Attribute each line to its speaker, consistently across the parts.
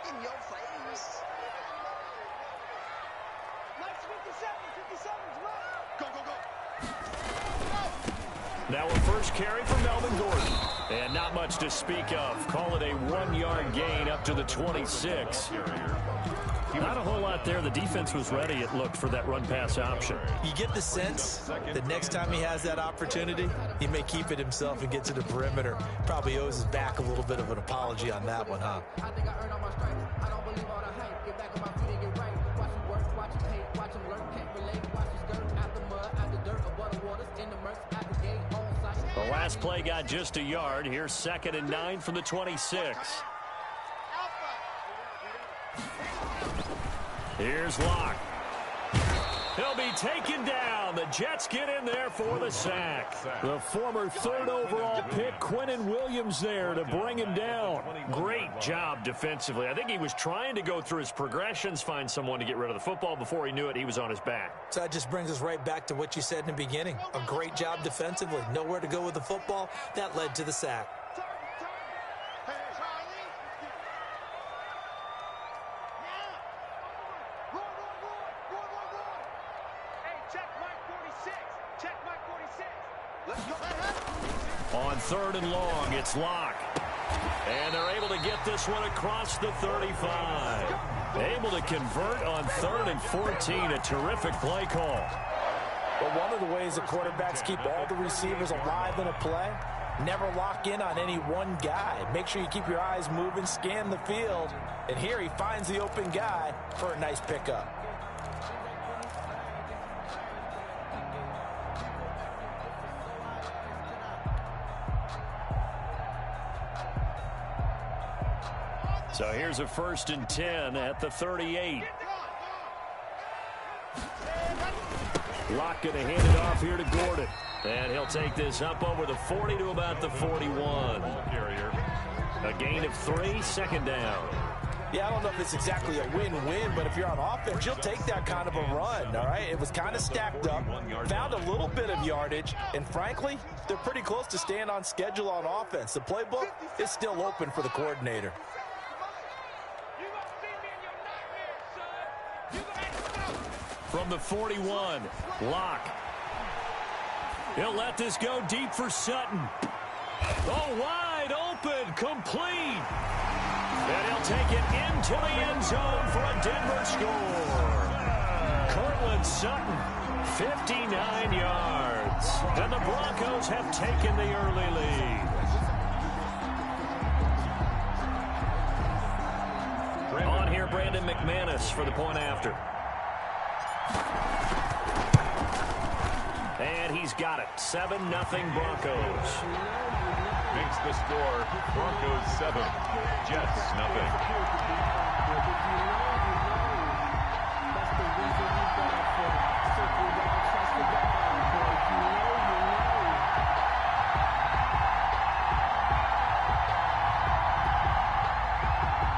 Speaker 1: in your face.
Speaker 2: Nice 57, go, go, go.
Speaker 3: Now a first carry for Melvin Gordon. And not much to speak of. Call it a 1-yard gain up to the 26. Not a whole lot there. The defense was ready, it looked, for that run-pass option.
Speaker 4: You get the sense that next time he has that opportunity, he may keep it himself and get to the perimeter. Probably owes his back a little bit of an apology on that one, huh?
Speaker 5: I think I earned all my stripes. I don't believe all the hype. Get back on my feet and get right. Watch him work, watch him hate, watch him lurk, can't relate. Watch his skirt out the mud, out the dirt, above the waters, in the murks, at the gate, on site.
Speaker 3: The last play got just a yard. Here's 2nd and 9 from the 26. Here's Locke. He'll be taken down. The Jets get in there for the sack. The former 3rd overall pick, Quinnen Williams, there to bring him down. Great job defensively. I think he was trying to go through his progressions, find someone to get rid of the football. Before he knew it, he was on his back.
Speaker 4: So that just brings us right back to what you said in the beginning. A great job defensively. Nowhere to go with the football. That led to the sack.
Speaker 3: On 3rd and long, it's Locke. And they're able to get this one across the 35. Able to convert on 3rd and 14. A terrific play call.
Speaker 4: Well, one of the ways the quarterbacks keep all the receivers alive in a play, never lock in on any one guy. Make sure you keep your eyes moving, scan the field. And here he finds the open guy for a nice pickup.
Speaker 3: So here's a 1st and 10 at the 38. Locke going to hand it off here to Gordon. And he'll take this up over the 40 to about the 41. A gain of 3, 2nd down.
Speaker 4: Yeah, I don't know if it's exactly a win-win, but if you're on offense, you'll take that kind of a run, all right? It was kind of stacked up, found a little bit of yardage, and frankly, they're pretty close to staying on schedule on offense. The playbook is still open for the coordinator.
Speaker 3: From the 41, Locke. He'll let this go deep for Sutton. Oh, wide open, complete. And he'll take it into the end zone for a Denver score. Cortland Sutton, 59 yards. And the Broncos have taken the early lead. On here, Brandon McManus for the point after. And he's got it. 7-0 Broncos.
Speaker 6: Makes the score Broncos 7, Jets 0.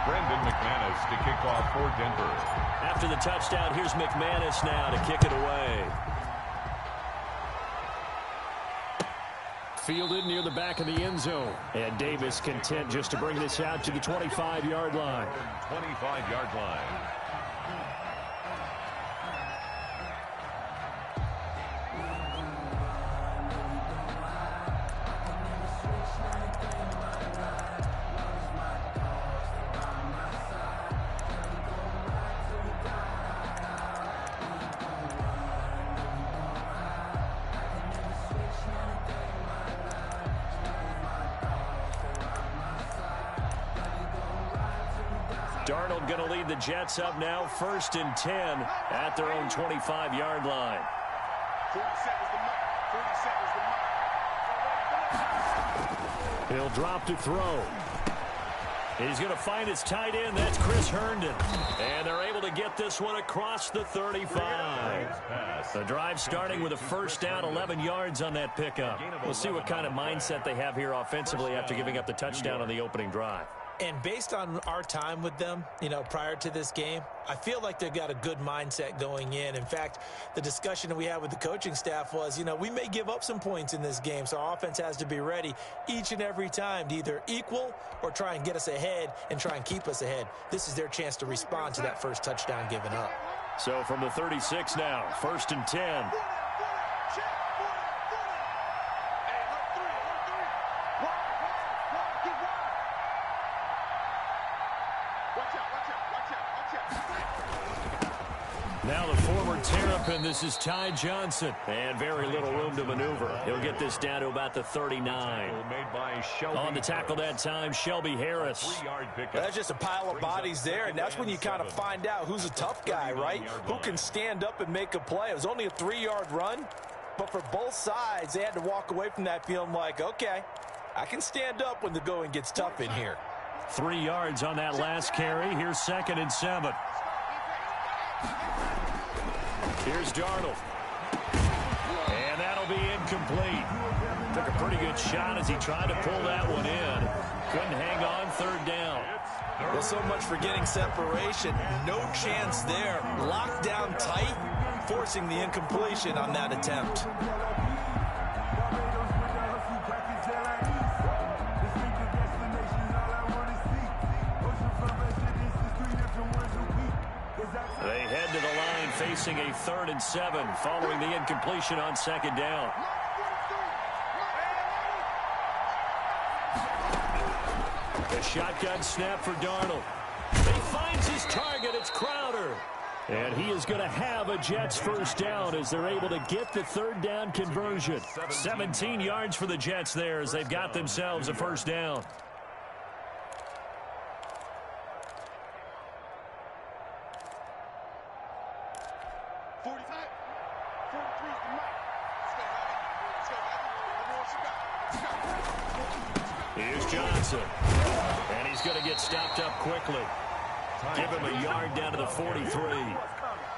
Speaker 6: Brandon McManus to kick off for Denver.
Speaker 3: After the touchdown, here's McManus now to kick it away. Fielded near the back of the end zone. And Davis content just to bring this out to the 25-yard line.
Speaker 6: 25-yard line.
Speaker 3: Darnold going to lead the Jets up now, 1st and 10 at their own 25-yard line.
Speaker 2: 40 seconds to
Speaker 3: He'll drop to throw. He's going to find his tight end. That's Chris Herndon. And they're able to get this one across the 35. The drive starting with a 1st down, 11 yards on that pickup. We'll see what kind of mindset they have here offensively after giving up the touchdown on the opening drive.
Speaker 4: And based on our time with them, prior to this game, I feel like they've got a good mindset going in. In fact, the discussion that we had with the coaching staff was, we may give up some points in this game, so our offense has to be ready each and every time to either equal or try and get us ahead and try and keep us ahead. This is their chance to respond to that first touchdown given up.
Speaker 3: So from the 36 now, 1st and 10. Now the former Terrapin, this is Ty Johnson. And very little room to maneuver. He'll get this down to about the 39. On the tackle that time, Shelby Harris.
Speaker 4: That's just a pile of bodies there, and that's when you kind of find out who's a tough guy, right? Who can stand up and make a play. It was only a 3-yard run, but for both sides, they had to walk away from that feeling like, okay, I can stand up when the going gets tough in here.
Speaker 3: 3 yards on that last carry. Here's 2nd and 7. Here's Darnold. And that'll be incomplete. Took a pretty good shot as he tried to pull that one in. Couldn't hang on, 3rd down.
Speaker 4: Well, so much for getting separation. No chance there. Locked down tight, forcing the incompletion on that attempt.
Speaker 3: They head to the line facing a 3rd and 7 following the incompletion on 2nd down. A shotgun snap for Darnold. He finds his target. It's Crowder. And he is going to have a Jets 1st down as they're able to get the 3rd down conversion. 17 yards for the Jets there as they've got themselves a 1st down. Here's Johnson. And he's going to get stopped up quickly. Give him a yard down to the 43.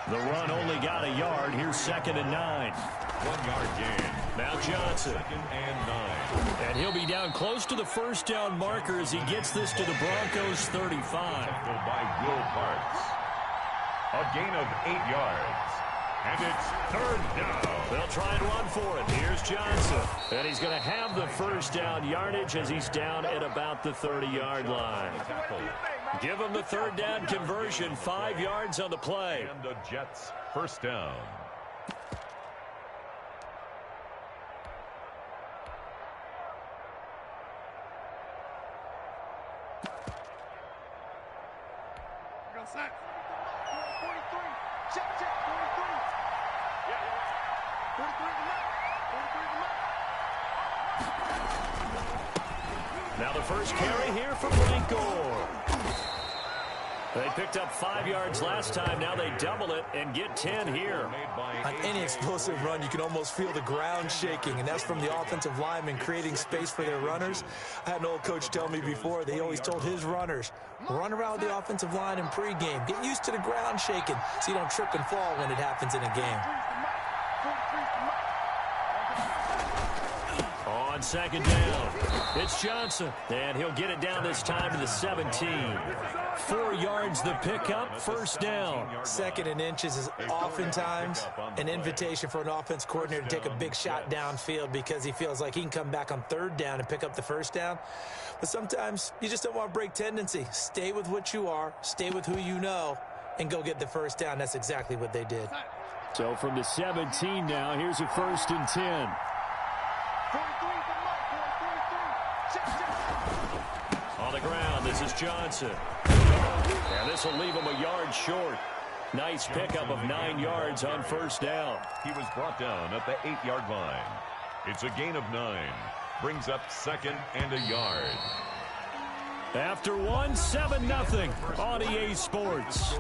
Speaker 3: The run only got a yard. Here's 2nd and 9.
Speaker 6: 1-yard gain.
Speaker 3: Now Johnson.
Speaker 6: 2nd and 9.
Speaker 3: And he'll be down close to the 1st down marker as he gets this to the Broncos 35.
Speaker 6: Tackle by Will Parks. A gain of 8 yards. And it's 3rd down.
Speaker 3: They'll try and run for it. Here's Johnson. And he's going to have the 1st down yardage as he's down at about the 30-yard line. Give him the 3rd down conversion. 5 yards on the play.
Speaker 6: And the Jets 1st down.
Speaker 3: Now the first carry here for Blanco. They picked up 5 yards last time. Now they double it and get 10 here.
Speaker 4: On any explosive run, you can almost feel the ground shaking, and that's from the offensive linemen creating space for their runners. I had an old coach tell me before, they always told his runners, run around the offensive line in pregame. Get used to the ground shaking so you don't trip and fall when it happens in a game.
Speaker 3: On 2nd down, it's Johnson, and he'll get it down this time to the 17. 4 yards the pickup, 1st down.
Speaker 4: 2nd and inches is oftentimes an invitation for an offense coordinator to take a big shot downfield because he feels like he can come back on 3rd down and pick up the 1st down. But sometimes you just don't want to break tendency. Stay with what you are, stay with who you know, and go get the 1st down. That's exactly what they did.
Speaker 3: So from the 17 now, here's a 1st and 10. On the ground, this is Johnson. And this will leave him a yard short. Nice pickup of 9 yards on 1st down.
Speaker 6: He was brought down at the 8-yard line. It's a gain of 9. Brings up 2nd and a yard.
Speaker 3: After 7-0 on EA Sports.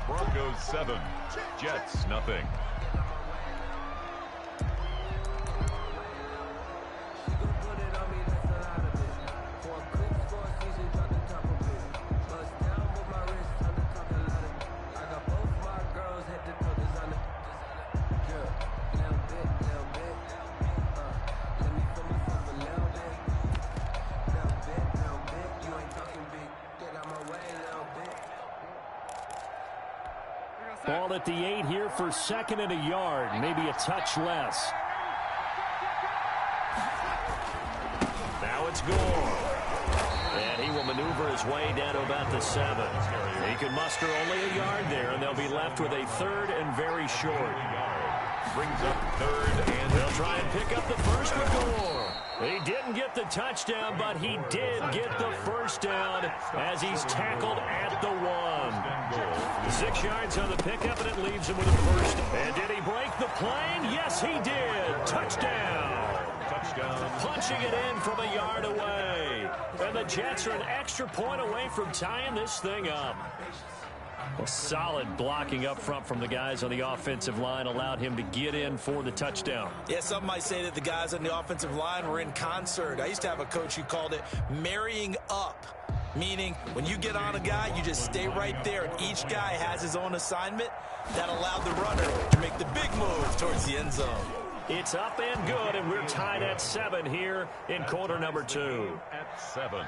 Speaker 6: Broncos 7, Jets nothing.
Speaker 3: Ball at the 8 here for second and a yard, maybe a touch less. Now it's Gore. And he will maneuver his way down to about the 7. He can muster only a yard there, and they'll be left with a third and very short.
Speaker 6: Brings up third, and
Speaker 3: they'll try and pick up the first with Gore. He didn't get the touchdown, but he did get the first down as he's tackled at the 1. 6 yards on the pickup, and it leaves him with a first. And did he break the plane? Yes, he did. Touchdown. Punching it in from a yard away. And the Jets are an extra point away from tying this thing up. Well, solid blocking up front from the guys on the offensive line allowed him to get in for the touchdown.
Speaker 4: Yeah, some might say that the guys on the offensive line were in concert. I used to have a coach who called it marrying up, meaning when you get on a guy, you just stay right there, and each guy has his own assignment. That allowed the runner to make the big move towards the end zone.
Speaker 3: It's up and good, and we're tied at 7 here in quarter number 2.
Speaker 6: At 7.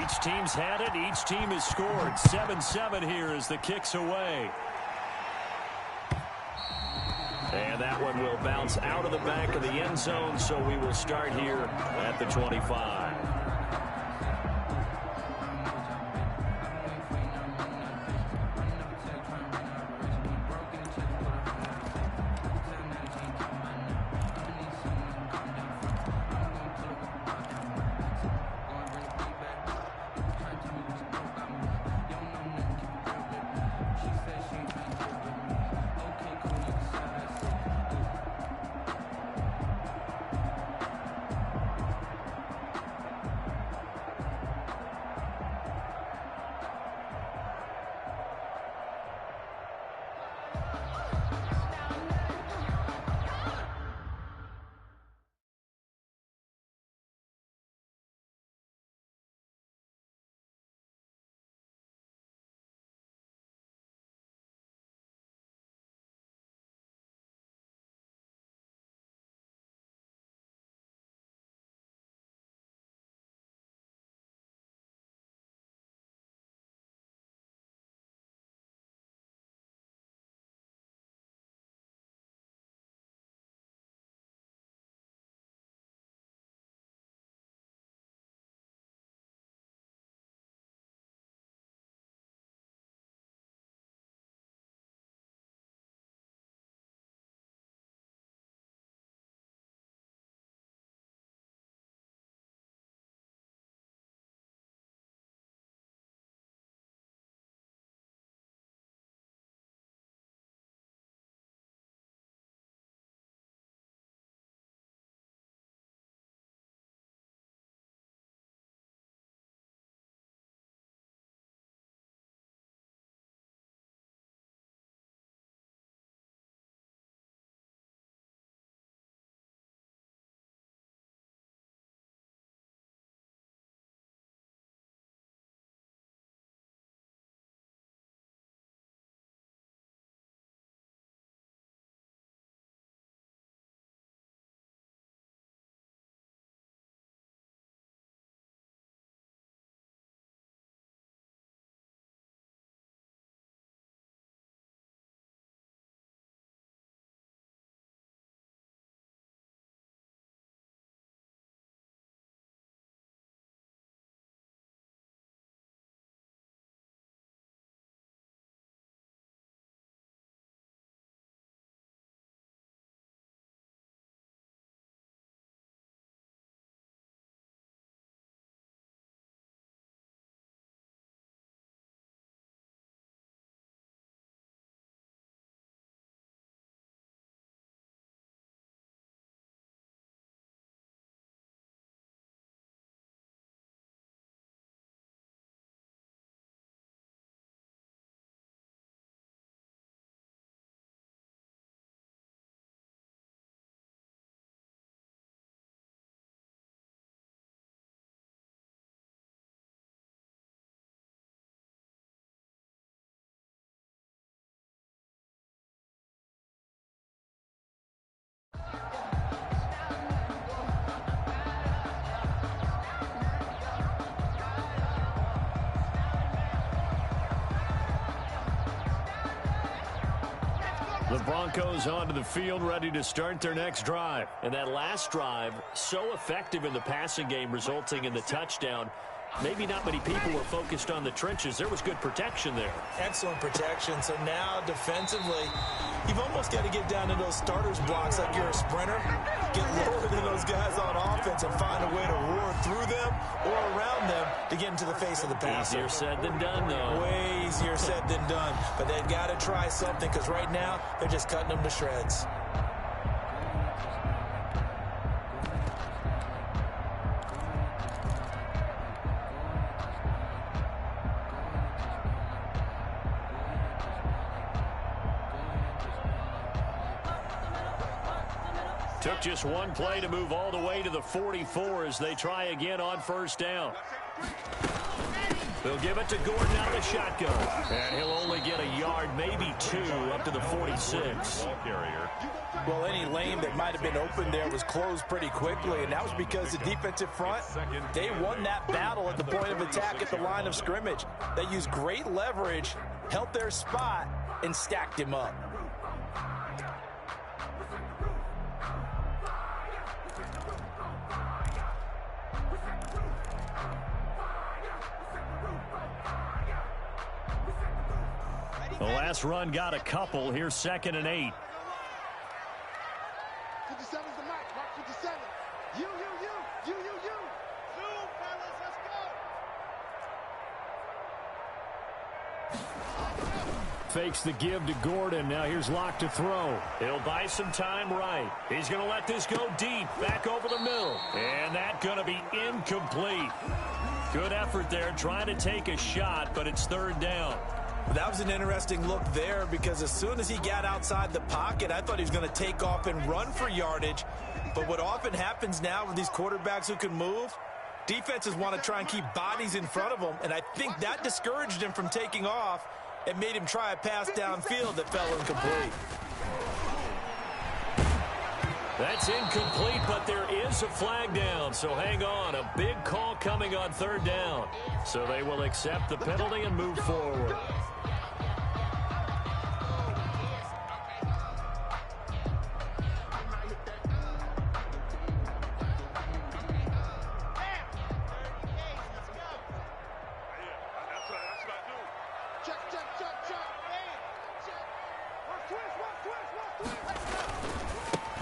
Speaker 3: Each team's had it. Each team has scored. 7-7 here as the kick's away. And that one will bounce out of the back of the end zone, so we will start here at the 25. The Broncos onto the field, ready to start their next drive. And that last drive, so effective in the passing game, resulting in the touchdown. Maybe not many people were focused on the trenches. There was good protection there.
Speaker 4: Excellent protection. So now defensively, you've almost got to get down to those starters blocks like you're a sprinter. Get lower than those guys on offense and find a way to roar through them or around them to get into the face of the passer.
Speaker 3: Easier said than done, though.
Speaker 4: Way easier said than done. But they've got to try something because right now they're just cutting them to shreds.
Speaker 3: Took just one play to move all the way to the 44 as they try again on first down. They'll give it to Gordon out of the shotgun. And he'll only get a yard, maybe two, up to the 46.
Speaker 4: Well, any lane that might have been open there was closed pretty quickly, and that was because the defensive front, they won that battle at the point of attack at the line of scrimmage. They used great leverage, held their spot, and stacked him up.
Speaker 3: The last run got a couple. Here's 2nd and 8.
Speaker 2: 57's the mark. Mark 57. You. Zoom, fellas, let's go.
Speaker 3: Fakes the give to Gordon. Now here's Locke to throw. He'll buy some time right. He's going to let this go deep. Back over the middle. And that's going to be incomplete. Good effort there trying to take a shot, but it's 3rd down.
Speaker 4: That was an interesting look there because as soon as he got outside the pocket, I thought he was going to take off and run for yardage. But what often happens now with these quarterbacks who can move, defenses want to try and keep bodies in front of them, and I think that discouraged him from taking off and made him try a pass downfield that fell incomplete.
Speaker 3: That's incomplete, but there is a flag down, so hang on. A big call coming on 3rd down. So they will accept the penalty and move forward.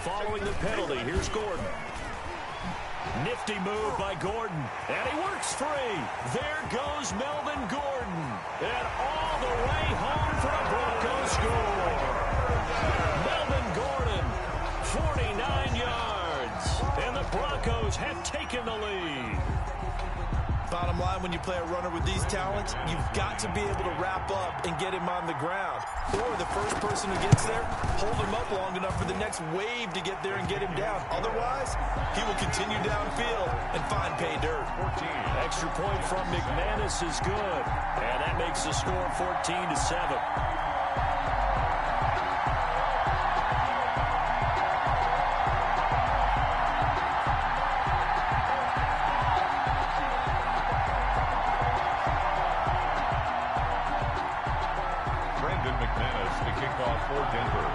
Speaker 3: Following the penalty, here's Gordon. Nifty move by Gordon, and he works free. There goes Melvin Gordon, and all the way home for a Broncos score. Melvin Gordon, 49 yards, and the Broncos have taken the lead.
Speaker 4: Bottom line, when you play a runner with these talents, you've got to be able to wrap up and get him on the ground. Or the first person who gets there, hold him up long enough for the next wave to get there and get him down. Otherwise, he will continue downfield and find pay dirt.
Speaker 3: Extra point from McManus is good. And that makes the score 14-7.
Speaker 6: McManus to kick off for Denver.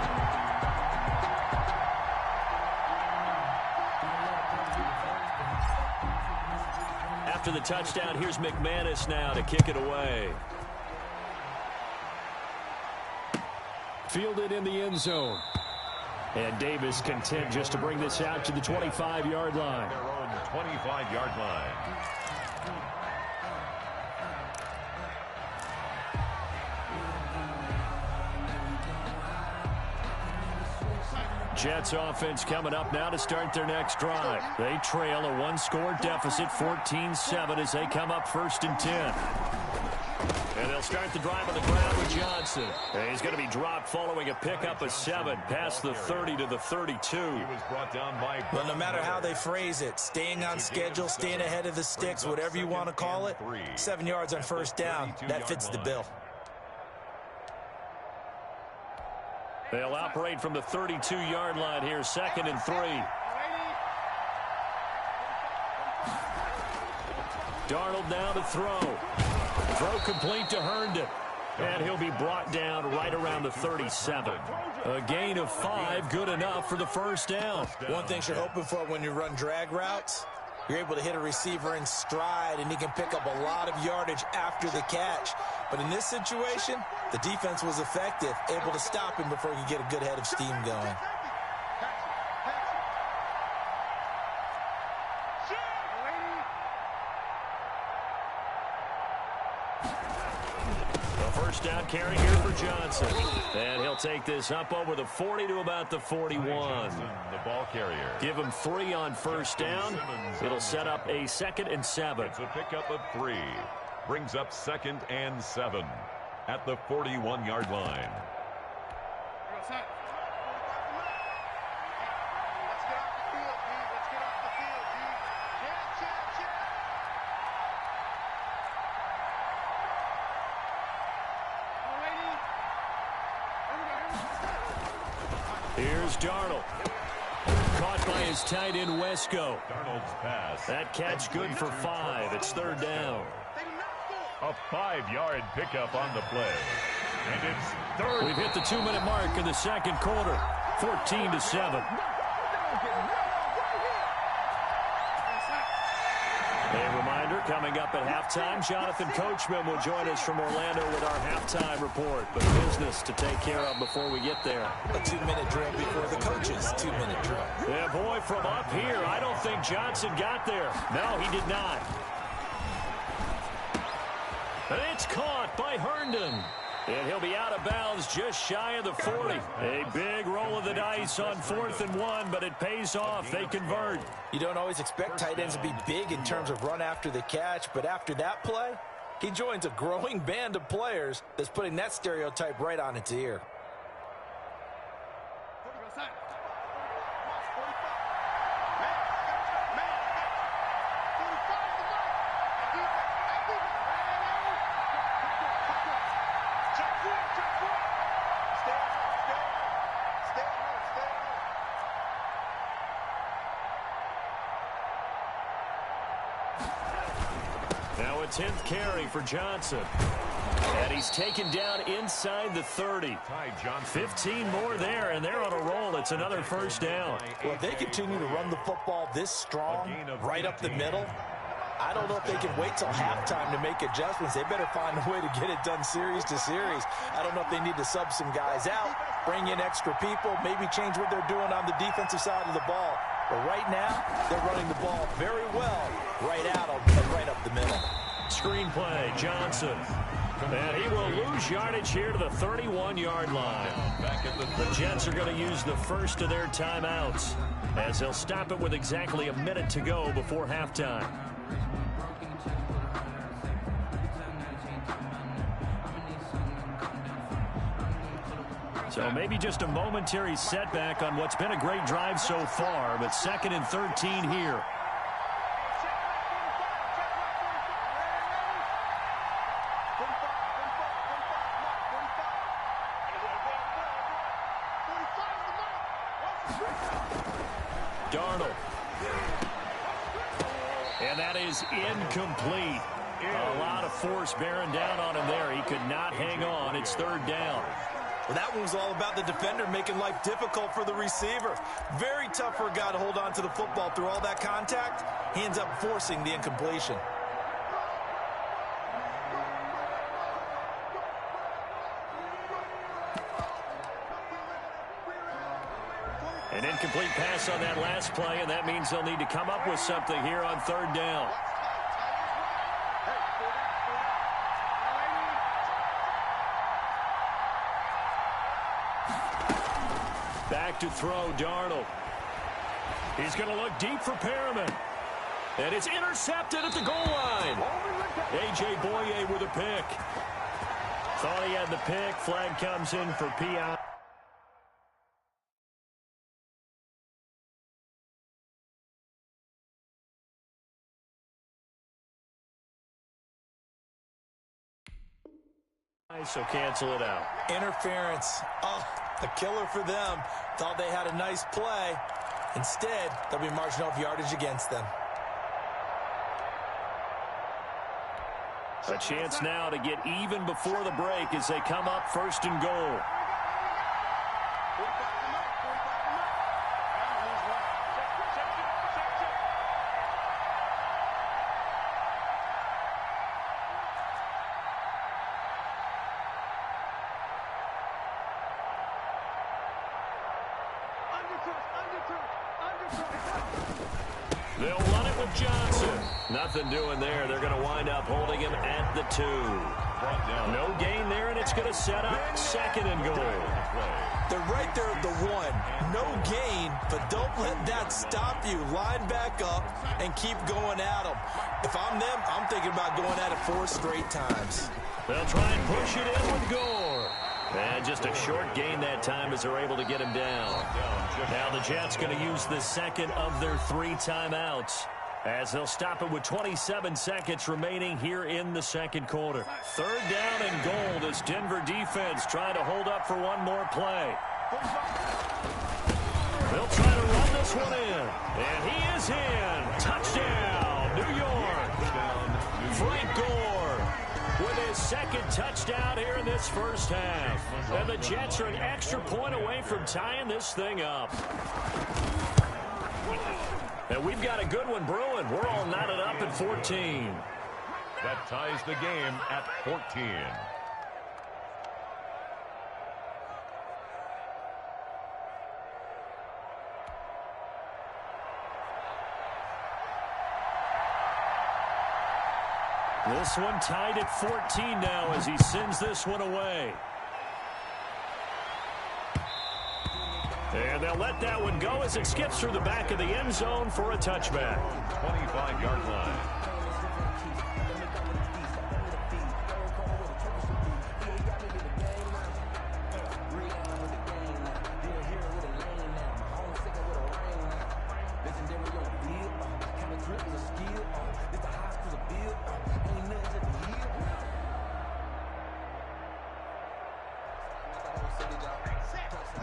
Speaker 3: After the touchdown, here's McManus now to kick it away. Fielded in the end zone. And Davis content just to bring this out to the 25-yard line.
Speaker 6: Their own 25-yard line.
Speaker 3: Jets offense coming up now to start their next drive. They trail a one-score deficit, 14-7, as they come up 1st and 10. And they'll start the drive on the ground with Johnson. And he's going to be dropped following a pickup of 7 past the 30 to the 32.
Speaker 6: He was brought down by...
Speaker 4: Well, no matter how they phrase it, staying on schedule, staying ahead of the sticks, whatever you want to call it, 7 yards on 1st down, that fits the bill.
Speaker 3: They'll operate from the 32-yard line here, 2nd and 3. Darnold now to throw. Throw complete to Herndon. And he'll be brought down right around the 37. A gain of 5, good enough for the first down.
Speaker 4: One thing you're hoping for when you run drag routes, you're able to hit a receiver in stride, and he can pick up a lot of yardage after the catch. But in this situation, the defense was effective, able to stop him before he could get a good head of steam going.
Speaker 3: First down carry here for Johnson. And he'll take this up over the 40 to about the 41.
Speaker 6: Johnson, the ball carrier.
Speaker 3: Give him 3 on first down. It'll set up a 2nd and 7.
Speaker 6: It's a pickup of 3. Brings up 2nd and 7 at the 41-yard line.
Speaker 3: Here's Darnold. Caught by his tight end, Wesco.
Speaker 6: Darnold's pass.
Speaker 3: That catch good for 5. It's 3rd down.
Speaker 6: A 5-yard pickup on the play. And it's 3rd.
Speaker 3: We've hit the 2-minute mark in the second quarter. 14-7. A reminder, coming up at halftime, Jonathan Coachman will join us from Orlando with our halftime report. But business to take care of before we get there.
Speaker 4: A 2-minute drill before the coach's 2-minute drill.
Speaker 3: Yeah, boy, from up here, I don't think Johnson got there. No, he did not. And it's caught by Herndon. And he'll be out of bounds just shy of the 40. A big roll of the dice on 4th and 1, but it pays off. They convert.
Speaker 4: You don't always expect tight ends to be big in terms of run after the catch, but after that play, he joins a growing band of players that's putting that stereotype right on its ear.
Speaker 3: Now a 10th carry for Johnson. And he's taken down inside the 30. 15 more there, and they're on a roll. It's another first down.
Speaker 4: Well, if they continue to run the football this strong, right up the middle, I don't know if they can wait till halftime to make adjustments. They better find a way to get it done series to series. I don't know if they need to sub some guys out, bring in extra people, maybe change what they're doing on the defensive side of the ball. But right now, they're running the ball very well right out and right up the middle.
Speaker 3: Screenplay, Johnson. And he will lose yardage here to the 31-yard line. The Jets are going to use the first of their timeouts as they'll stop it with exactly a minute to go before halftime. So maybe just a momentary setback on what's been a great drive so far, but 2nd and 13 here. Darnold. And that is incomplete. A lot of force bearing down on him there. He could not hang on. It's 3rd down.
Speaker 4: Well, that one was all about the defender making life difficult for the receiver. Very tough for a guy to hold on to the football through all that contact. He ends up forcing the incompletion.
Speaker 3: An incomplete pass on that last play, and that means they'll need to come up with something here on 3rd down. Back to throw, Darnold. He's going to look deep for Perriman. And it's intercepted at the goal line. A.J. Boye with a pick. Thought he had the pick. Flag comes in for P.I. So cancel it out.
Speaker 4: Interference. Oh, a killer for them. Thought they had a nice play. Instead, there'll be marginal yardage against them.
Speaker 3: A chance now to get even before the break as they come up first and goal. They'll run it with Johnson. Nothing doing there. They're going to wind up holding him at the 2. No gain there, and it's going to set up second and goal.
Speaker 4: They're right there at the 1. No gain, but don't let that stop you. Line back up and keep going at them. If I'm them, I'm thinking about going at it 4 straight times.
Speaker 3: They'll try and push it in with Gore. And just a short gain that time as they're able to get him down. Now the Jets going to use the second of their 3 timeouts as they'll stop it with 27 seconds remaining here in the second quarter. 3rd down and goal. This Denver defense trying to hold up for one more play. They'll try to run this one in. And he is in. Touchdown, New York. Frank Gore with his second touchdown here in this first half. And the Jets are an extra point away from tying this thing up. And we've got a good one brewing. We're all knotted up at 14.
Speaker 6: That ties the game at 14.
Speaker 3: This one tied at 14 now as he sends this one away. And they'll let that one go as it skips through the back of the end zone for a touchback.
Speaker 6: 25-yard line.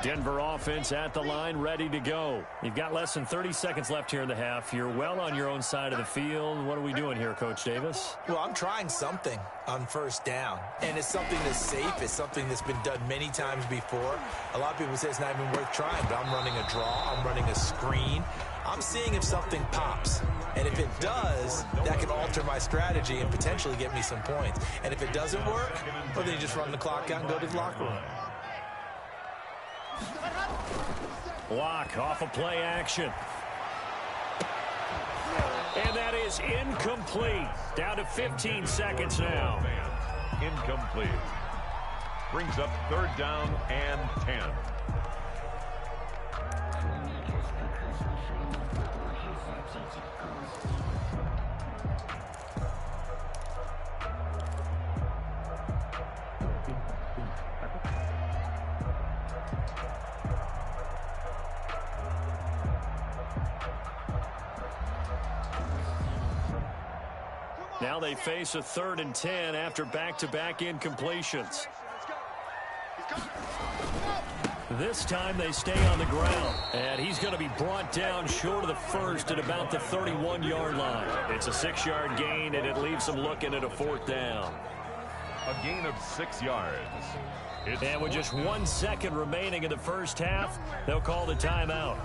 Speaker 3: Denver offense at the line, ready to go. You've got less than 30 seconds left here in the half. You're well on your own side of the field. What are we doing here, Coach Davis?
Speaker 4: Well, I'm trying something on first down, and it's something that's safe. It's something that's been done many times before. A lot of people say it's not even worth trying, but I'm running a draw. I'm running a screen. I'm seeing if something pops. And if it does, that can alter my strategy and potentially get me some points. And if it doesn't work, well, then you just run the clock out and go to the locker room.
Speaker 3: Block off of play action. And that is incomplete. Down to 15 seconds now.
Speaker 6: Incomplete. Brings up 3rd down and 10.
Speaker 3: Now they face a 3rd and 10 after back-to-back incompletions. This time they stay on the ground, and he's going to be brought down short of the first at about the 31-yard line. It's a 6-yard gain, and it leaves them looking at a 4th down.
Speaker 6: A gain of 6 yards.
Speaker 3: And with just 1 second remaining in the first half, they'll call the timeout.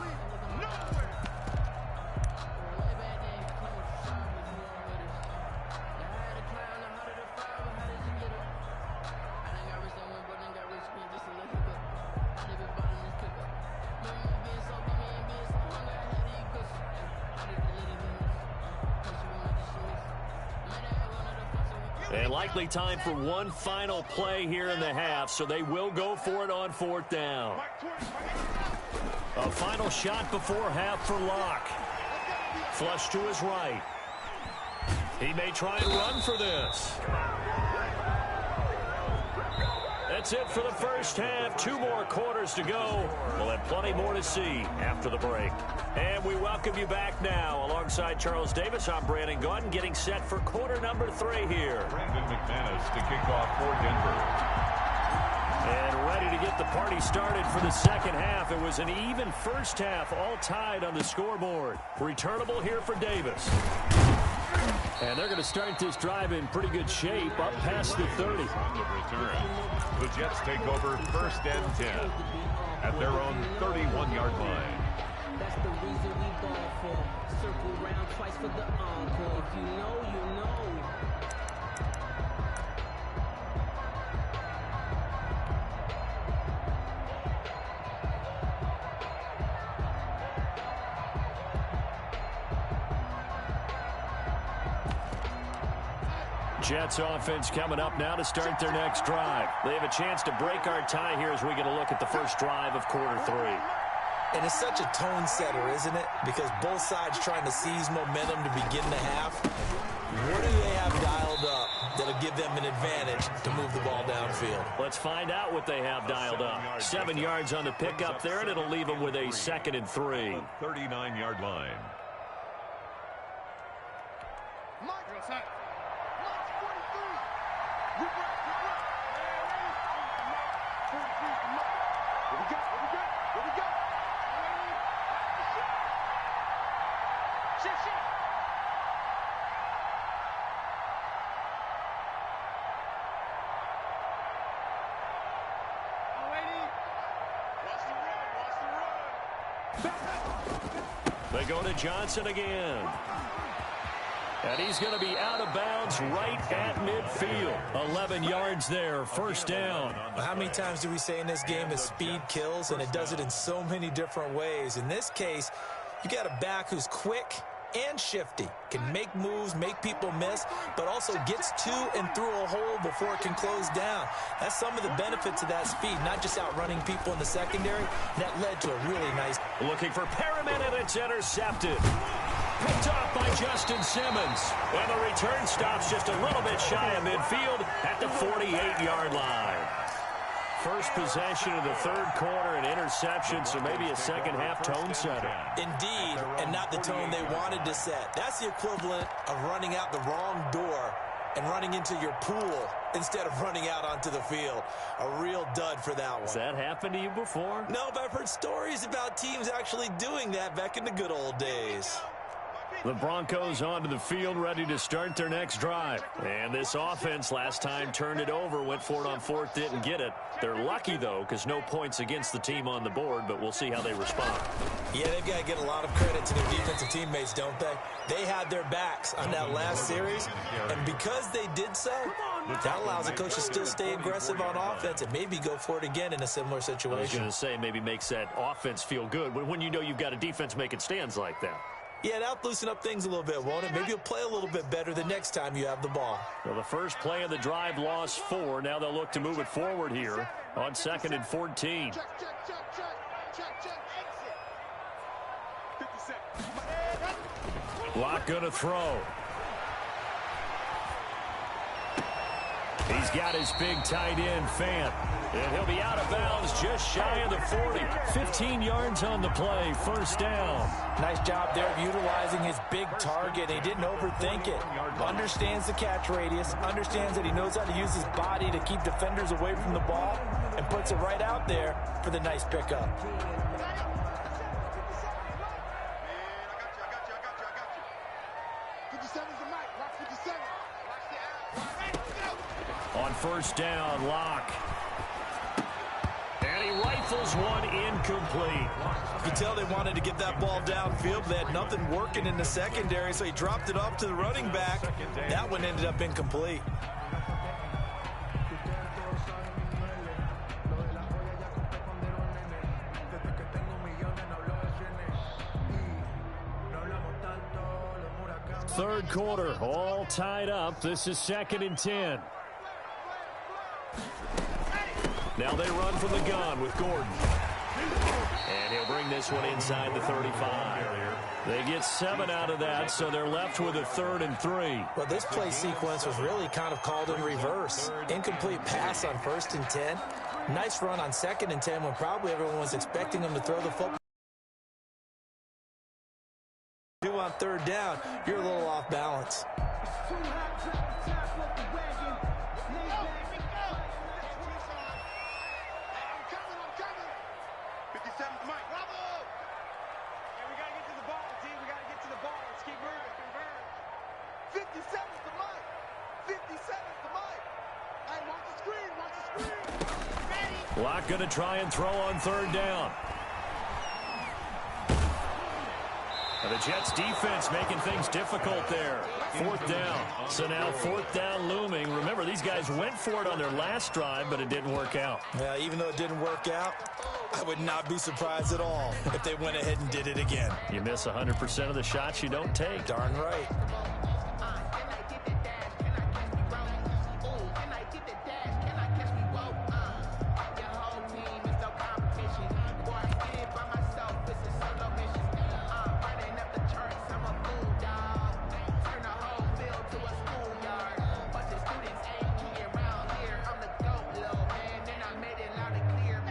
Speaker 3: And likely time for one final play here in the half, so they will go for it on 4th down. A final shot before half for Locke. Flush to his right. He may try and run for this. That's it for the first half. 2 more quarters to go. We'll have plenty more to see after the break. And we welcome you back now. Alongside Charles Davis, I'm Brandon Gordon, getting set for quarter number 3 here.
Speaker 6: Brandon McManus to kick off for Denver.
Speaker 3: And ready to get the party started for the second half. It was an even first half, all tied on the scoreboard. Returnable here for Davis. And they're going to start this drive in pretty good shape, up past the 30.
Speaker 6: On the return, the Jets take over 1st and 10 at their own 31-yard line.
Speaker 5: That's the reason we ball for. Circle round twice for the encore. If you know, you know.
Speaker 3: Jets offense coming up now to start their next drive. They have a chance to break our tie here as we get a look at the first drive of quarter 3.
Speaker 4: And it's such a tone setter, isn't it? Because both sides trying to seize momentum to begin the half. What do they have dialed up that'll give them an advantage to move the ball downfield?
Speaker 3: Let's find out what they have dialed up. 7 yards on the pickup there, and it'll leave them with a 2nd and 3.
Speaker 6: 39-yard line.
Speaker 3: They go to Johnson again. And he's going to be out of bounds right at midfield. 11 yards there, first down.
Speaker 4: How many times do we say in this game that speed kills, and it does it in so many different ways? In this case, you got a back who's quick and shifty, can make moves, make people miss, but also gets to and through a hole before it can close down. That's some of the benefits of that speed, not just outrunning people in the secondary. That led to a really nice...
Speaker 3: Looking for Perriman, and it's intercepted. Picked off by Justin Simmons. And the return stops just a little bit shy of midfield at the 48-yard line. First possession of the third quarter, an interception, so maybe a second-half tone setter.
Speaker 4: Indeed, and not the tone they wanted to set. That's the equivalent of running out the wrong door and running into your pool instead of running out onto the field. A real dud for that one.
Speaker 3: Has that happened to you before?
Speaker 4: No, but I've heard stories about teams actually doing that back in the good old days.
Speaker 3: The Broncos onto the field, ready to start their next drive. And this offense last time turned it over, went for it on 4th, didn't get it. They're lucky, though, because no points against the team on the board, but we'll see how they respond.
Speaker 4: Yeah, they've got to get a lot of credit to their defensive teammates, don't they? They had their backs on that last series, and because they did so, that allows the coach to still stay aggressive on offense and maybe go for it again in a similar situation.
Speaker 3: I was going to say, maybe makes that offense feel good when you know you've got a defense making stands like that.
Speaker 4: Yeah, that'll loosen up things a little bit, won't it? Maybe you'll play a little bit better the next time you have the ball.
Speaker 3: Well, the first play of the drive lost 4. Now they'll look to move it forward here on 2nd and 14. Locke going to throw. He's got his big tight end, Fant. And he'll be out of bounds just shy of the 40. 15 yards on the play, first down.
Speaker 4: Nice job there of utilizing his big target. He didn't overthink it. Understands the catch radius. Understands that he knows how to use his body to keep defenders away from the ball. And puts it right out there for the nice pickup.
Speaker 3: On first down, Locke. And he rifles one incomplete.
Speaker 4: You could tell they wanted to get that ball downfield. They had nothing working in the secondary, so he dropped it off to the running back. That one ended up incomplete.
Speaker 3: Third quarter, all tied up. This is 2nd and 10. Now they run from the gun with Gordon. And he'll bring this one inside the 35. They get 7 out of that, so they're left with a 3rd and 3.
Speaker 4: Well, this play sequence was really kind of called in reverse. Incomplete pass on 1st and 10. Nice run on 2nd and 10 when probably everyone was expecting him to throw the football. On 3rd down, you're a little off balance.
Speaker 2: 57's the mic. 57's the mic. Hey, watch the screen. Watch the screen. Ready?
Speaker 3: Locke going to try and throw on third down. And the Jets defense making things difficult there. Fourth down. So now fourth down looming. Remember, these guys went for it on their last drive, but it didn't work out.
Speaker 4: Yeah, even though it didn't work out, I would not be surprised at all if they went ahead and did it again.
Speaker 3: You miss 100% of the shots you don't take.
Speaker 4: Darn right.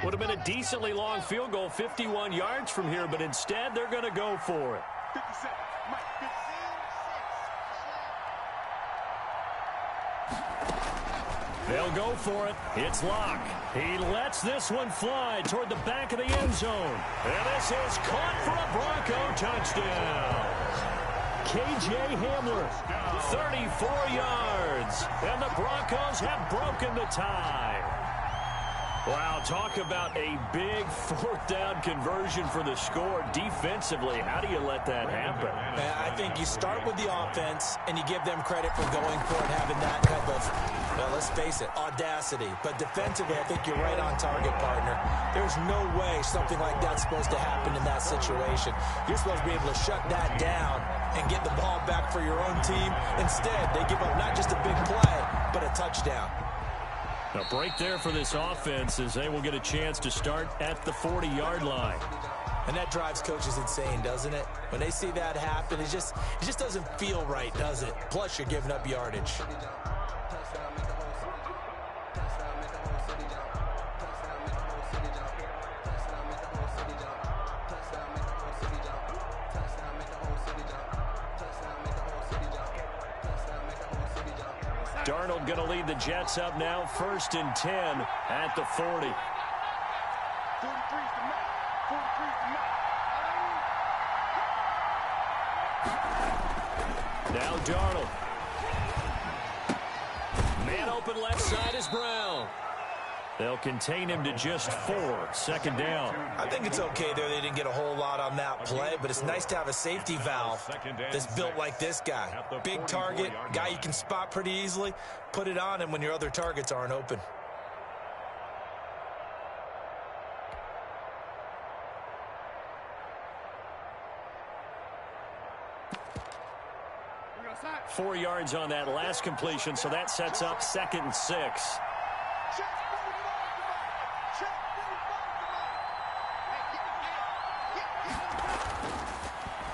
Speaker 3: Would have been a decently long field goal, 51 yards from here, but instead they're going to go for it.
Speaker 2: 57. Mike, 56.
Speaker 3: They'll go for it. It's Locke. He lets this one fly toward the back of the end zone. And this is caught for a Bronco touchdown. K.J. Hamler, 34 yards. And the Broncos have broken the tie. Wow, talk about a big fourth down conversion for the score. Defensively, how do you let that happen?
Speaker 4: I think you start with the offense, and you give them credit for going for it, having that type of, well, let's face it, audacity. But defensively, I think you're right on target, partner. There's no way something like that's supposed to happen in that situation. You're supposed to be able to shut that down and get the ball back for your own team. Instead, they give up not just a big play, but a touchdown.
Speaker 3: A break there for this offense as they will get a chance to start at the 40-yard line.
Speaker 4: And that drives coaches insane, doesn't it? When they see that happen, it just doesn't feel right, does it? Plus, you're giving up yardage.
Speaker 3: Darnold going to lead the Jets up now, 1st and 10 at the 40.
Speaker 2: 43's the mic. 43's the mic.
Speaker 3: Now Darnold. Man open left side is Brown. They'll contain him to just 4. 2nd down.
Speaker 4: I think it's okay there. They didn't get a whole lot on that play, but it's nice to have a safety valve that's built like this guy. Big target, guy you can spot pretty easily. Put it on him when your other targets aren't open.
Speaker 2: We're gonna sack.
Speaker 3: 4 yards on that last completion, so that sets up 2nd and 6.
Speaker 2: Check 45's the mic. Check 45's the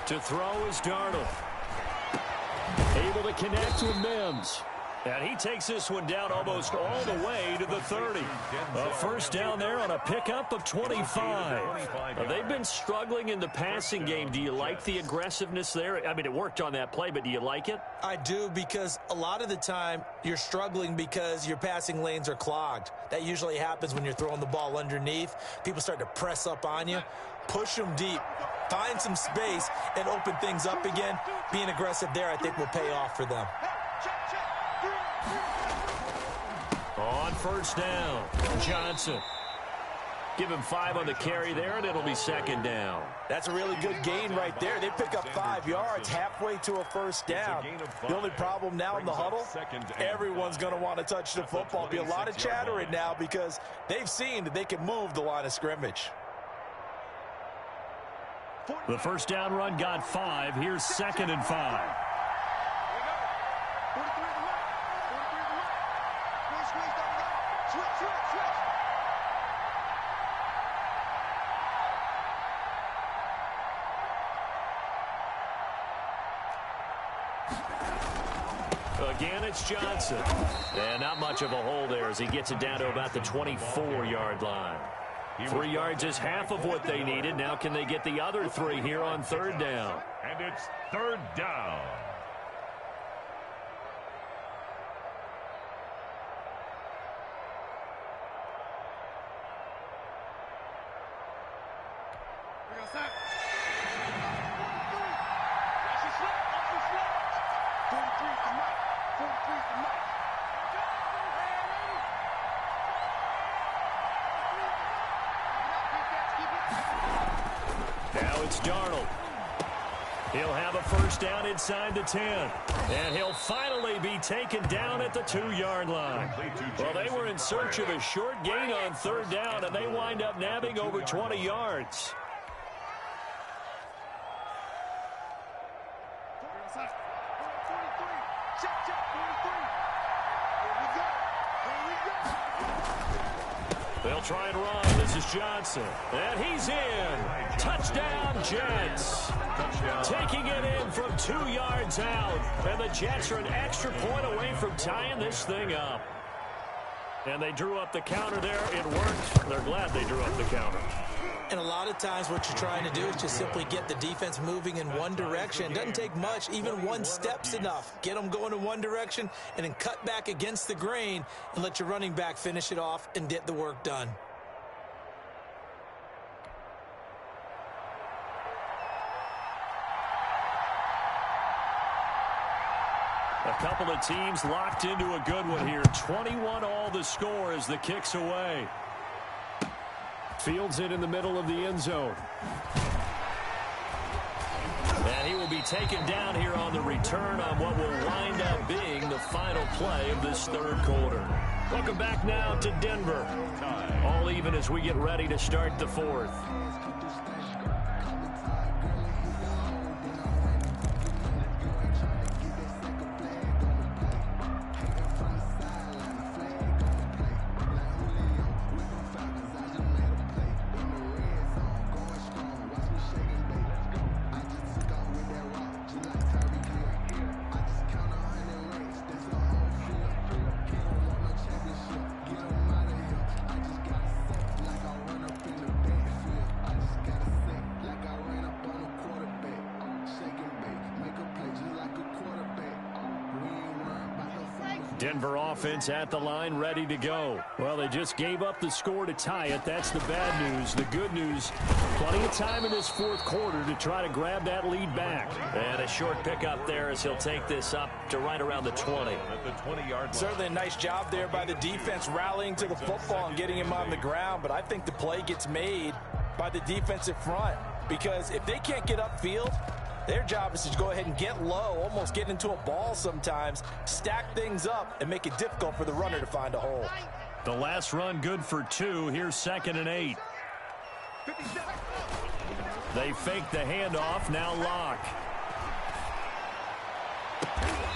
Speaker 2: mic.
Speaker 3: To throw is Darnold. Able to connect with Mims. And he takes this one down almost all the way to the 30. A first down there on a pickup of 25. They've been struggling in the passing game. Do you like the aggressiveness there? I mean, it worked on that play, but do you like it?
Speaker 4: I do, because a lot of the time you're struggling because your passing lanes are clogged. That usually happens when you're throwing the ball underneath. People start to press up on you. Push them deep. Find some space and open things up again. Being aggressive there, I think, will pay off for them.
Speaker 3: On first down, Johnson. Give him 5 on the carry there, and it'll be 2nd down.
Speaker 4: That's a really good gain right there. They pick up 5 yards halfway to a first down. The only problem now in the huddle, everyone's going to want to touch the football. Be a lot of chattering now because they've seen that they can move the line of scrimmage.
Speaker 3: The first down run got 5. Here's 2nd and 5. Again, it's Johnson. And not much of a hole there as he gets it down to about the 24-yard line. 3 yards is half of what they needed. Now can they get the other 3 here on 3rd down?
Speaker 6: And it's 3rd down.
Speaker 2: We're gonna sack. 43's the
Speaker 3: Now it's Darnold. He'll have a first down inside the 10. And he'll finally be taken down at the 2-yard line. Well, they were in search of a short gain on third down, and they wind up nabbing over 20 yards. They'll try and run. This is Johnson. And he's in. Touchdown, Jets. Taking it in from 2 yards out. And the Jets are an extra point away from tying this thing up. And they drew up the counter there. It worked. They're glad they drew up the counter.
Speaker 4: And a lot of times what you're trying to do is just simply get the defense moving in one direction. It doesn't take much. Even one step's enough. Get them going in one direction and then cut back against the grain and let your running back finish it off and get the work done.
Speaker 3: A couple of teams locked into a good one here. 21 all the score as the kick's away. Fields it in the middle of the end zone. And he will be taken down here on the return on what will wind up being the final play of this third quarter. Welcome back now to Denver. All even as we get ready to start the fourth. Denver offense at the line, ready to go. Well, they just gave up the score to tie it. That's the bad news. The good news, plenty of time in this fourth quarter to try to grab that lead back. And a short pickup there as he'll take this up to right around the 20.
Speaker 6: At the 20-yard line.
Speaker 4: Certainly a nice job there by the defense rallying to the football and getting him on the ground. But I think the play gets made by the defensive front because if they can't get upfield, their job is to go ahead and get low, almost get into a ball sometimes, stack things up, and make it difficult for the runner to find a hole.
Speaker 3: The last run good for 2. Here's 2nd and 8. They fake the handoff. Now Locke.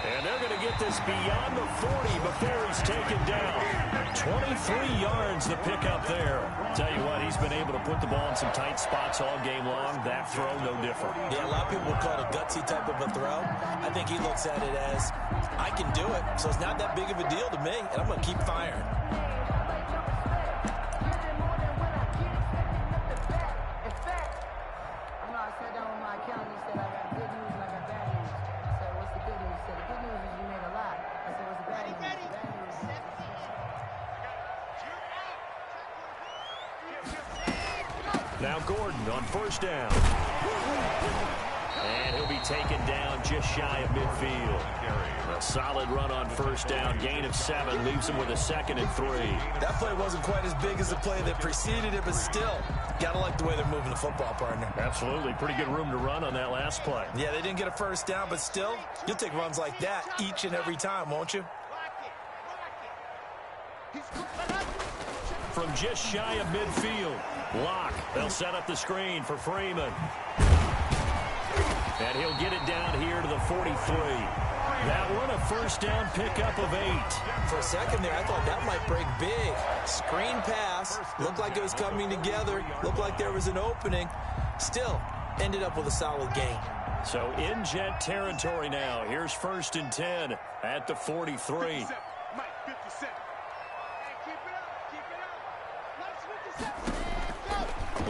Speaker 3: And they're going to get this beyond the 40 before he's taken down. 23 yards the pickup there. Tell you what, he's been able to put the ball in some tight spots all game long. That throw, no different.
Speaker 4: Yeah, a lot of people would call it a gutsy type of a throw. I think he looks at it as, I can do it, so it's not that big of a deal to me, and I'm going to keep firing.
Speaker 3: Now Gordon on first down. And he'll be taken down just shy of midfield. A solid run on first down. Gain of 7 leaves him with a 2nd and 3.
Speaker 4: That play wasn't quite as big as the play that preceded it, but still, got to like the way they're moving the football, partner.
Speaker 3: Absolutely. Pretty good room to run on that last play.
Speaker 4: Yeah, they didn't get a first down, but still, you'll take runs like that each and every time, won't you?
Speaker 3: From just shy of midfield, Locke. They'll set up the screen for Freeman. And he'll get it down here to the 43. That one a first down pickup of 8.
Speaker 4: For a second there, I thought that might break big. Screen pass. Looked like it was coming together. Looked like there was an opening. Still, ended up with a solid gain.
Speaker 3: So in Jet territory now. Here's 1st and 10 at the 43.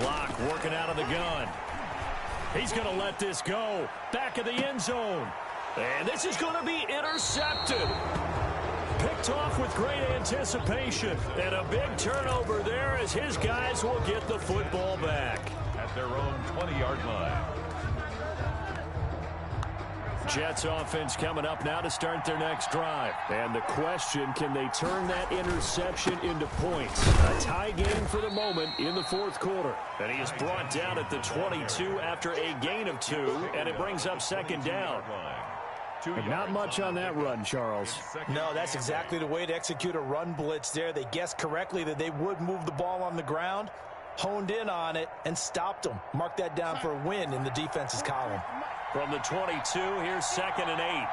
Speaker 3: Locke working out of the gun. He's going to let this go. Back of the end zone. And this is going to be intercepted. Picked off with great anticipation. And a big turnover there as his guys will get the football back.
Speaker 6: At their own 20-yard line.
Speaker 3: Jets offense coming up now to start their next drive. And the question, can they turn that interception into points? A tie game for the moment in the fourth quarter. And he is brought down at the 22 after a gain of 2, and it brings up second down.
Speaker 1: And not much on that run, Charles.
Speaker 4: No, that's exactly the way to execute a run blitz there. They guessed correctly that they would move the ball on the ground, honed in on it, and stopped them. Mark that down for a win in the defense's column.
Speaker 3: From the 22, here's 2nd and 8.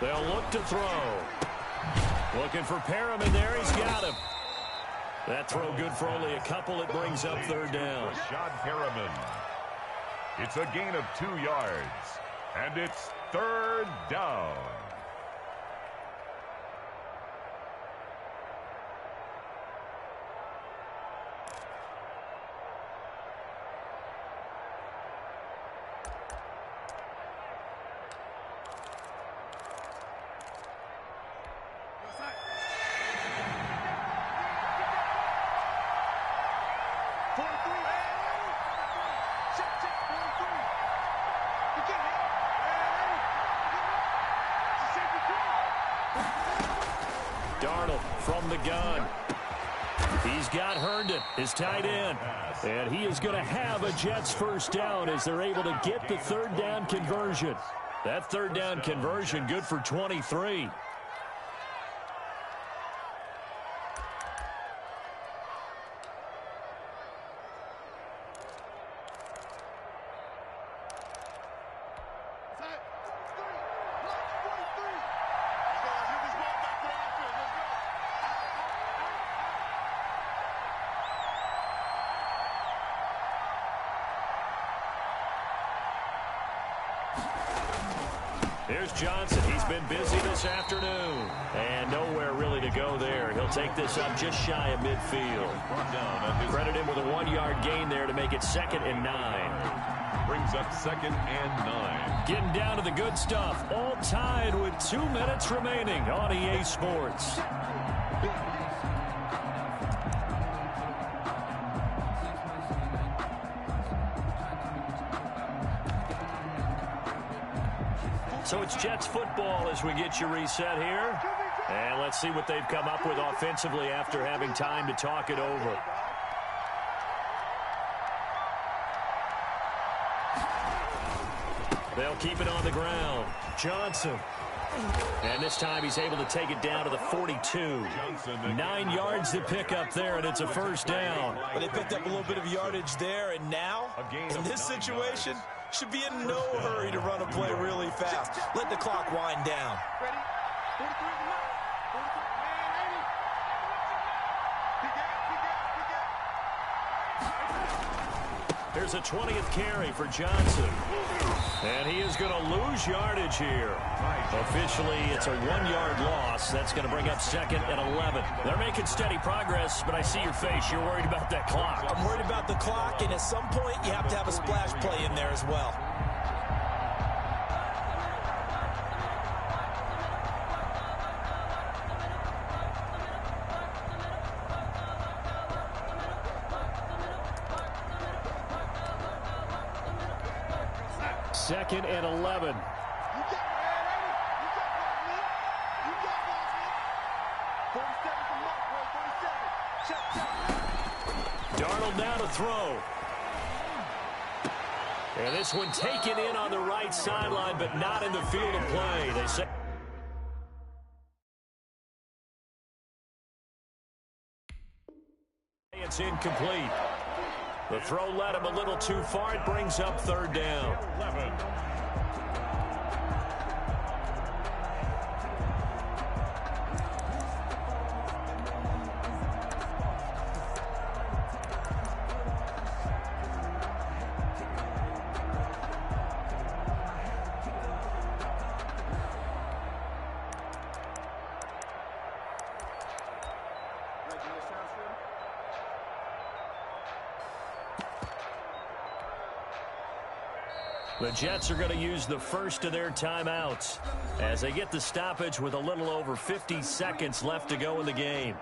Speaker 3: They'll look to throw. Looking for Perriman there. He's got him. That throw good for only a couple. It brings up 3rd down.
Speaker 6: Rashad Perriman. It's a gain of 2 yards, and it's 3rd down.
Speaker 3: From the gun. He's got Herndon, his tight end. And he is going to have a Jets first down as they're able to get the 3rd down conversion. That 3rd down conversion good for 23. Here's Johnson. He's been busy this afternoon. And nowhere really to go there. He'll take this up just shy of midfield. Credit him with a 1-yard gain there to make it 2nd and 9.
Speaker 6: Brings up 2nd and 9.
Speaker 3: Getting down to the good stuff. All tied with 2 minutes remaining on EA Sports. So it's Jets football as we get you reset here. And let's see what they've come up with offensively after having time to talk it over. They'll keep it on the ground. Johnson. And this time he's able to take it down to the 42. 9 yards to pick up there, and it's a first down.
Speaker 4: But they picked up a little bit of yardage there, and now, in this situation, should be in no hurry to run a play really fast. Let the clock wind down.
Speaker 2: Ready? 43 is not. 43. Man, 80.
Speaker 3: Here's a 20th carry for Johnson. And he is going to lose yardage here. Officially, it's a 1-yard loss. That's going to bring up 2nd and 11. They're making steady progress, but I see your face. You're worried about that clock.
Speaker 4: I'm worried about the clock, and at some point, you have to have a splash play in there as well.
Speaker 3: Second and 11. Darnold now to throw. And this one taken in on the right sideline, but not in the field of play. They say it's incomplete. The throw led him a little too far. It brings up 3rd down.
Speaker 6: 11.
Speaker 3: The Jets are going to use the first of their timeouts as they get the stoppage with a little over 50 seconds left to go in the game.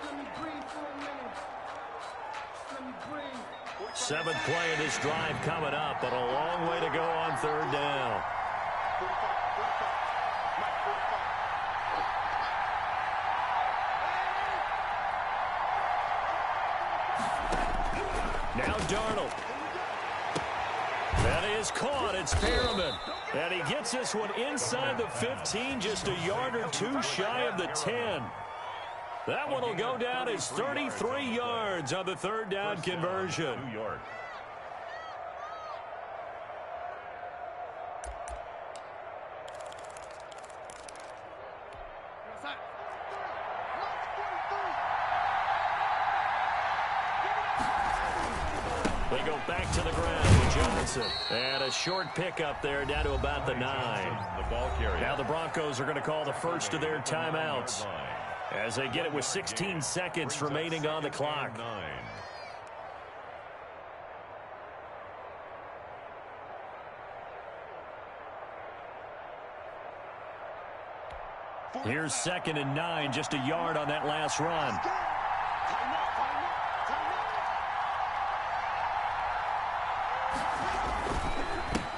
Speaker 5: Let me breathe for a minute. Let me breathe.
Speaker 3: Seventh play of this drive coming up, but a long way to go on third down. Now Darnold. That is caught. It's Perriman. And he gets this one inside the 15, just a yard or two shy of the 10. That one will go down as 33 yards on the third down conversion.
Speaker 6: New York.
Speaker 3: They go back to the ground with Johnson. And a short pickup there down to about the 9. Now the Broncos are going to call the first of their timeouts as they get it with 16 seconds remaining on the clock. Here's 2nd and 9, just a yard on that last run.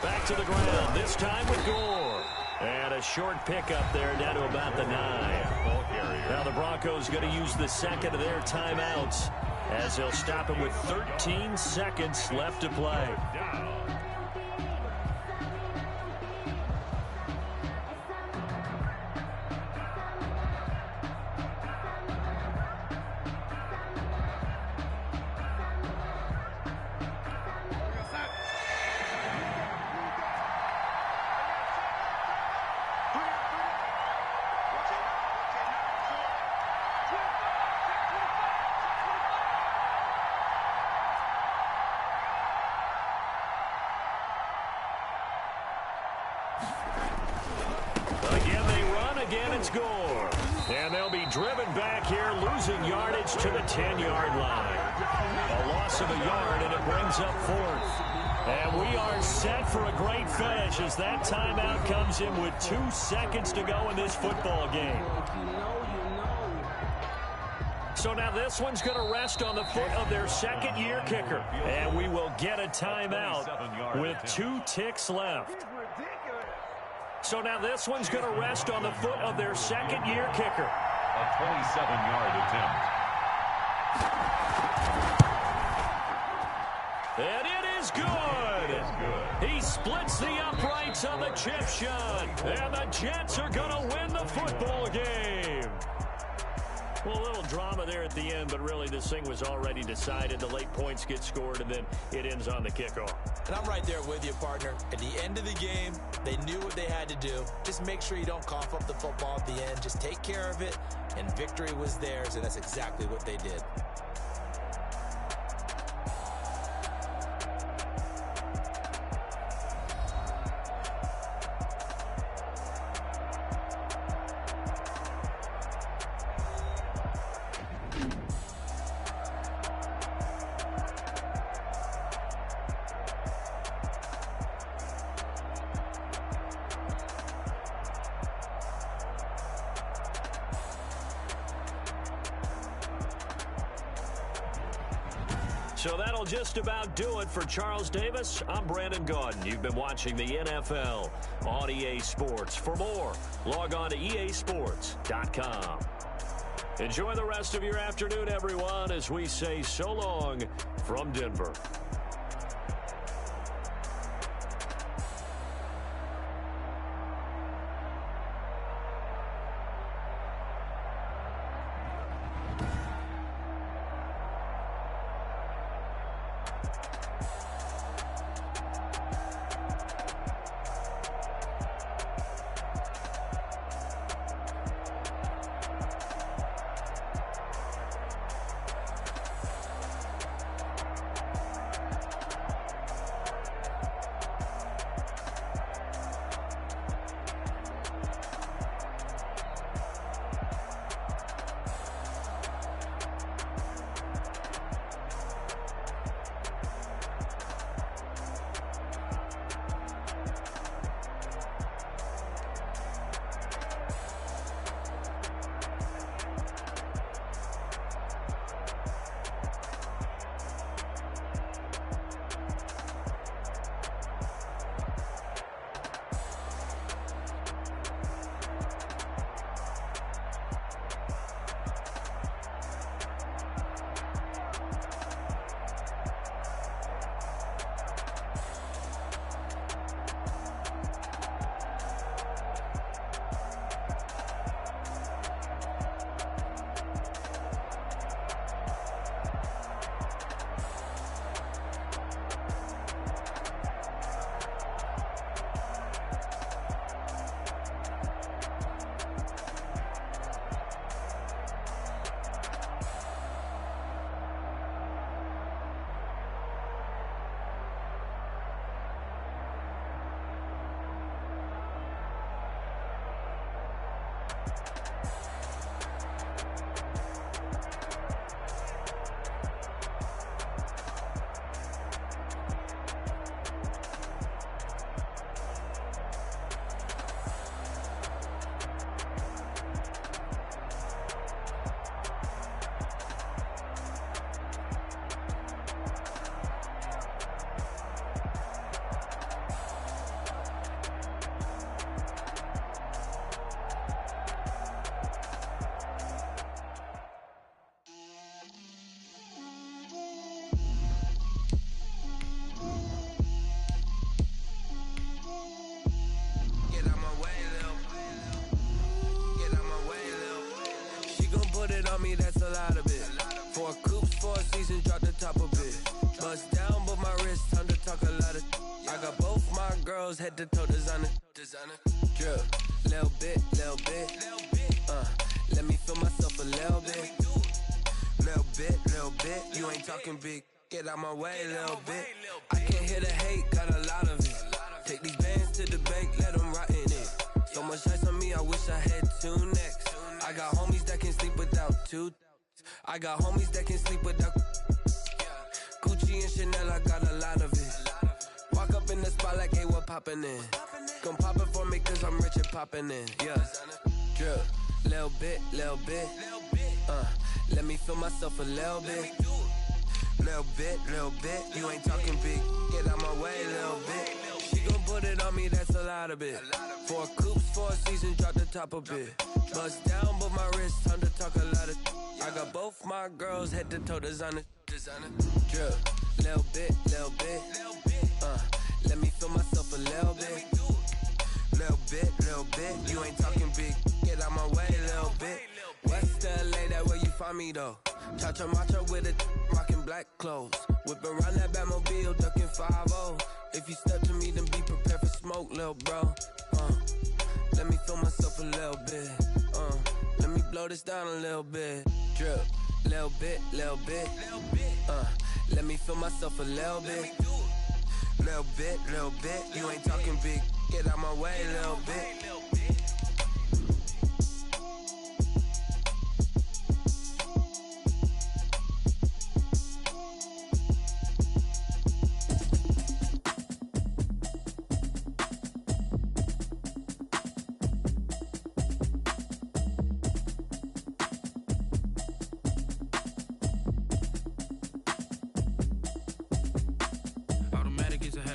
Speaker 3: Back to the ground, this time with Gore. And a short pickup there down to about the 9. Now the Broncos going to use the second of their timeouts as they'll stop it with 13 seconds left to play. Gore. And they'll be driven back here, losing yardage to the 10-yard line. A loss of a yard, and it brings up 4th. And we are set for a great finish as that timeout comes in with 2 seconds to go in this football game. So now this one's going to rest on the foot of their second-year kicker. And we will get a timeout with 2 ticks left. So now this one's going to rest on the foot of their second-year kicker.
Speaker 6: A 27-yard attempt.
Speaker 3: And it is good. He splits the uprights on the chip shot. And the Jets are going to win the football game. Well, a little drama there at the end, but really this thing was already decided. The late points get scored, and then it ends on the kickoff.
Speaker 4: And I'm right there with you, partner. At the end of the game, they knew what they had to do. Just make sure you don't cough up the football at the end. Just take care of it, and victory was theirs, and that's exactly what they did.
Speaker 3: So that'll just about do it for Charles Davis. I'm Brandon Gaudin. You've been watching the NFL on EA Sports. For more, log on to easports.com. Enjoy the rest of your afternoon, everyone, as we say so long from Denver.
Speaker 7: That's a lot of it. 4 coops, 4 seasons, drop the top of it. Bust down, but my wrist, time to talk a lot of. I got both my girls head to toe designer. Drip, little bit. Let me feel myself a little bit. Little bit. You ain't talking big. Get out my way, little bit. I can't hear the hate, got a lot of it. Take these bands to the bank, let them rot in it. So much ice on me, I wish I had 2 necks. I got homies that can sleep without 2. I got homies that can sleep without Gucci and Chanel, I got a lot of it. Walk up in the spot like, hey, what poppin' in? Come pop it for me cause I'm rich and poppin' in. Yeah, drip, little bit. Let me feel myself a little bit. Little bit. You ain't talking big, get out my way, little bit. She gon' put it on me, that's a lot of it. 4 coops, 4 seasons, drop the top of it. Bust down, but my wrist, time to talk a lot of. I got both my girls head to toe designer. Drip, little bit. Let me feel myself a little bit. Little bit. You ain't talking big, get out my way, little bit. West LA, that where you find me though. Cha-cha matcha with a rockin' black clothes. Whippin' around that Batmobile, duckin' 5-0. If you step to me, then be prepared for smoke, little bro. Let me feel myself a little bit. Let me blow this down a little bit. Drip, little bit. Let me feel myself a little bit. Little bit. You ain't talking big. Get out my way, little bit.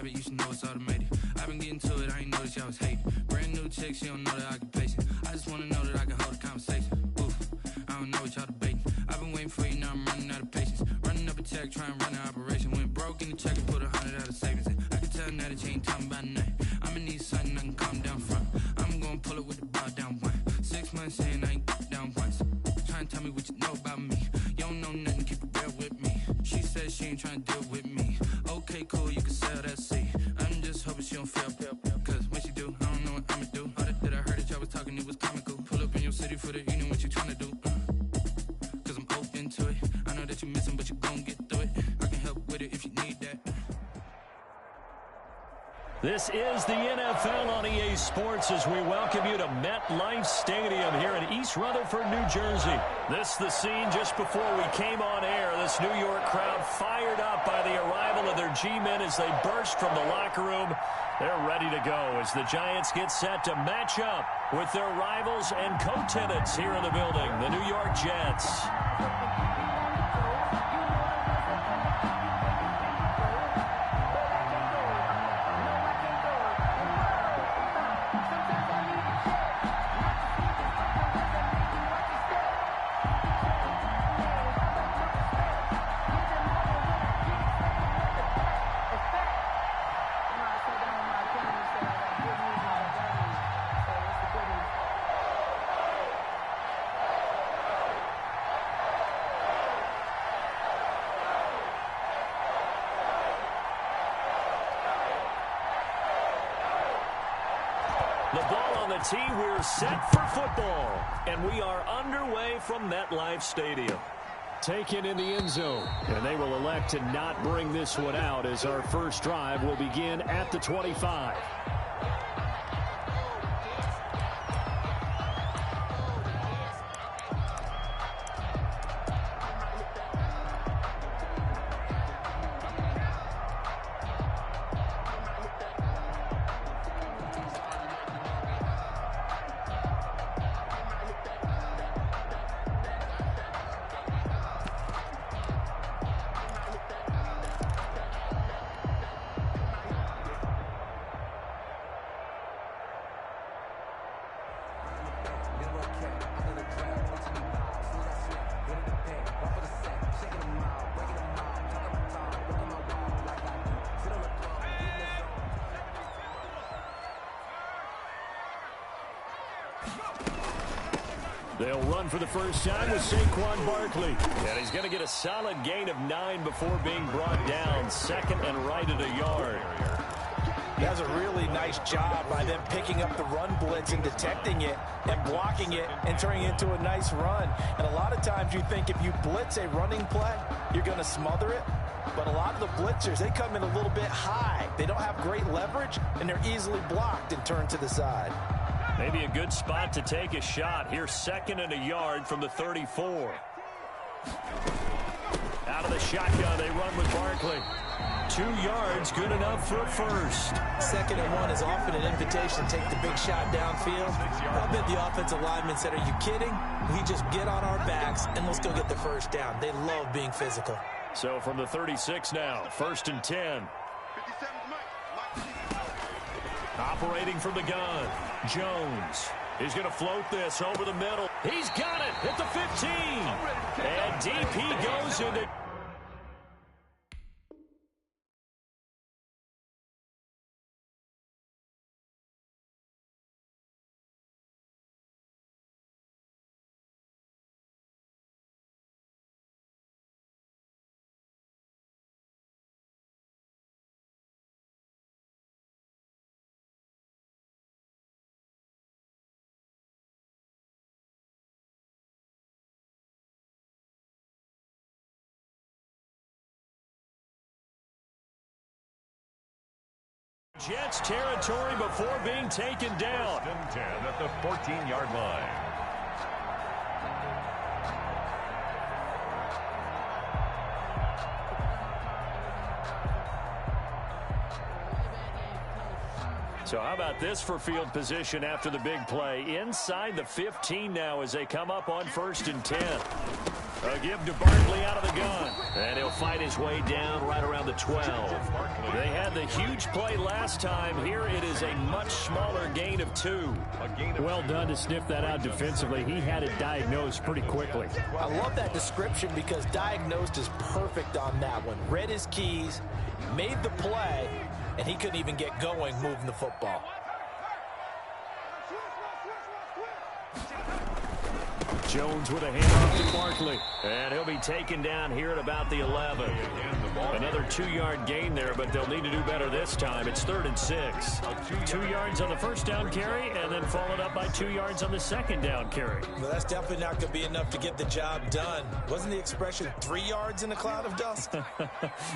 Speaker 8: You should know it's automated. I've been getting to it, I ain't noticed y'all was hating. Brand new chick, she don't know the occupation. I just wanna know that I can hold a conversation. Oof, I don't know what y'all debating. I've been waiting for you, now I'm running out of patience. Running up a check, trying to run an operation. Went broke in the check and put 100 out of savings in. I can tell now that you ain't talking about nothing. I'ma need something I can calm down from. I'm gonna pull it with the bar down one. 6 months in, I ain't down once. Trying to tell me what you know about me. You don't know nothing, keep it real with me. She said she ain't trying to deal with me. Okay, cool, you can sell that seat. I'm just hoping she don't fail. Cause when she do, I don't know what I'ma do. All that I heard that y'all was talking, it was comical. Pull up in your city for the evening, what you trying to do? Cause I'm open to it. I know that you missing, but you gon' get through it. I can help with it if you need that.
Speaker 3: This is the NFL on EA Sports as we welcome you to MetLife Stadium here in East Rutherford, New Jersey. This is the scene just before we came on air. This New York crowd fired up by the arrival of their G-men as they burst from the locker room. They're ready to go as the Giants get set to match up with their rivals and co-tenants here in the building, the New York Jets. The ball on the tee, we're set for football. And we are underway from MetLife Stadium.
Speaker 1: Taken in the end zone. And they will elect to not bring this one out as our first drive will begin at the 25.
Speaker 3: They'll run for the first time with Saquon Barkley. And he's going to get a solid gain of 9 before being brought down. Second and right at a yard.
Speaker 4: That's a really nice job by them picking up the run blitz and detecting it and blocking it and turning it into a nice run. And a lot of times you think if you blitz a running play, you're going to smother it. But a lot of the blitzers, they come in a little bit high. They don't have great leverage, and they're easily blocked and turned to the side.
Speaker 3: Maybe a good spot to take a shot. Here's second and a yard from the 34. Out of the shotgun, they run with Barkley. 2 yards, good enough for a first.
Speaker 4: Second and 1 is often an invitation to take the big shot downfield. I bet the offensive lineman said, are you kidding? We just get on our backs and let's go get the first down. They love being physical.
Speaker 3: So from the 36 now, first and 10. Operating from the gun, Jones. He's going to float this over the middle. He's got it at the 15. And deep he goes into... Jets territory before being taken down.
Speaker 6: 10 at the 14-yard line.
Speaker 3: So how about this for field position after the big play? Inside the 15 now as they come up on first and 10. A give to Barkley out of the gun. And he'll fight his way down right around the 12. They had the huge play last time. Here it is a much smaller gain of 2.
Speaker 1: Well done to sniff that out defensively. He had it diagnosed pretty quickly.
Speaker 4: I love that description because diagnosed is perfect on that one. Read his keys, made the play, and he couldn't even get going moving the football.
Speaker 3: Jones with a handoff to Barkley. And he'll be taken down here at about the 11. Another 2-yard gain there, but they'll need to do better this time. It's 3rd and 6. 2 yards on the first down carry, and then followed up by 2 yards on the second down carry.
Speaker 4: Well, that's definitely not going to be enough to get the job done. Wasn't the expression 3 yards in a cloud of dust?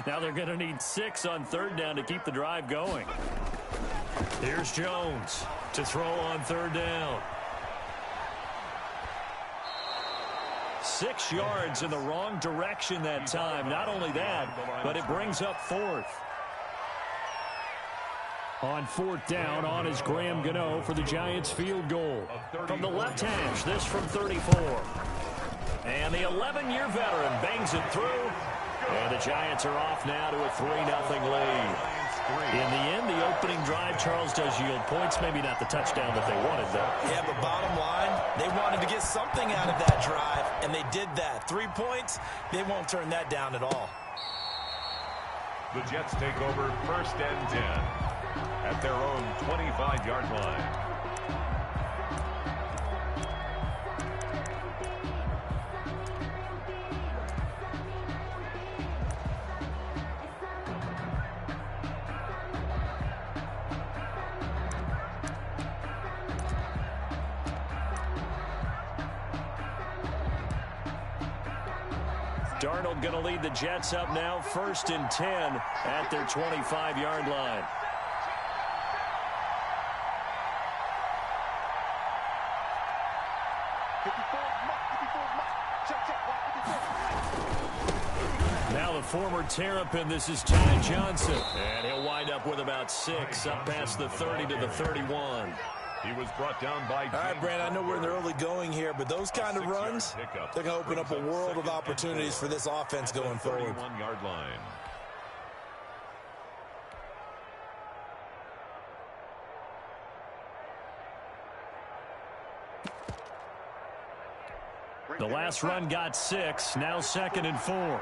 Speaker 3: Now they're going to need 6 on 3rd down to keep the drive going. Here's Jones to throw on 3rd down. 6 yards in the wrong direction that time. Not only that, but it brings up 4th.
Speaker 1: On 4th down, on is Graham Gano for the Giants field goal.
Speaker 3: From the left hash, this from 34. And the 11-year veteran bangs it through. And the Giants are off now to a 3-0 lead. In the end, the opening drive, Charles, does yield points. Maybe not the touchdown that they wanted, though.
Speaker 4: Yeah, but bottom line, they wanted to get something out of that drive, and they did that. 3 points, they won't turn that down at all.
Speaker 6: The Jets take over first and 10 at their own 25-yard line.
Speaker 3: Darnold going to lead the Jets up now, 1st and 10 at their 25-yard line. Now the former Terrapin, this is Ty Johnson. And he'll wind up with about 6, up past the 30 to the 31.
Speaker 6: He was brought down by...
Speaker 4: All right, Brand, I know we're in the early going here, but those kind of runs, they're going to open up a world of opportunities for this offense going forward.
Speaker 6: 31-yard line.
Speaker 3: The last run got 6. Now 2nd and 4.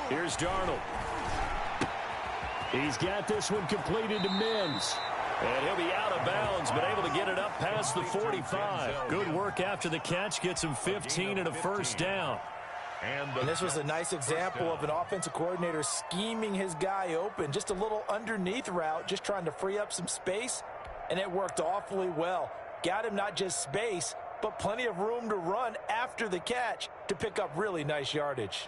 Speaker 3: Here's Darnold. He's got this one completed to Mims. And he'll be out of bounds, but able to get it up past the 45. Good work after the catch. Gets him 15 and a first down.
Speaker 4: And this was a nice example of an offensive coordinator scheming his guy open. Just a little underneath route, just trying to free up some space, and it worked awfully well. Got him not just space, but plenty of room to run after the catch to pick up really nice yardage.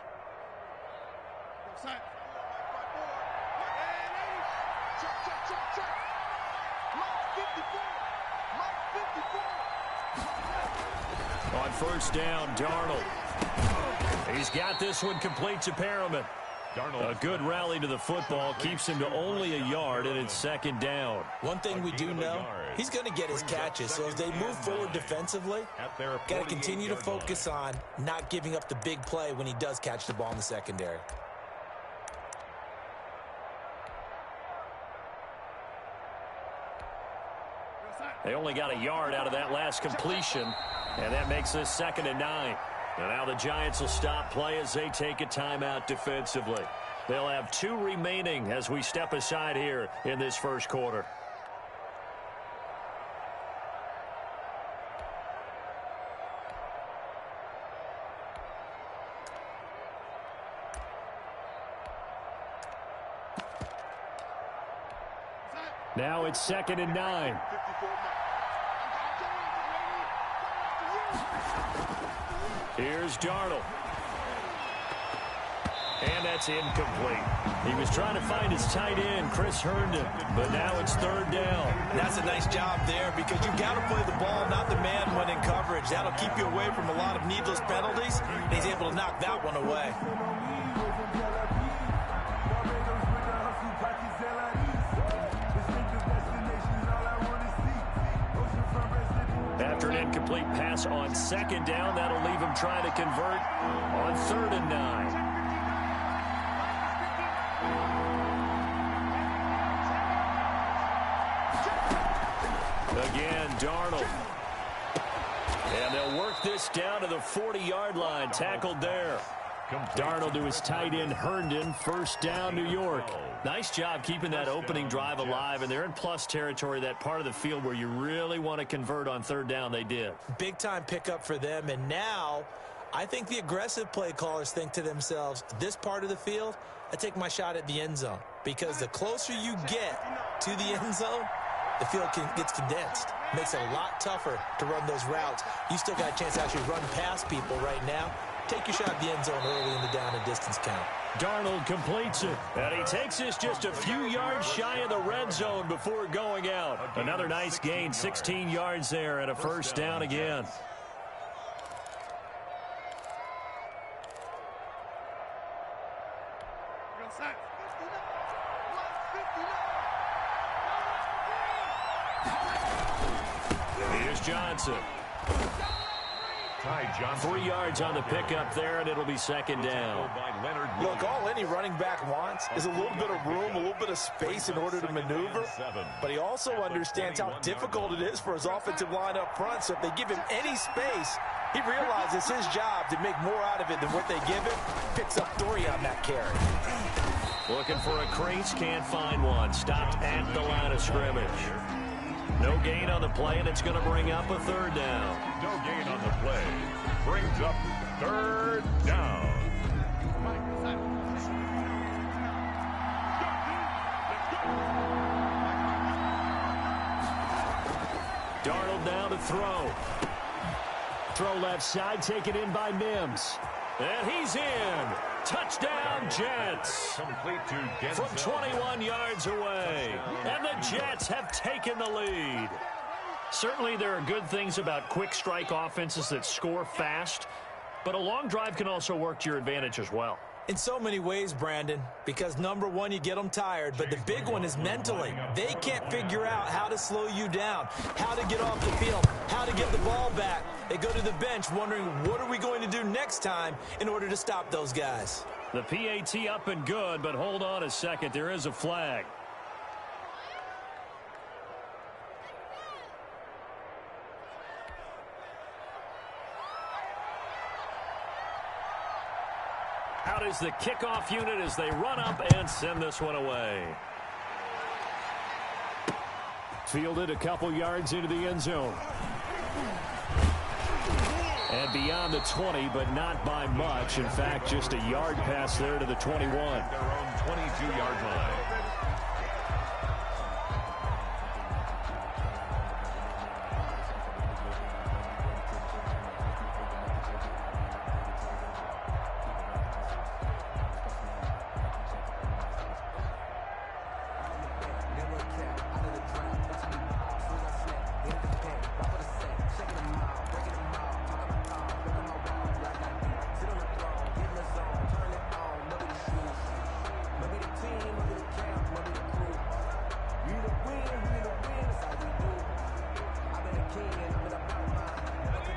Speaker 3: On first down, Darnold. He's got this one complete to Perriman. A good rally to the football keeps him to only a yard, and it's 2nd down.
Speaker 4: One thing we do know, he's going to get his catches. So as they move forward defensively, got to continue to focus on not giving up the big play when he does catch the ball in the secondary.
Speaker 3: They only got a yard out of that last completion, and that makes this 2nd and 9. And now the Giants will stop play as they take a timeout defensively. They'll have 2 remaining as we step aside here in this first quarter. Now it's 2nd and 9. Here's Darnold. And that's incomplete. He was trying to find his tight end, Chris Herndon, but now it's 3rd down.
Speaker 4: That's a nice job there because you've got to play the ball, not the man when in coverage. That'll keep you away from a lot of needless penalties. And he's able to knock that one away.
Speaker 3: After an incomplete pass on 2nd down, that'll leave him trying to convert on 3rd and 9. Again, Darnold. And they'll work this down to the 40-yard line. Tackled there. Darnold to his tight end, Herndon. First down, New York. Nice job keeping that opening drive alive, and they're in plus territory, that part of the field where you really want to convert on 3rd down. They did.
Speaker 4: Big-time pickup for them, and now I think the aggressive play callers think to themselves, this part of the field, I take my shot at the end zone, because the closer you get to the end zone, the field gets condensed. Makes it a lot tougher to run those routes. You still got a chance to actually run past people right now. Take your shot at the end zone early in the down and distance count.
Speaker 3: Darnold completes it, and he takes this just a few yards shy of the red zone before going out. Another nice gain, 16 yards there, and a first down again. Here's Johnson. 3 yards on the pickup there, and it'll be 2nd down.
Speaker 4: Look, all any running back wants is a little bit of room, a little bit of space in order to maneuver. But he also understands how difficult it is for his offensive line up front. So if they give him any space, he realizes his job to make more out of it than what they give him. Picks up 3 on that carry.
Speaker 3: Looking for a crease, can't find one. Stopped at the line of scrimmage. No gain on the play, and it's going to bring up a 3rd down.
Speaker 6: No gain on the play. Brings up 3rd down.
Speaker 3: Darnold now to throw. Throw left side, taken in by Mims. And he's in. Touchdown, Jets.
Speaker 6: Complete to Denzel.
Speaker 3: From 21 yards away. And the Jets have taken the lead. Certainly there are good things about quick strike offenses that score fast, but a long drive can also work to your advantage as well.
Speaker 4: In so many ways, Brandon, because number one, you get them tired, but the big one is mentally. They can't figure out how to slow you down, how to get off the field, how to get the ball back. They go to the bench wondering, what are we going to do next time in order to stop those guys?
Speaker 3: The PAT up and good, but hold on a second. There is a flag. Out is the kickoff unit as they run up and send this one away.
Speaker 1: Fielded a couple yards into the end zone. And beyond the 20, but not by much. In fact, just a yard pass there to the 21.
Speaker 6: Their own 22-yard line.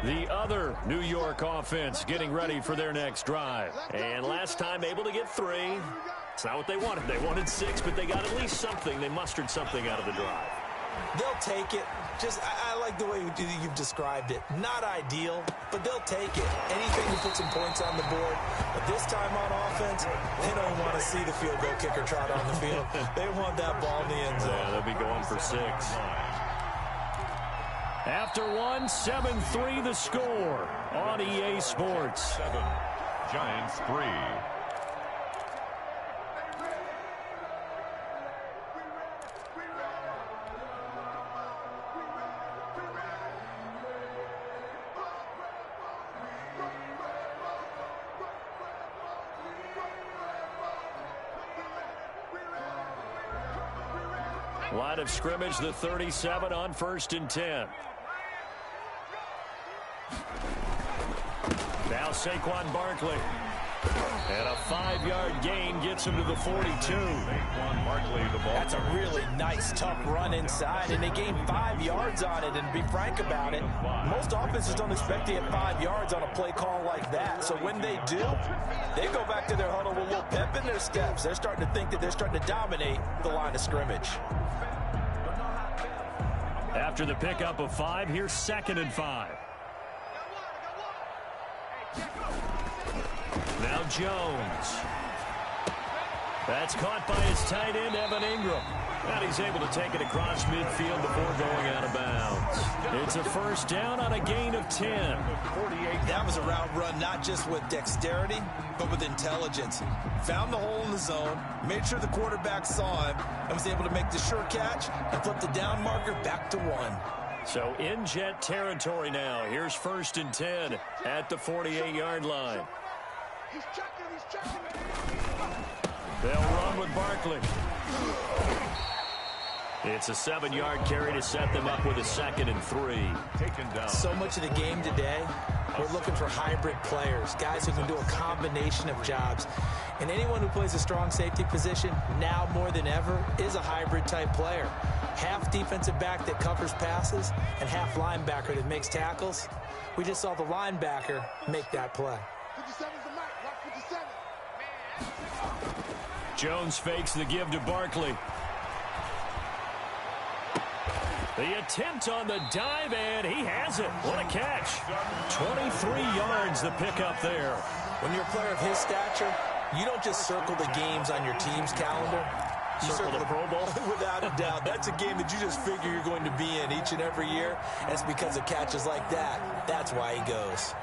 Speaker 3: The other New York offense getting ready for their next drive. And last time able to get 3. It's not what they wanted. They wanted 6, but they got at least something. They mustered something out of the drive.
Speaker 4: They'll take it. I like the way you've described it. Not ideal, but they'll take it. Anything to put some points on the board. But this time on offense, they don't want to see the field goal kicker trot on the field. They want that ball in the end zone.
Speaker 3: Yeah, they'll be going for 6. After 1, 7-3 the score on EA Sports.
Speaker 6: 7, Giants 3.
Speaker 3: Line of scrimmage, the 37 on 1st and 10. Now Saquon Barkley. And a 5-yard gain gets him to the 42.
Speaker 6: Saquon Barkley, the ball.
Speaker 4: That's a really nice, tough run inside, and they gained 5 yards on it. And to be frank about it, most offenses don't expect to get 5 yards on a play call like that. So when they do, they go back to their huddle with a little pep in their steps. They're starting to think that they're starting to dominate the line of scrimmage.
Speaker 3: After the pickup of 5, here's 2nd and 5. Now Jones. That's caught by his tight end, Evan Ingram. And he's able to take it across midfield before going out of bounds. It's a 1st down on a gain of 10.
Speaker 4: That was a route run not just with dexterity, but with intelligence. Found the hole in the zone, made sure the quarterback saw him, and was able to make the sure catch and flip the down marker back to 1.
Speaker 3: So in jet territory now. Here's 1st and 10 at the 48-yard line.
Speaker 2: He's checking.
Speaker 3: They'll run with Barkley. It's a 7-yard carry to set them up with a 2nd and 3.
Speaker 6: Taken down.
Speaker 4: So much of the game today, we're looking for hybrid players, guys who can do a combination of jobs. And anyone who plays a strong safety position, now more than ever, is a hybrid type player. Half defensive back that covers passes and half linebacker that makes tackles. We just saw the linebacker make that play.
Speaker 2: 57's the mic. Watch 57.
Speaker 3: Jones fakes the give to Barkley. The attempt on the dive, and he has it. What a catch. 23 yards the pickup there.
Speaker 4: When you're a player of his stature, you don't just circle the games on your team's calendar. You
Speaker 3: Circle the Pro Bowl?
Speaker 4: Without a doubt. That's a game that you just figure you're going to be in each and every year. And it's because of catches like that. That's why he goes.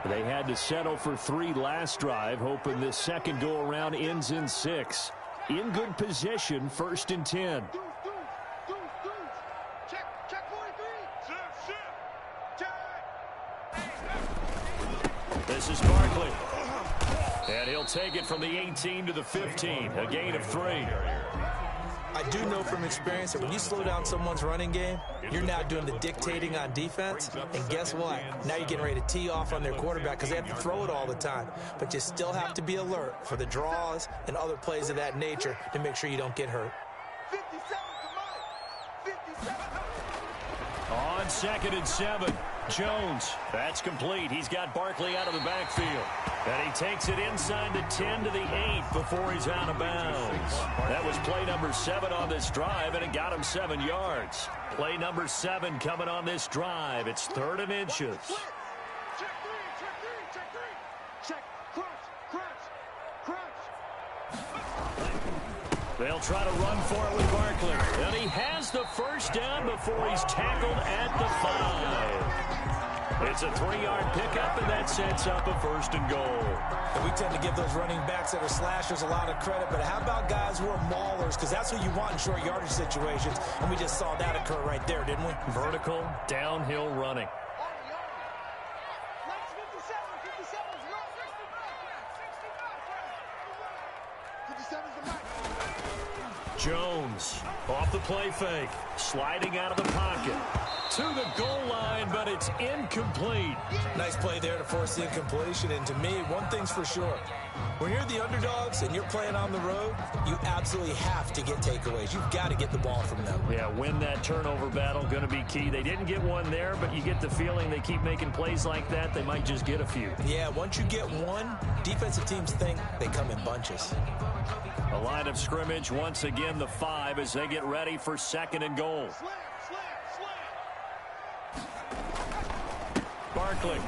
Speaker 1: They had to settle for 3 last drive, hoping this second go-around ends in 6. In good position, 1st and 10.
Speaker 2: Check 43.
Speaker 3: This is Barkley. And he'll take it from the 18 to the 15. A gain of 3.
Speaker 4: I do know from experience that when you slow down someone's running game, you're now doing the dictating on defense. And guess what? Now you're getting ready to tee off on their quarterback because they have to throw it all the time. But you still have to be alert for the draws and other plays of that nature to make sure you don't get hurt.
Speaker 2: 57's the mic. 57.
Speaker 3: On 2nd and 7. Jones, that's complete. He's got Barkley out of the backfield. And he takes it inside the 10 to the 8 before he's out of bounds. That was play number 7 on this drive, and it got him 7 yards. Play number 7 coming on this drive. It's 3rd and inches.
Speaker 2: Check three. Check, crunch.
Speaker 3: They'll try to run for it with Barkley. And he has the first down before he's tackled at the 5. It's a 3-yard pickup, and that sets up a 1st and goal.
Speaker 4: And we tend to give those running backs that are slashers a lot of credit, but how about guys who are maulers? Because that's what you want in short yardage situations, and we just saw that occur right there, didn't we?
Speaker 3: Vertical, downhill running. Jones off the play fake, sliding out of the pocket to the goal line, but it's incomplete.
Speaker 4: Nice play there to force the incompletion. And to me, one thing's for sure. When you're the underdogs and you're playing on the road, you absolutely have to get takeaways. You've got to get the ball from them.
Speaker 3: Yeah, win that turnover battle, going to be key. They didn't get one there, but you get the feeling they keep making plays like that, they might just get a few.
Speaker 4: Yeah, once you get one, defensive teams think they come in bunches.
Speaker 3: A line of scrimmage, once again, the 5 as they get ready for 2nd and goal. Barkley.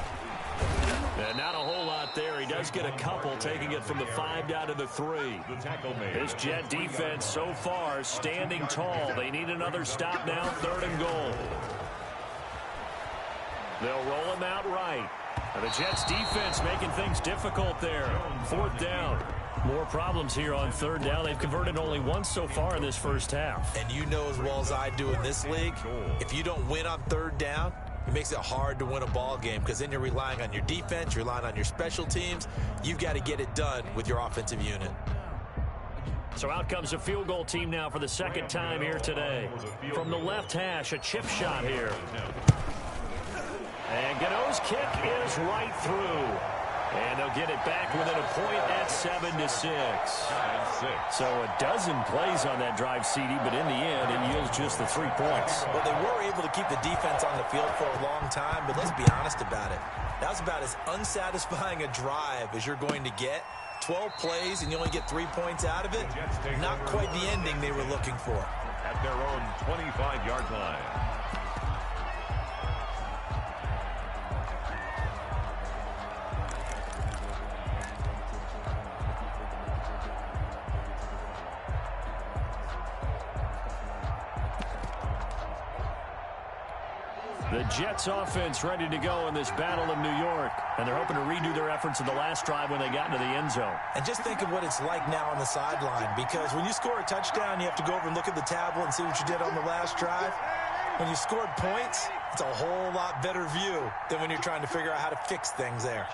Speaker 3: And not a whole lot there. He does get a couple, taking it from the 5 down to the 3. This Jet defense so far standing tall. They need another stop now, 3rd and goal. They'll roll him out right. And the Jets defense making things difficult there. 4th down. More problems here on 3rd down. They've converted only once so far in this first half.
Speaker 4: And you know as well as I do in this league, if you don't win on 3rd down, it makes it hard to win a ball game because then you're relying on your defense, you're relying on your special teams. You've got to get it done with your offensive unit.
Speaker 3: So out comes a field goal team now for the 2nd time here today. From the left hash, a chip shot here. And Gano's kick is right through. And they'll get it back within a point at 7-6. So a dozen plays on that drive, CD, but in the end, it yields just the 3 points.
Speaker 4: Well, they were able to keep the defense on the field for a long time, but let's be honest about it. That was about as unsatisfying a drive as you're going to get. 12 plays, and you only get 3 points out of it. Not quite the ending they were looking for.
Speaker 6: At their own 25-yard line.
Speaker 3: The Jets offense ready to go in this battle of New York. And they're hoping to redo their efforts in the last drive when they got into the end zone.
Speaker 4: And just think of what it's like now on the sideline. Because when you score a touchdown, you have to go over and look at the tablet and see what you did on the last drive. When you scored points, it's a whole lot better view than when you're trying to figure out how to fix things there.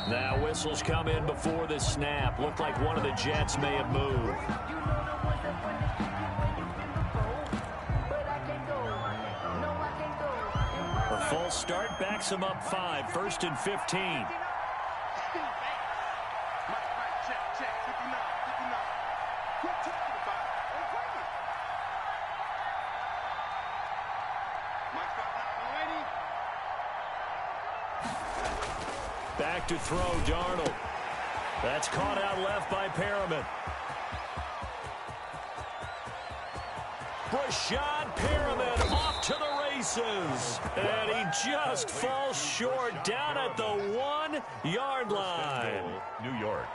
Speaker 3: Now whistles come in before the snap. Looked like one of the Jets may have moved. A false start backs him up 5. 1st and 15. Back to throw, Darnold. That's caught out left by Perriman. Rashad Perriman off to the races. And he just falls short down at the 1-yard line.
Speaker 6: New York.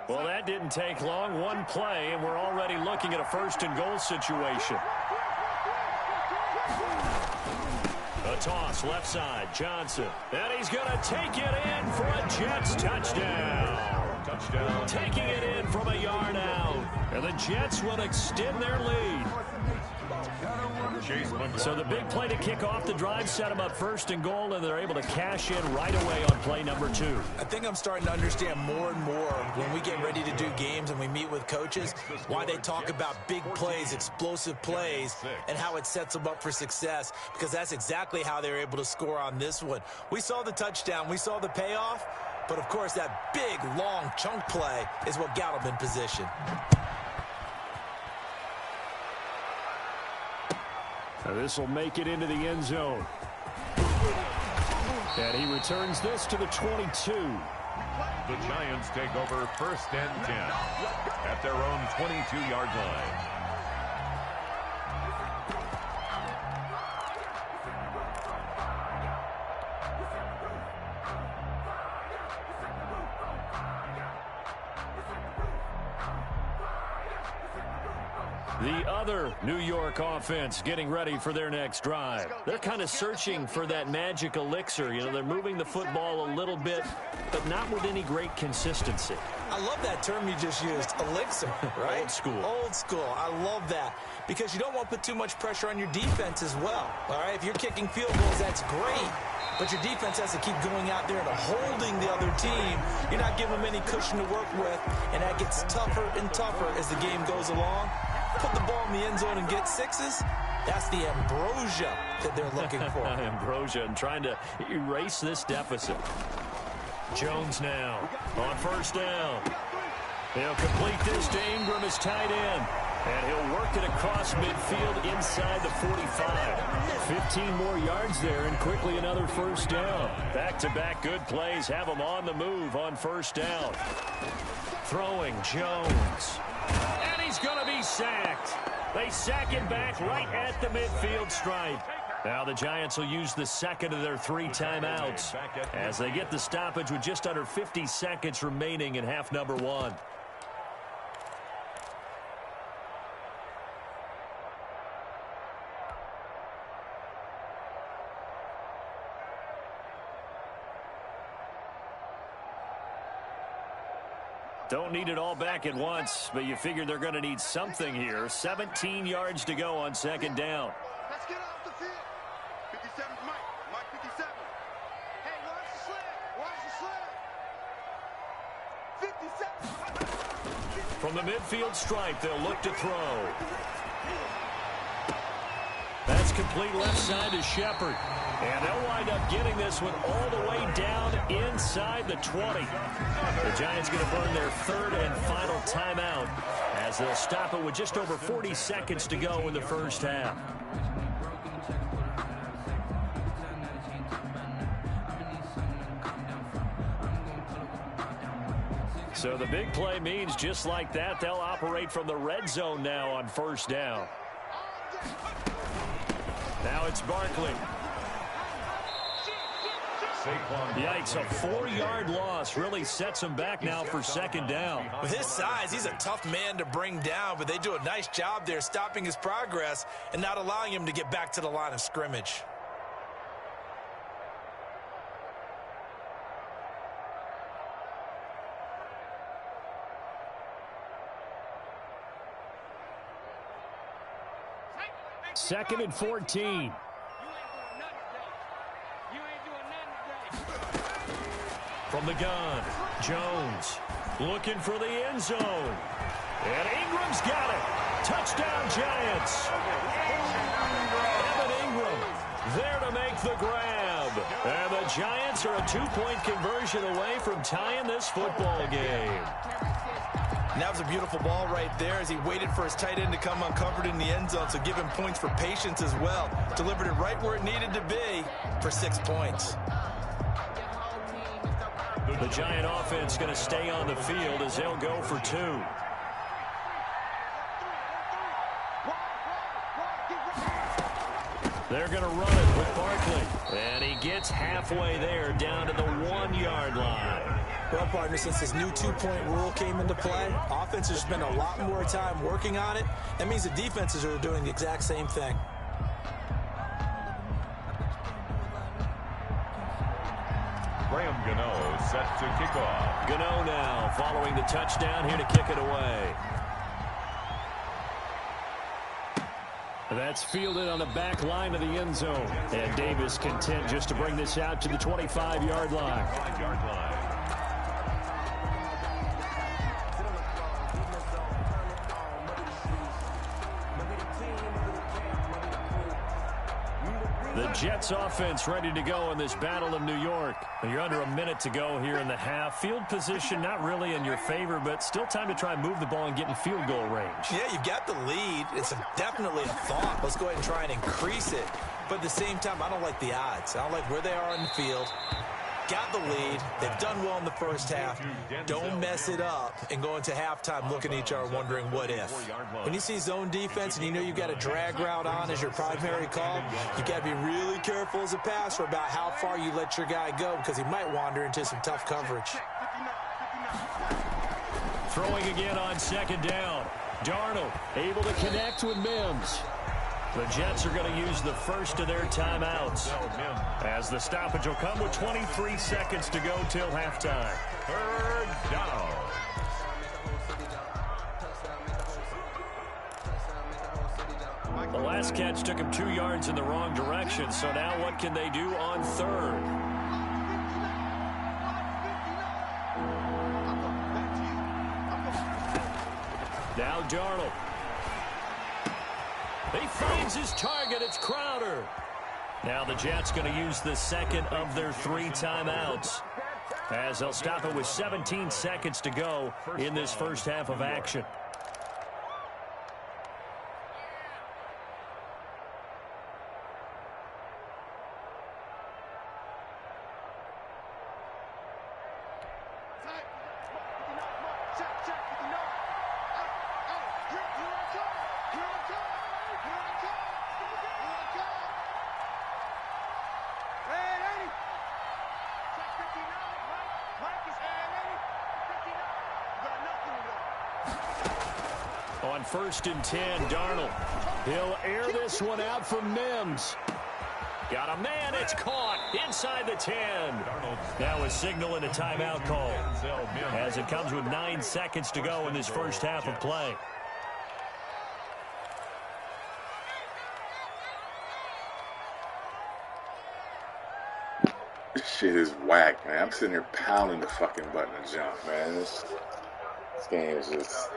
Speaker 3: Well, that didn't take long. One play, and we're already looking at a 1st and goal situation. A toss, left side, Johnson. And he's going to take it in for a Jets touchdown.
Speaker 6: Touchdown.
Speaker 3: Taking it in from a yard out. And the Jets will extend their lead. So the big play to kick off the drive set them up first and goal, and they're able to cash in right away on play number 2.
Speaker 4: I think I'm starting to understand more and more when we get ready to do games and we meet with coaches why they talk about big plays, explosive plays, and how it sets them up for success, because that's exactly how they were able to score on this one. We saw the touchdown. We saw the payoff. But, of course, that big, long chunk play is what got him in position.
Speaker 1: Now this will make it into the end zone. And he returns this to the 22.
Speaker 6: The Giants take over 1st and 10 at their own 22-yard line.
Speaker 3: The other New York offense getting ready for their next drive. They're kind of searching for that magic elixir. You know, they're moving the football a little bit, but not with any great consistency.
Speaker 4: I love that term you just used, elixir, right?
Speaker 3: Old school.
Speaker 4: Old school. I love that because you don't want to put too much pressure on your defense as well. All right, if you're kicking field goals, that's great. But your defense has to keep going out there and holding the other team. You're not giving them any cushion to work with, and that gets tougher and tougher as the game goes along. Put the ball in the end zone and get sixes. That's the ambrosia that they're looking for.
Speaker 3: Ambrosia and trying to erase this deficit. Jones now on 1st down. He'll complete this to Ingram as tight end. And he'll work it across midfield inside the 45. 15 more yards there and quickly another 1st down. Back-to-back good plays have him on the move on 1st down. Throwing Jones. And he's going to be sacked. They sack him back right at the midfield stripe. Now the Giants will use the second of their 3 timeouts as they get the stoppage with just under 50 seconds remaining in half number 1. Don't need it all back at once, but you figure they're going to need something here. 17 yards to go on 2nd down.
Speaker 2: Let's get off the field. 57's Mike. Mike 57. Hey, watch the slant. Watch the slant. 57.
Speaker 3: From the midfield stripe, they'll look to throw. That's complete left side to Shepard. And they'll wind up getting this one all the way down inside the 20. The Giants going to burn their 3rd and final timeout as they'll stop it with just over 40 seconds to go in the 1st half. So the big play means just like that, they'll operate from the red zone now on 1st down. Now it's Barkley. Yikes, a 4-yard loss really sets him back now for 2nd down.
Speaker 4: With his size, he's a tough man to bring down, but they do a nice job there stopping his progress and not allowing him to get back to the line of scrimmage.
Speaker 3: Second and 14. From the gun, Jones looking for the end zone. And Ingram's got it. Touchdown, Giants. Evan Ingram there to make the grab. And the Giants are a 2-point conversion away from tying this football game.
Speaker 4: And that was a beautiful ball right there as he waited for his tight end to come uncovered in the end zone, so give him points for patience as well. Delivered it right where it needed to be for 6 points.
Speaker 3: The Giant offense going to stay on the field as they'll go for 2. They're going to run it with Barkley. And he gets halfway there down to the 1-yard line.
Speaker 4: Well, partner, since this new 2-point rule came into play, offenses spend a lot more time working on it. That means the defenses are doing the exact same thing.
Speaker 6: Gano set to kick off.
Speaker 3: Gano now following the touchdown here to kick it away.
Speaker 1: That's fielded on the back line of the end zone. And Davis content just to bring this out to the 25-yard line. The Jets offense ready to go in this battle of New York. You're under a minute to go here in the half. Field position not really in your favor, but still time to try and move the ball and get in field goal range.
Speaker 4: Yeah, you've got the lead. It's definitely a thought. Let's go ahead and try and increase it. But at the same time, I don't like the odds. I don't like where they are on the field. Got the lead. They've done well in the first half. Don't mess it up and go into halftime looking at each other wondering what if. When you see zone defense and you know you've got a drag route on as your primary call, you've got to be really careful as a passer about how far you let your guy go because he might wander into some tough coverage.
Speaker 1: Throwing again on second down. Darnold able to connect with Mims. The Jets are going to use the first of their timeouts as the stoppage will come with 23 seconds to go till halftime.
Speaker 6: Third down.
Speaker 1: The last catch took him 2 yards in the wrong direction, so now what can they do on third? Now Darnold. He finds his target. It's Crowder. Now the Jets going to use the second of their 3 timeouts as they'll stop it with 17 seconds to go in this first half of action. On 1st and 10, Darnold. He'll air this one out for Mims. Got a man. It's caught inside the 10. Now a signal and a timeout call as it comes with 9 seconds to go in this first half of play.
Speaker 9: This shit is whack, man. I'm sitting here pounding the fucking button to jump, man. This game is just...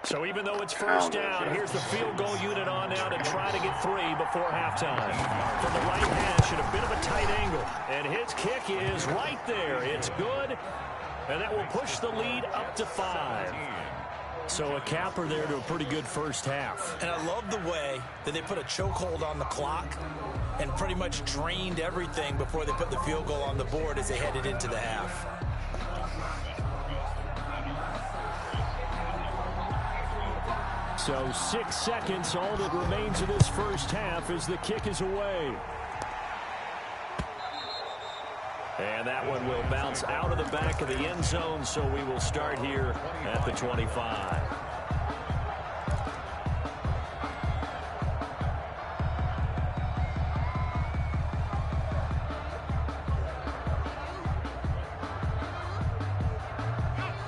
Speaker 1: So even though it's first down, here's the field goal unit on now to try to get 3 before halftime. From the right hash at a bit of a tight angle. And his kick is right there. It's good. And that will push the lead up to 5. So a capper there to a pretty good first half.
Speaker 4: And I love the way that they put a chokehold on the clock and pretty much drained everything before they put the field goal on the board as they headed into the half.
Speaker 1: So 6 seconds, all that remains of this first half as the kick is away. And that one will bounce out of the back of the end zone, so we will start here at the 25.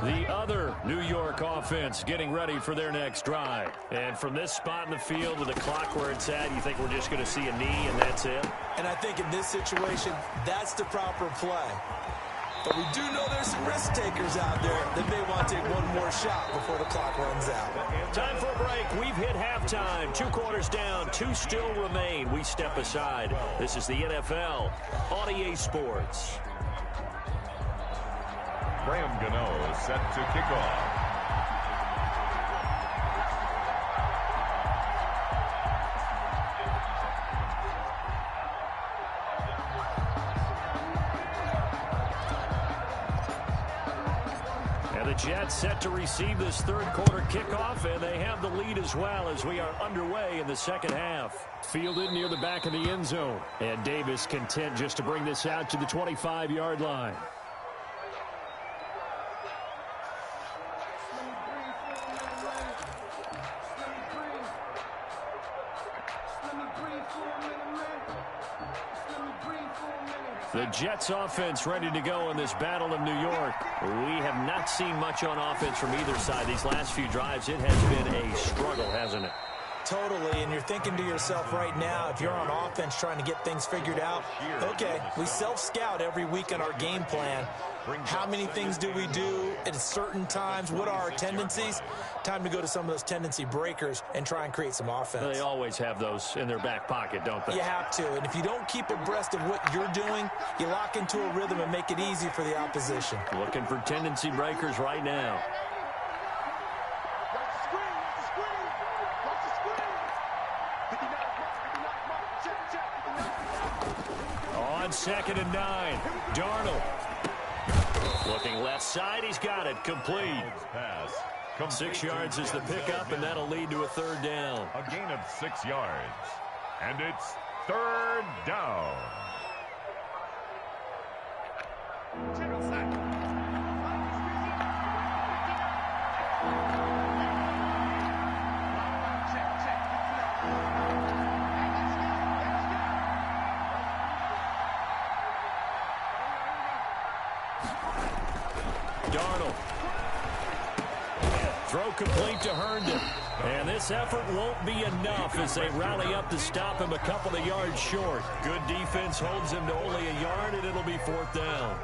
Speaker 1: The other New York offense getting ready for their next drive. And from this spot in the field with the clock where it's at, you think we're just going to see a knee and that's it?
Speaker 4: And I think in this situation, that's the proper play. But we do know there's some risk takers out there that may want to take one more shot before the clock runs out.
Speaker 1: Time for a break. We've hit halftime. 2 quarters down. 2 still remain. We step aside. This is the NFL on EA Sports.
Speaker 6: Rgame set to kick off.
Speaker 1: And the Jets set to receive this third quarter kickoff, and they have the lead as well as we are underway in the second half. Fielded near the back of the end zone. And Davis content just to bring this out to the 25-yard line. The Jets offense ready to go in this battle of New York. We have not seen much on offense from either side. These last few drives, it has been a struggle, hasn't it?
Speaker 4: totally, and you're thinking to yourself right now, if you're on offense trying to get things figured out, okay, we self-scout every week in our game plan. How many things do we do at certain times? What are our tendencies? Time to go to some of those tendency breakers and try and create some offense.
Speaker 1: They always have those in their back pocket, don't they?
Speaker 4: You have to, and if you don't keep abreast of what you're doing, you lock into a rhythm and make it easy for the opposition.
Speaker 1: Looking for tendency breakers right now. On 2nd and 9, Darnold. Looking left side, he's got it, complete. 6 yards is the pickup, and that'll lead to a 3rd down.
Speaker 6: A gain of 6 yards, and it's 3rd down.
Speaker 1: Darnold. Throw complete to Herndon. And this effort won't be enough as they rally up to stop him a couple of yards short. Good defense holds him to only a yard, and it'll be 4th down.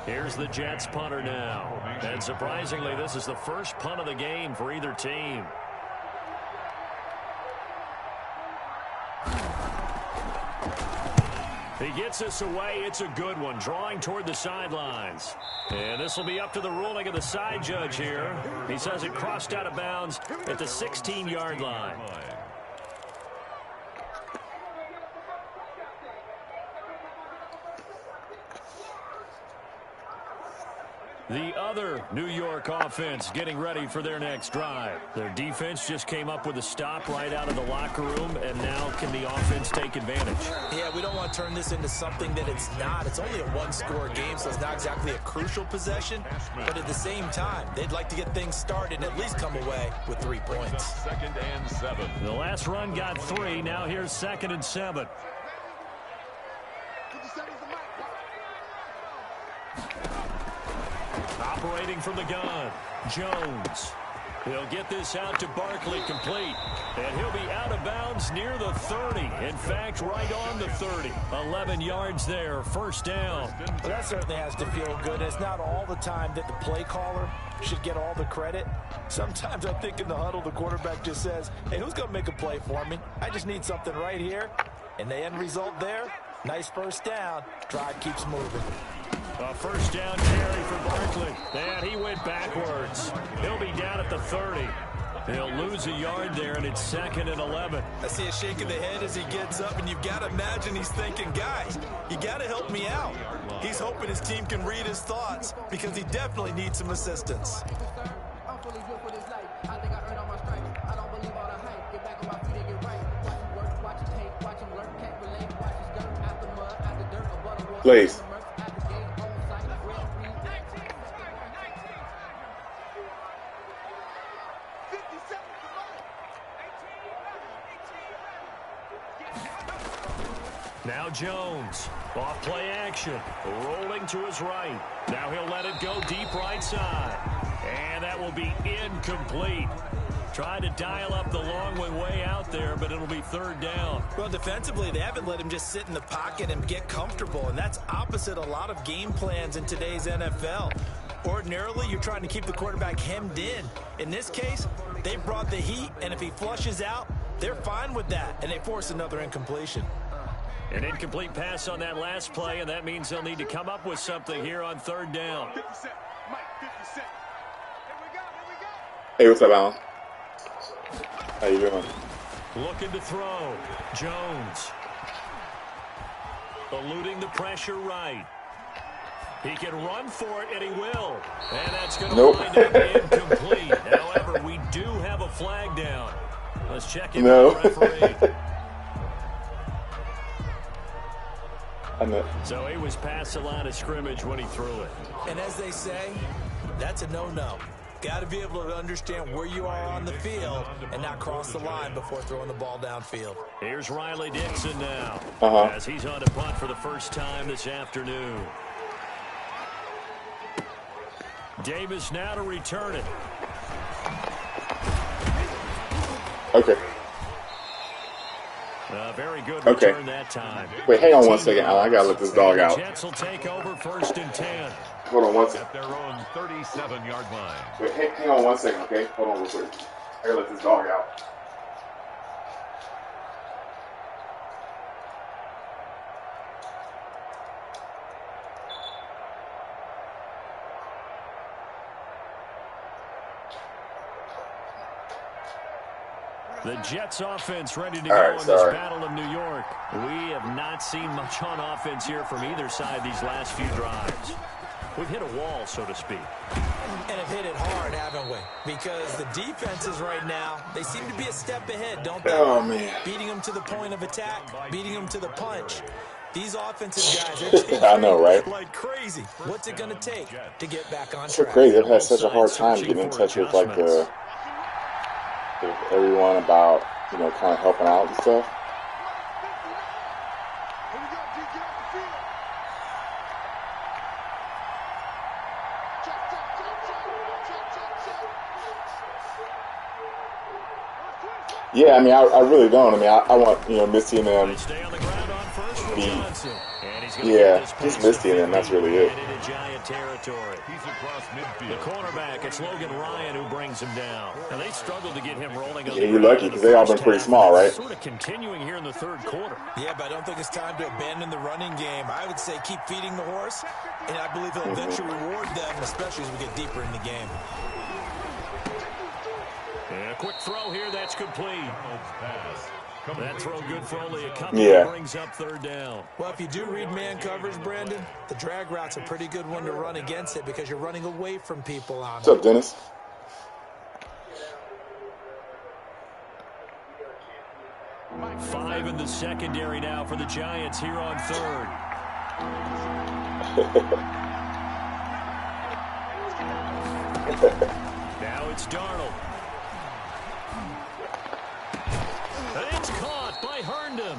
Speaker 1: Here's the Jets punter now. And surprisingly, this is the first punt of the game for either team. He gets this away. It's a good one, drawing toward the sidelines. And this will be up to the ruling of the side judge here. He says it crossed out of bounds at the 16-yard line. The other New York offense getting ready for their next drive. Their defense just came up with a stop right out of the locker room, and now can the offense take advantage?
Speaker 4: Yeah, we don't want to turn this into something that it's not. It's only a one-score game, so it's not exactly a crucial possession. But at the same time, they'd like to get things started and at least come away with 3 points.
Speaker 6: 2nd and 7.
Speaker 1: The last run got 3. Now here's 2nd and 7. Operating from the gun, Jones. He'll get this out to Barkley, complete. And he'll be out of bounds near the 30. In fact, right on the 30. 11 yards there, 1st down.
Speaker 4: Well, that certainly has to feel good. It's not all the time that the play caller should get all the credit. Sometimes I think in the huddle, the quarterback just says, hey, who's going to make a play for me? I just need something right here. And the end result there, nice 1st down. Drive keeps moving.
Speaker 1: A 1st down carry for Barkley. And he went backwards. He'll be down at the 30. He'll lose a yard there, and it's 2nd and 11.
Speaker 4: I see a shake of the head as he gets up, and you've got to imagine he's thinking, guys, you got to help me out. He's hoping his team can read his thoughts because he definitely needs some assistance.
Speaker 9: Please.
Speaker 1: Now Jones, off play action, rolling to his right. Now he'll let it go deep right side. And that will be incomplete. Trying to dial up the long way out there, but it'll be 3rd down.
Speaker 4: Well, defensively, they haven't let him just sit in the pocket and get comfortable, and that's opposite a lot of game plans in today's NFL. Ordinarily, you're trying to keep the quarterback hemmed in. In this case, they brought the heat, and if he flushes out, they're fine with that, and they force another incompletion.
Speaker 1: An incomplete pass on that last play, and that means they'll need to come up with something here on 3rd down.
Speaker 9: Hey, what's up, Alan? How you doing?
Speaker 1: Looking to throw. Jones. Eluding the pressure right. He can run for it, and he will. And that's going to wind up incomplete. However, we do have a flag down. Let's check in with the referee. So he was past the line of scrimmage when he threw it.
Speaker 4: And as they say, that's a no-no. Got to be able to understand where you are on the field and not cross the line before throwing the ball downfield.
Speaker 1: Here's Riley Dixon now as he's on to punt for the first time this afternoon.
Speaker 3: Davis now to return it.
Speaker 9: Okay.
Speaker 3: Very good return that time.
Speaker 9: Wait, hang on 1 second, Alan. I gotta let this dog out.
Speaker 3: Jets will take over 1st and 10.
Speaker 9: Hold on 1 second.
Speaker 6: At their own 37-yard line.
Speaker 9: Wait, hang on 1 second, okay? Hold on real quick. I gotta let this dog out.
Speaker 3: The Jets offense ready to go in this battle of New York. We have not seen much on offense here from either side these last few drives. We've hit a wall, so to speak.
Speaker 4: And have hit it hard, haven't we? Because the defenses right now, they seem to be a step ahead, don't they?
Speaker 9: Oh, man.
Speaker 4: Beating them to the point of attack, beating them to the punch. These offensive guys, they're taking
Speaker 9: I know, right?
Speaker 4: like crazy. What's it going to take to get back on track?
Speaker 9: So crazy. I've had such a hard time getting in touch with, like, everyone about, you know, kind of helping out and stuff. Yeah, I mean, I really don't. I mean, I want, you know, Misty and them be, yeah, just Misty and them. That's really it.
Speaker 3: The cornerback, it's Logan Ryan who brings him down. And they struggled to get him rolling.
Speaker 9: Yeah, you're lucky because they all been pretty small, right?
Speaker 3: Sort of continuing here in the third quarter.
Speaker 4: Yeah, but I don't think it's time to abandon the running game. I would say keep feeding the horse, and I believe he'll eventually reward them, especially as we get deeper in the game.
Speaker 3: And a quick throw here, that's complete. That throw good for only a couple. Brings up 3rd down.
Speaker 4: Well, if you do read man coverage, Brandon, the drag route's a pretty good one to run against it because you're running away from people on it.
Speaker 9: What's up, Dennis?
Speaker 3: Five in the secondary now for the Giants here on 3rd. Now it's Darnold. It's caught by Herndon.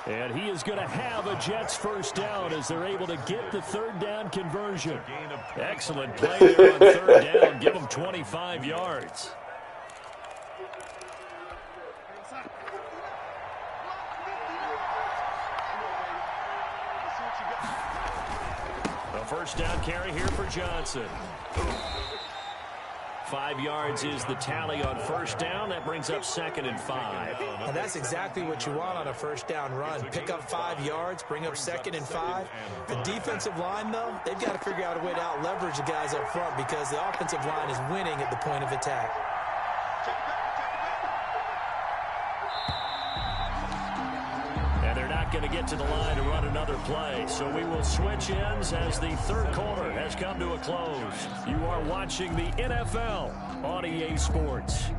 Speaker 3: And he is going to have a Jets 1st down as they're able to get the 3rd down conversion. Excellent play there on 3rd down. Give them 25 yards. A 1st down carry here for Johnson. 5 yards is the tally on 1st down. That brings up 2nd and 5.
Speaker 4: And that's exactly what you want on a 1st down run. Pick up 5 yards, bring up 2nd and 5. The defensive line, though, they've got to figure out a way to out-leverage the guys up front because the offensive line is winning at the point of attack.
Speaker 3: And they're not going to get to the line to run another play. So we will switch ends as the 3rd quarter has come to a close. You are watching the NFL on EA Sports.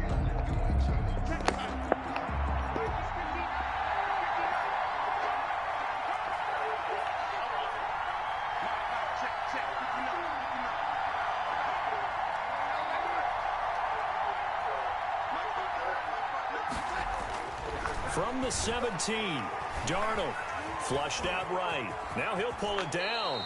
Speaker 3: From the 17, Darnold flushed out right. Now he'll pull it down.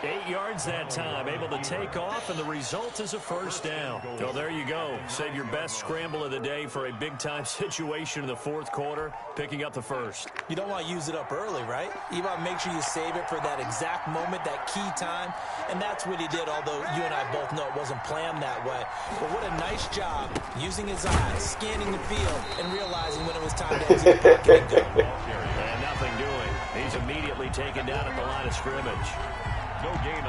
Speaker 3: 8 yards that time, able to take off, and the result is a 1st down. So there you go. Save your best scramble of the day for a big-time situation in the 4th quarter, picking up the 1st.
Speaker 4: You don't want to use it up early, right? You want to make sure you save it for that exact moment, that key time, and that's what he did, although you and I both know it wasn't planned that way. But what a nice job using his eyes, scanning the field, and realizing when it was time to exit the pocket and go.
Speaker 3: And nothing doing. He's immediately taken down at the line of scrimmage.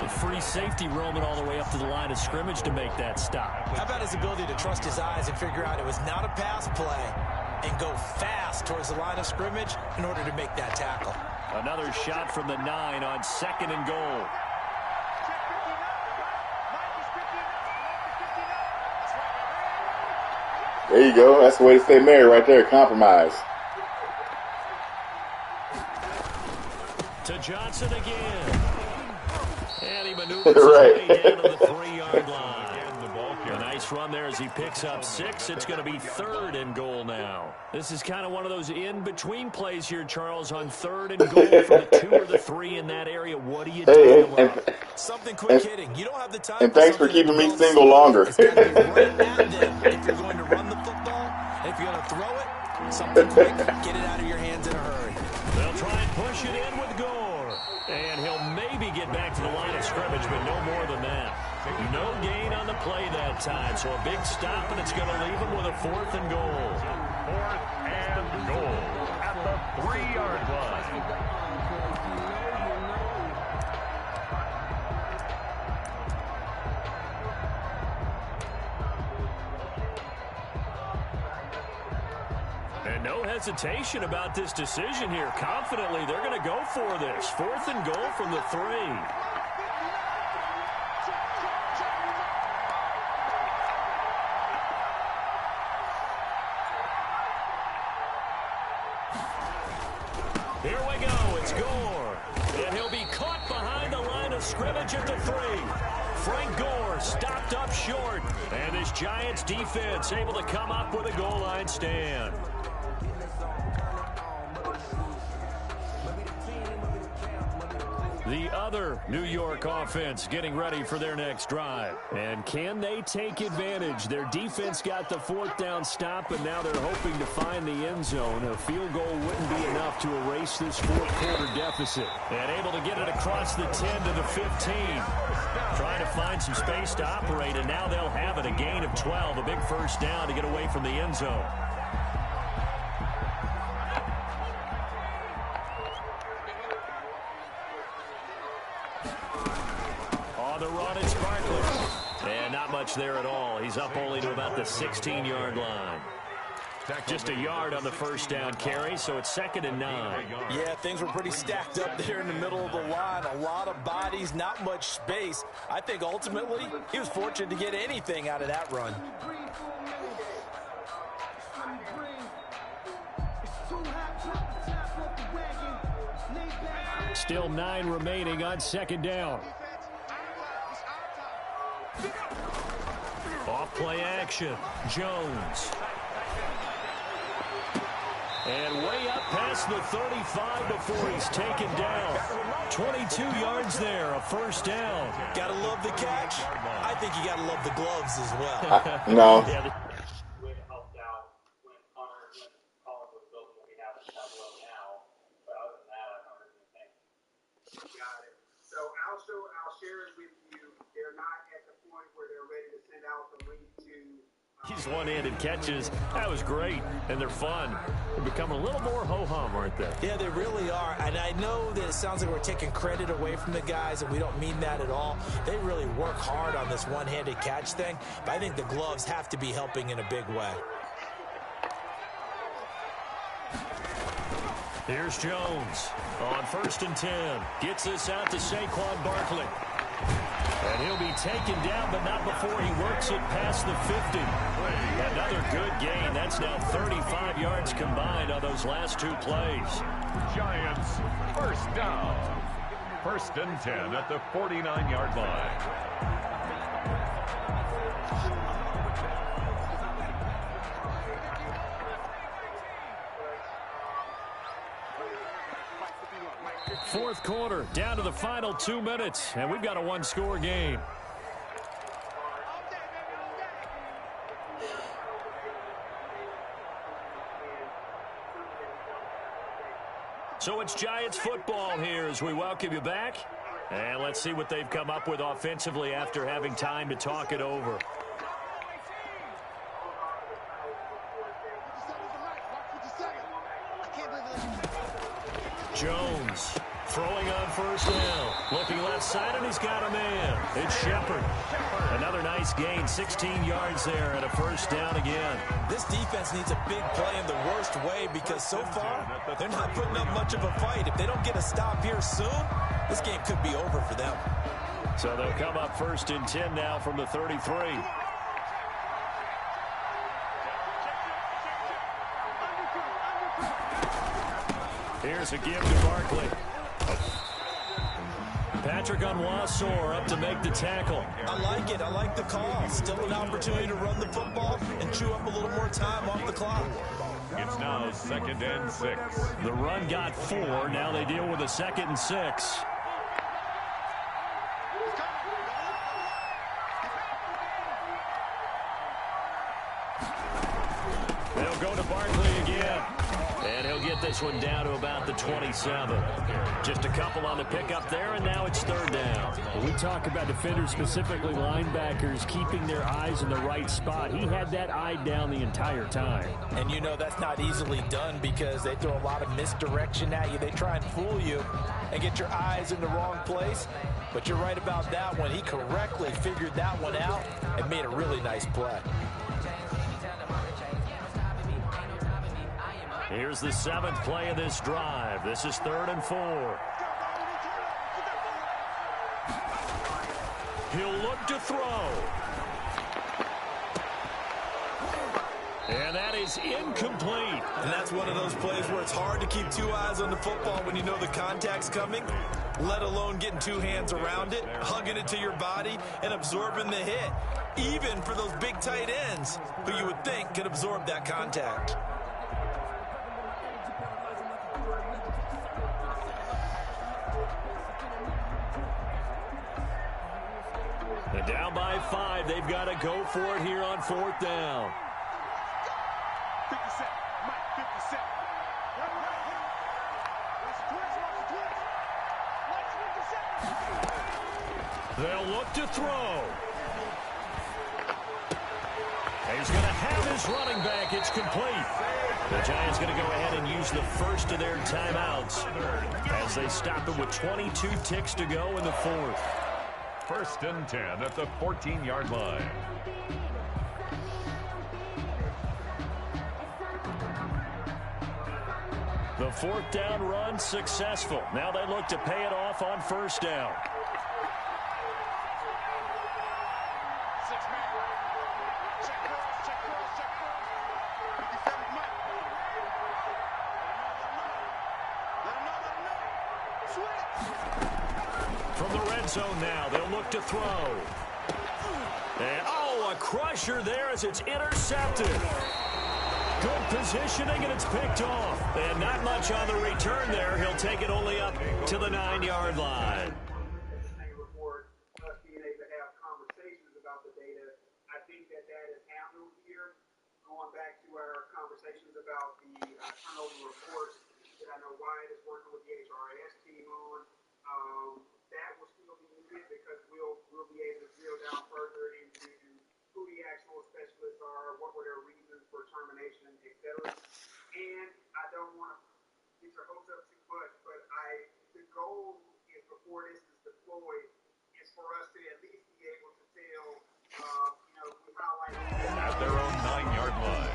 Speaker 3: The free safety roaming all the way up to the line of scrimmage to make that stop.
Speaker 4: How about his ability to trust his eyes and figure out it was not a pass play and go fast towards the line of scrimmage in order to make that tackle.
Speaker 3: Another shot from the 9 on 2nd and goal.
Speaker 9: There you go. That's the way to stay married right there. Compromise.
Speaker 3: To Johnson again. And he maneuvers his way down to the 3-yard line. A
Speaker 1: nice run there as he picks up 6. It's going to be 3rd and goal now. This is kind of one of those in-between plays here, Charles, on 3rd and goal from the 2 or the 3 in that area. What do you do?
Speaker 4: Something quick hitting. You don't have the time.
Speaker 9: And thanks for keeping me single longer.
Speaker 4: It's got to be right at them if you're going to run the football. And if you're going to throw it, something quick, get it out of your hands in a hurry.
Speaker 1: They'll try and push it in with Gore. And he'll maybe get back to the line of scrimmage, but no more than that. No gain on the play that time. So a big stop, and it's going to leave him with a 4th and goal.
Speaker 6: 4th and goal at the 3-yard line.
Speaker 1: And no hesitation about this decision here. Confidently, they're going to go for this. 4th and goal from the 3. Here we go. It's Gore. And he'll be caught behind the line of scrimmage at the 3. Frank Gore stopped up short. And this Giants defense able to come up with a goal line stand. The other New York offense getting ready for their next drive. And can they take advantage? Their defense got the 4th down stop, and now they're hoping to find the end zone. A field goal wouldn't be enough to erase this 4th quarter deficit. And able to get it across the 10 to the 15. Trying to find some space to operate, and now they'll have it. A gain of 12, a big 1st down to get away from the end zone. The run, it's Barkley. And not much there at all. He's up only to about the 16-yard line. Just a yard on the 1st down carry, so it's 2nd and 9.
Speaker 4: Yeah, things were pretty stacked up there in the middle of the line. A lot of bodies, not much space. I think ultimately he was fortunate to get anything out of that run.
Speaker 1: Still 9 remaining on 2nd down. Off play action. Jones. And way up past the 35 before he's taken down. 22 yards there, a 1st down.
Speaker 4: Gotta love the catch. I think you gotta love the gloves as well.
Speaker 9: No.
Speaker 1: Yeah, these one-handed catches, that was great, and they're fun. They're becoming a little more ho-hum, aren't they?
Speaker 4: Yeah, they really are, and I know that it sounds like we're taking credit away from the guys, and we don't mean that at all. They really work hard on this one-handed catch thing, but I think the gloves have to be helping in a big way.
Speaker 1: Here's Jones on 1st and 10. Gets this out to Saquon Barkley. And he'll be taken down, but not before he works it past the 50. Another good gain. That's now 35 yards combined on those last 2 plays.
Speaker 6: Giants, 1st down. 1st and 10 at the 49-yard line.
Speaker 1: Fourth quarter, down to the final 2 minutes, and we've got a 1-score game. So it's Giants football here as we welcome you back. And let's see what they've come up with offensively after having time to talk it over. Jones throwing on 1st down. Looking left side, and he's got a man. It's Shepard. Another nice gain, 16 yards there, and a 1st down again.
Speaker 4: This defense needs a big play in the worst way because so far, they're not putting up much of a fight. If they don't get a stop here soon, this game could be over for them.
Speaker 1: So they'll come up 1st and 10 now from the 33. Here's a give to Barkley.
Speaker 3: Patrick Onwuasor up to make the tackle.
Speaker 4: I like it. I like the call. Still an opportunity to run the football and chew up a little more time off the clock.
Speaker 6: It's now 2nd and 6.
Speaker 3: The run got 4. Now they deal with a 2nd and 6. They'll go to Barkley again. And he'll get this one down to about the 27. Just a couple on the pickup there, and now it's 3rd down.
Speaker 1: We talk about defenders, specifically linebackers, keeping their eyes in the right spot. He had that eye down the entire time.
Speaker 4: And you know that's not easily done because they throw a lot of misdirection at you. They try and fool you and get your eyes in the wrong place. But you're right about that one. He correctly figured that one out and made a really nice play.
Speaker 3: Here's the 7th play of this drive. This is 3rd and 4. He'll look to throw. And that is incomplete.
Speaker 4: And that's one of those plays where it's hard to keep 2 eyes on the football when you know the contact's coming, let alone getting 2 hands around it, hugging it to your body, and absorbing the hit, even for those big tight ends who you would think could absorb that contact.
Speaker 3: And down by 5. They've got to go for it here on 4th down.
Speaker 2: 50 cents. Mike, 50 cents.
Speaker 3: They'll look to throw. He's going to have his running back. It's complete. The Giants going to go ahead and use the first of their timeouts as they stop it with 22 ticks to go in the 4th.
Speaker 6: 1st and 10 at the 14-yard line.
Speaker 3: The 4th down run successful. Now they look to pay it off on 1st down.
Speaker 2: 6-man. Check cross, check cross, check cross. 57 Mike. Let him know. Switch.
Speaker 3: From the red zone now, they'll look to throw. And, oh, a crusher there as it's intercepted. Good positioning, and it's picked off. And not much on the return there. He'll take it only up to the 9-yard line.
Speaker 10: Report us being able to have conversations about the data. I think that is handled here. Going back to our conversations about the turnover reports that I know Wyatt is working with the HRIS team on. That will still be needed because we'll be able to drill down further into who the actual specialists are, what were their reasons for termination, etc. And I don't want to get your hopes up too much, but the goal is before this is deployed is for us to at least be able to tell, we highlight
Speaker 6: at their own 9-yard line.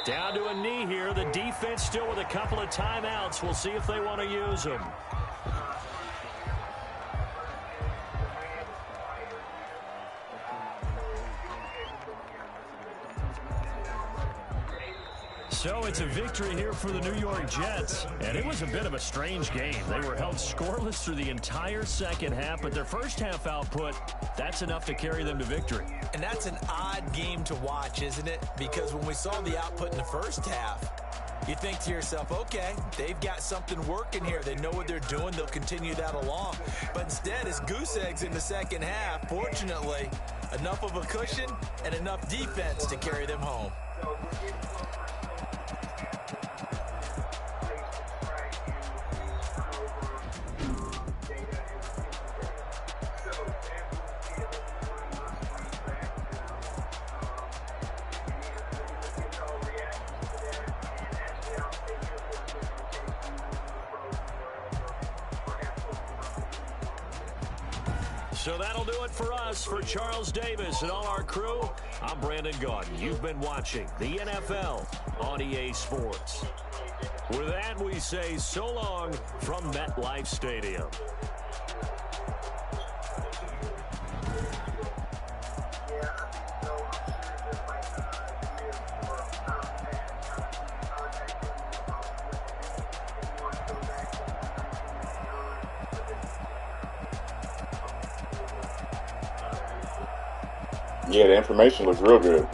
Speaker 3: Down to a knee here. The defense still with a couple of timeouts. We'll see if they want to use them. So it's a victory here for the New York Jets, and it was a bit of a strange game. They were held scoreless through the entire second half, but their first half output, that's enough to carry them to victory.
Speaker 4: And that's an odd game to watch, isn't it? Because when we saw the output in the first half, you think to yourself, okay, they've got something working here. They know what they're doing. They'll continue that along. But instead, it's goose eggs in the second half. Fortunately, enough of a cushion and enough defense to carry them home.
Speaker 1: So that'll do it for us. For Charles Davis and all our crew, I'm Brandon Gaudin. You've been watching the NFL on EA Sports. With that, we say so long from MetLife Stadium.
Speaker 9: Yeah, the information looks real good.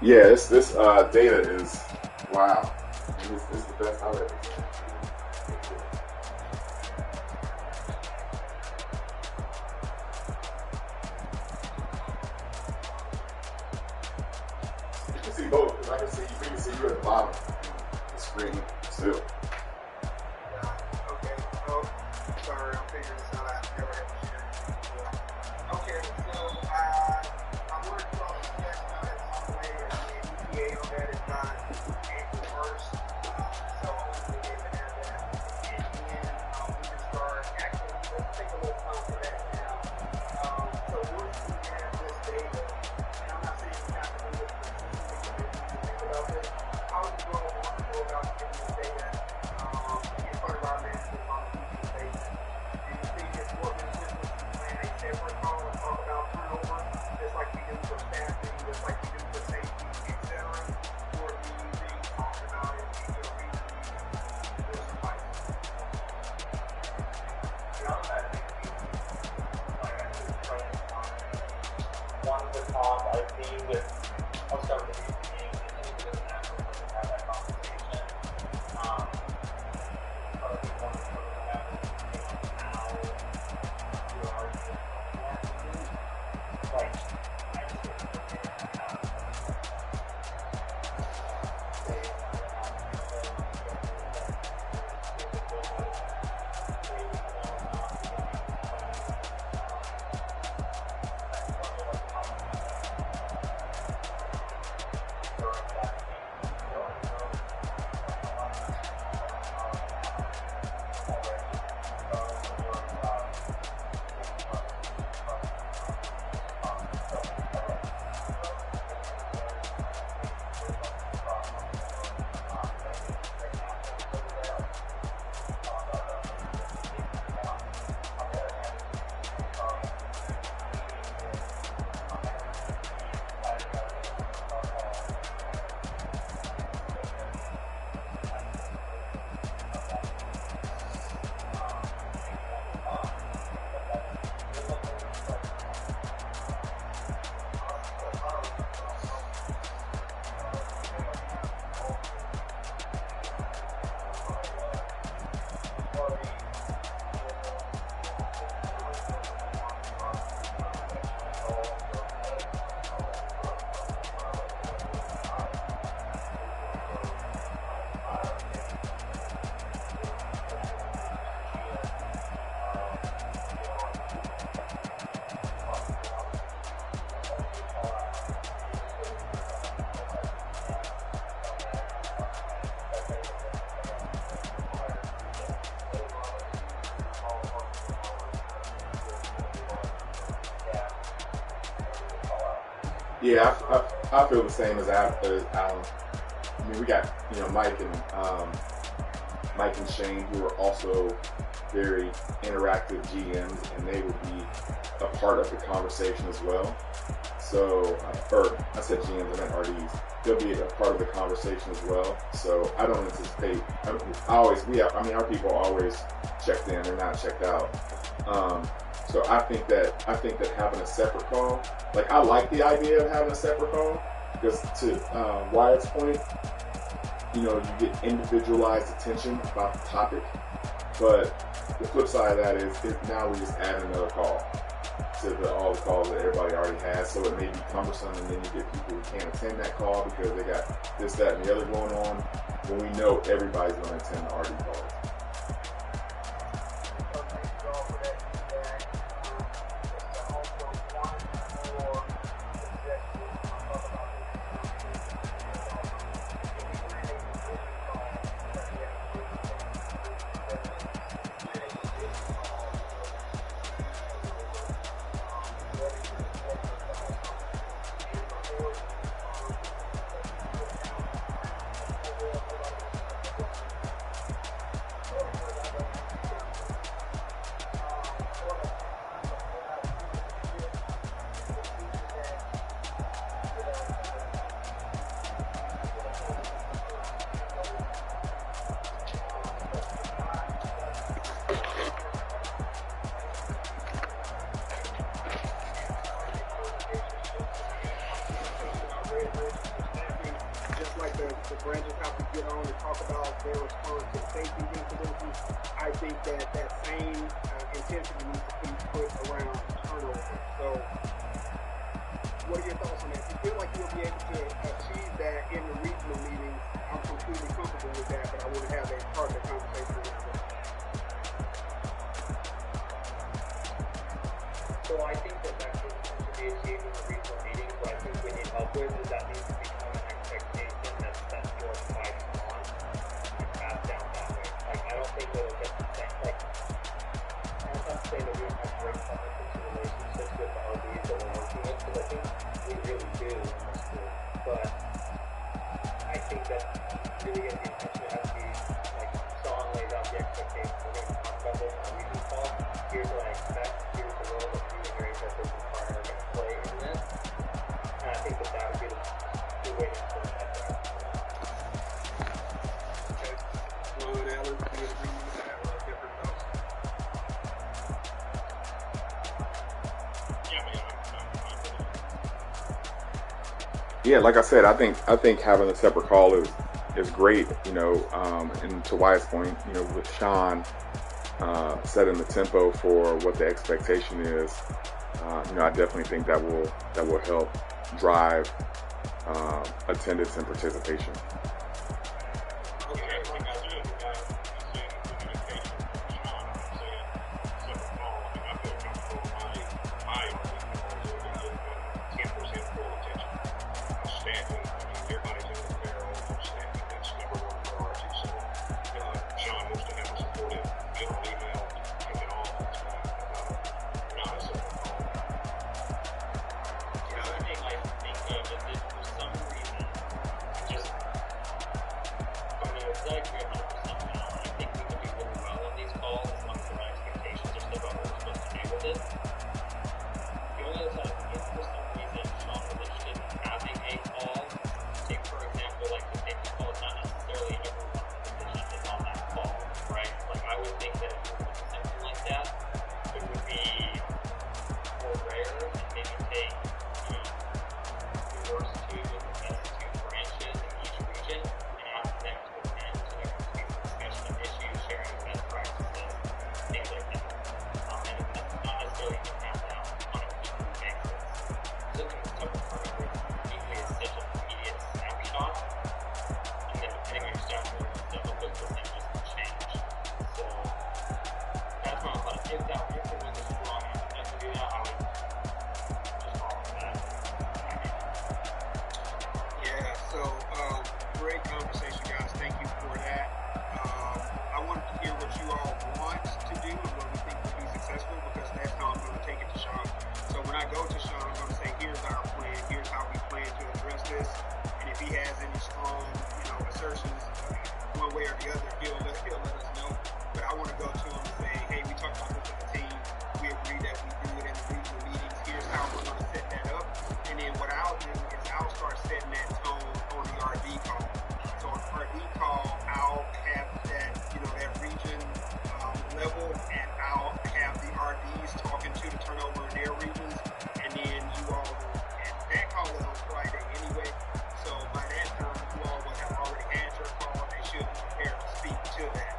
Speaker 9: Yeah, this data is wow. It's the best I've ever seen. You can see both. 'Cause we can see you at the bottom of the screen still.
Speaker 10: Okay. Oh, sorry, I'm figuring this out. I've never had to share anything before. Okay, so I worked on the next time on the way, and the EPA on that is not April 1st. So hopefully they can have that. And then we can start. Actually, let's take a little time for that now. So once we have this data, and I'm not saying you have to do this, but you think about this, how do you all want to go about getting this data?
Speaker 9: Yeah, I feel the same as Alan. I mean, we got Mike and Shane, who are also very interactive GMs, and they would be a part of the conversation as well. So, or I said GMs, I meant RDs. They'll be a part of the conversation as well. So I don't anticipate. Our people are always checked in; they're not checked out. So I think that having a separate call, like I like the idea of having a separate call, because to Wyatt's point, you get individualized attention about the topic. But the flip side of that is now we just add another call to all the calls that everybody already has, so it may be cumbersome, and then you get people who can't attend that call because they got this, that, and the other going on, when we know everybody's going to attend the RD calls.
Speaker 10: The branches have to get on and talk about their response to safety incidences. I think that same intensity needs to be put around turnover. So, what are your thoughts on that? Do you feel like you'll be able to achieve that in the regional meetings? I'm completely comfortable with that, but I want to have that part of the conversation around that.
Speaker 11: So I think that could be achieved in the regional meetings. What I think we need help with is that needs to become an expectation that's set forth by Sean and passed down that way. Like, I don't think that it'll get the same. Like, I'm not saying that we don't have great partnerships and relationships with the RDs that we're working with, because I think we really do in this group. But I think that really the intention has to be, like, Sean lays out the expectations. We're going to talk about this on a weekly call. Here's what I expect. Here's the role that you and your business partner are going to play in this. And I think that would be the way to put that there.
Speaker 10: Okay. Ron, Alan, do you agree with that or different thoughts?
Speaker 9: Yeah, like I said, I think having a separate call is great. And to Wyatt's point, with Sean setting the tempo for what the expectation is, I definitely think that will help drive attendance and participation.
Speaker 10: Great conversation, guys. Thank you for that. I wanted to hear what you all want to do and what we think will be successful, because that's how I'm going to take it to Sean. So when I go to Sean, I'm going to say, here's our plan, here's how we he has any strong, assertions one way or the other, he'll let us know. But I want to go to him and say, hey, we talked about this as a team. We agree that we do it in the regional meetings. Here's how we're going to set that up. And then what I'll do is I'll start setting that tone on the RD call. So on the RD call, I'll have that, that region level, and I'll have the RDs talking to the turnover in their regions. And then you all will, and that call is on Friday anyway. So by that time, you all will have already had your call, and they should be prepared to speak to that.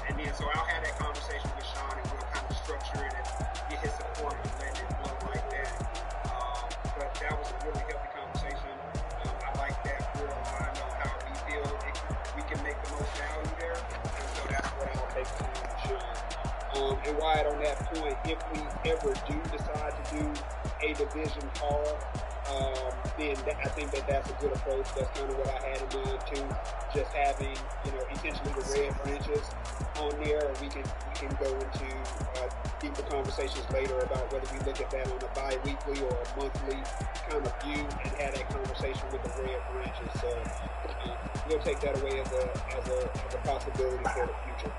Speaker 10: And then so I'll have that conversation with Sean, and we'll kind of structure it and get his support and let it flow like that. But that was a really healthy conversation. I like that we're aligned on how we feel we can make the most value there. And so that's what I'll take to Sean. And Wyatt, on that point, if we ever do decide to do a division call, then I think that's a good approach. That's kind of what I had in mind too. Just having, essentially the red branches on there, or we can go into deeper conversations later about whether we look at that on a bi-weekly or a monthly kind of view, and have that conversation with the red branches. So we'll take that away as a possibility for the future.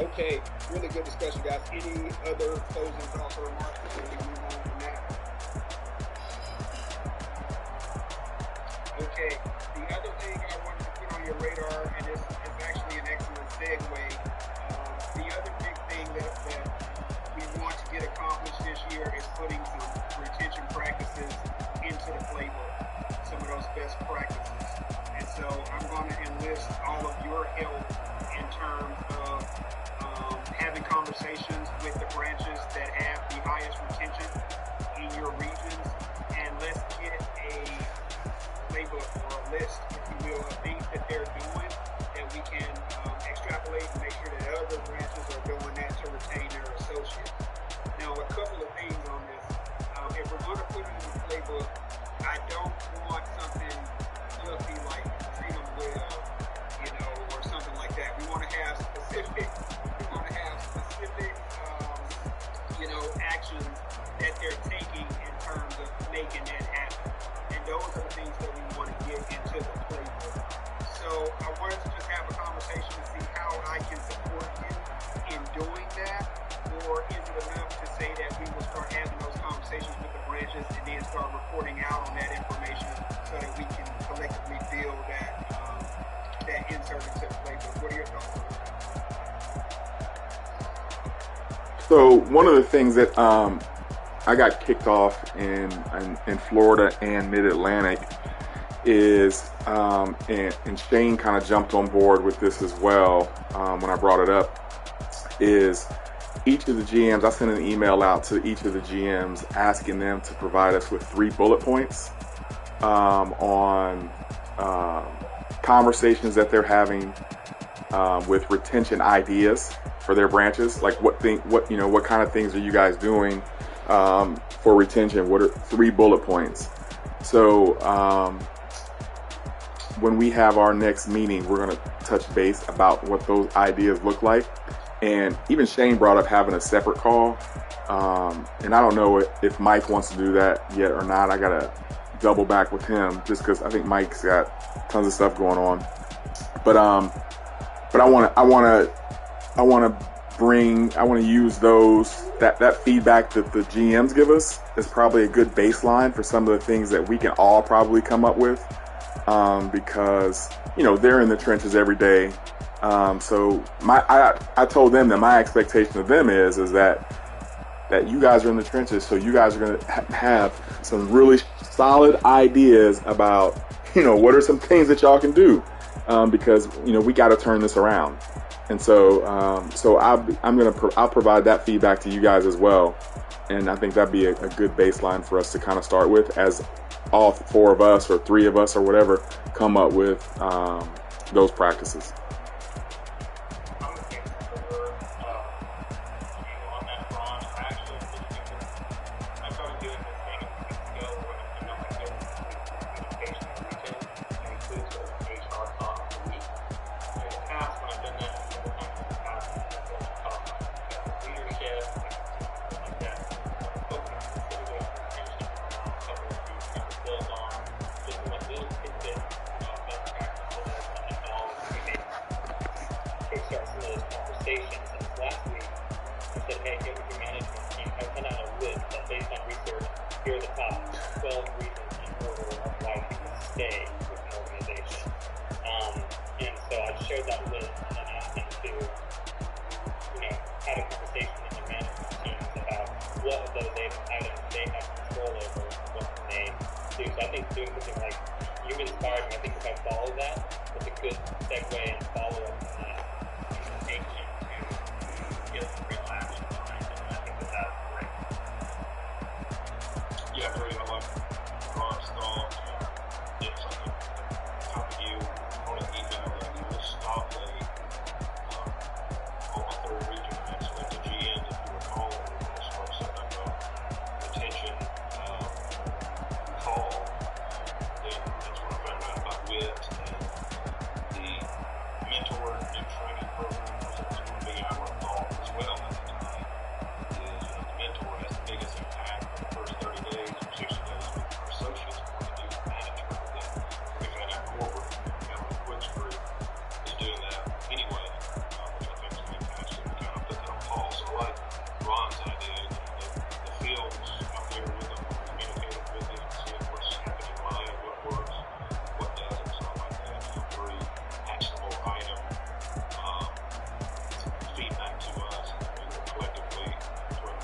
Speaker 10: Okay, really good discussion, guys. Any other closing thoughts or remarks before we move on from that? Okay, the other thing I wanted to put on your radar, and this is actually an excellent segue, the other big thing that we want to get accomplished this year is putting some retention practices into the playbook, some of those best practices. And so I'm going to enlist all of your help in terms of having conversations with the branches that have the highest retention in your regions, and let's get a playbook or a list, if you will, of things that they're doing that we can extrapolate and make sure that other branches are doing that to retain their associates. Now, a couple of things on this. If we're going to put it in the playbook, I don't want something fluffy like treat them well, or something like that. We want to have specific actions that they're taking in terms of making that happen. And those are the things that we want to get into the playbook. So I wanted to just have a conversation to see how I can support you in doing that, or is it enough to say that we will start having those conversations with the branches and then start reporting out on that information so that we can collectively build that insert into the playbook? What are your thoughts on that?
Speaker 9: So one of the things that I got kicked off in Florida and Mid-Atlantic is, and Shane kind of jumped on board with this as well when I brought it up, is each of the GMs, I sent an email out to each of the GMs asking them to provide us with 3 bullet points on conversations that they're having with retention ideas for their branches. Like what kind of things are you guys doing for retention? What are 3 bullet points? So when we have our next meeting, we're going to touch base about what those ideas look like. And even Shane brought up having a separate call. And I don't know if Mike wants to do that yet or not. I got to double back with him just because I think Mike's got tons of stuff going on. But I want to use that feedback that the GMs give us is probably a good baseline for some of the things that we can all probably come up with, because they're in the trenches every day. So I told them that my expectation of them is that you guys are in the trenches, so you guys are going to have some really solid ideas about what are some things that y'all can do, because we got to turn this around. And so I'll provide that feedback to you guys as well, and I think that'd be a good baseline for us to kind of start with, as all 4 of us or 3 of us or whatever come up with those practices.
Speaker 11: Little tidbits I think doing something like you inspired me. I think if I follow that, it's a good segue and follow up on that conversation to get some real action behind it. And I think that's great.
Speaker 12: Yeah, I agree. I like Ron's thought. Get something top of you on an email that you will stop on my third region and select the GM if you recall. We'll start setting up a retention call. Then that's when I found out about WIT and the mentor and training program was going to be our thought as well at the time. Is the mentor has the biggest impact for the first 30 days or 60 days with our associates or the new manager. Then we found out corporate kind of a quick group is doing that anyway, which I think is fantastic. We kind of put that on pause. So I like Ron's idea. The fields out there with them, communicating with them, seeing what's happening live, what works, what doesn't. So I like that. Very actionable item feedback to us, and we will collectively, between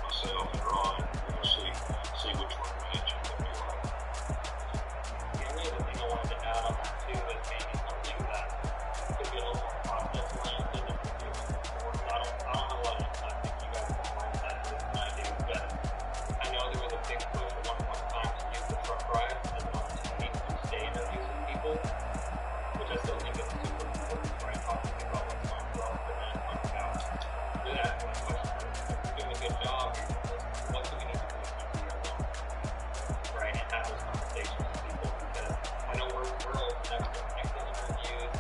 Speaker 12: myself and Ron, we'll see which one matches that we like.
Speaker 11: The only other thing I wanted to add on that too is maybe something that could be a little more process oriented if we're doing before. I don't know a lot of times if you guys have mindset to this than I do, but I know there was a big push at one point in time to use the truck ride as an opportunity to stay introducing people, which I still think is super important, right? Talking about what's going well, but then talking about really asking the question, if we're doing a good job, what do we need to do to keep the along, right? And have those conversations with people, because I know we're next to interviews,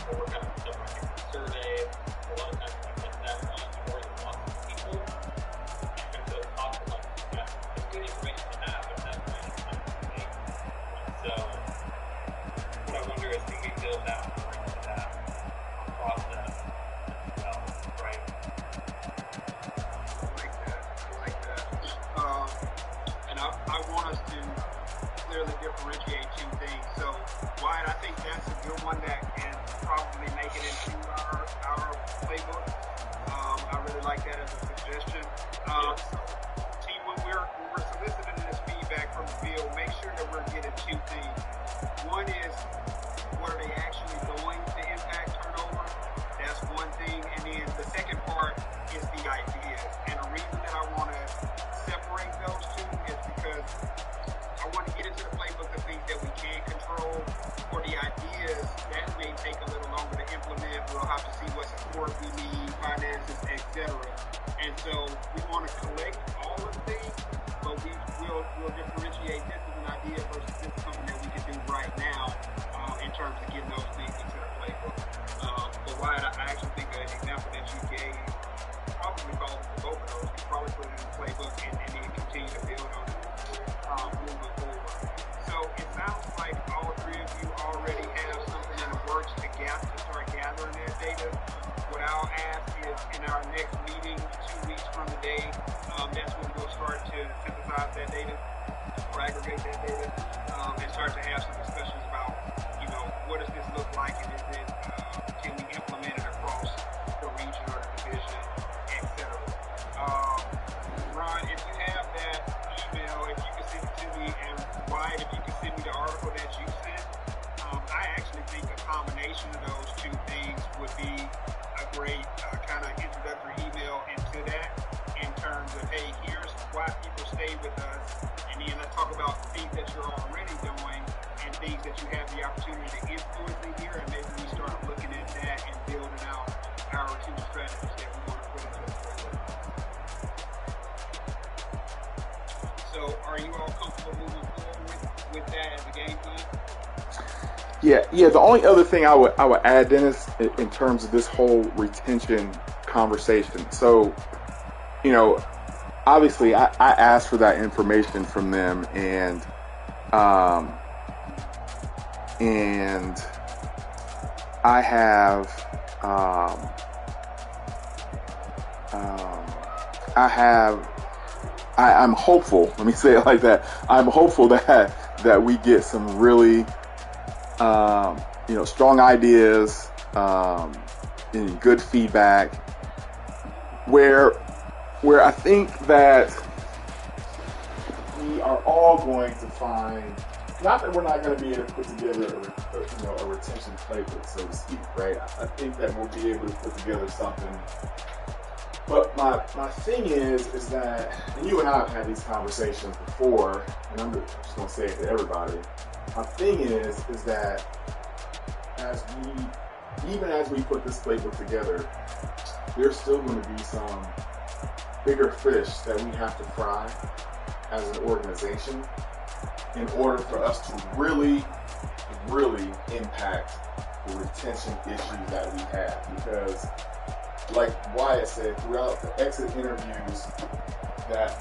Speaker 11: we're working on different surveys. A lot of times when I get that one, more than lots of people, and so it's often like, it's good information to have, but that's not information to make. So what I wonder is, can we build that more into that process as well, right?
Speaker 10: I like that. And I want us to clearly differentiate two things. So, Wyatt, I think that's a good one that can probably make it into our playbook. I really like that as a suggestion. Team, when we're soliciting this feedback from the field, make sure that we're getting two things. One is, what are they actually doing to impact turnover? That's one thing. And then the second part is the ideas. And the reason that I want to separate those two is because I want to get into the playbook of things that we can control. For the ideas, that may take a little longer to implement. We'll have to see what support we need, finances, etc. And so we want to collect all of the things, but we'll differentiate this as an idea versus this is something that we can do right now in terms of getting those things into the playbook. But Wyatt, I actually think an example that you gave probably falls for both of those. You probably put it in the playbook and then continue to build on it moving forward. So it sounds like all three of you already have something in the works to start gathering that data. What I'll ask is in our next meeting 2 weeks from today, that's when we'll start to synthesize that data or aggregate that data and start to have some discussions about, what does this look like, and is it, can we implement it across the region or the division, etc. Ron, if you have that email, if you can send it to me, and Wyatt, if you can send me the article that you sent, I actually think a combination of those two things would be a great kind of introductory email into that, in terms of, hey, here's why people stay with us, and then let's talk about things that you're already doing and things that you have the opportunity to influence in here, and maybe we start looking at that and building out our retention strategies that we want to put into the program. So are you all comfortable moving forward with that as a game plan?
Speaker 9: Yeah. The only other thing I would add, Dennis, in terms of this whole retention conversation. So, obviously I asked for that information from them, and I have I'm hopeful. Let me say it like that. I'm hopeful that we get some really strong ideas, and good feedback. Where I think that we are all going to find, not that we're not going to be able to put together a retention playbook, so to speak, right? I think that we'll be able to put together something. But my thing is that, and you and I have had these conversations before, and I'm just going to say it to everybody. My thing is that even as we put this playbook together, there's still going to be some bigger fish that we have to fry as an organization in order for us to really, really impact the retention issues that we have. Because, like Wyatt said, throughout the exit interviews that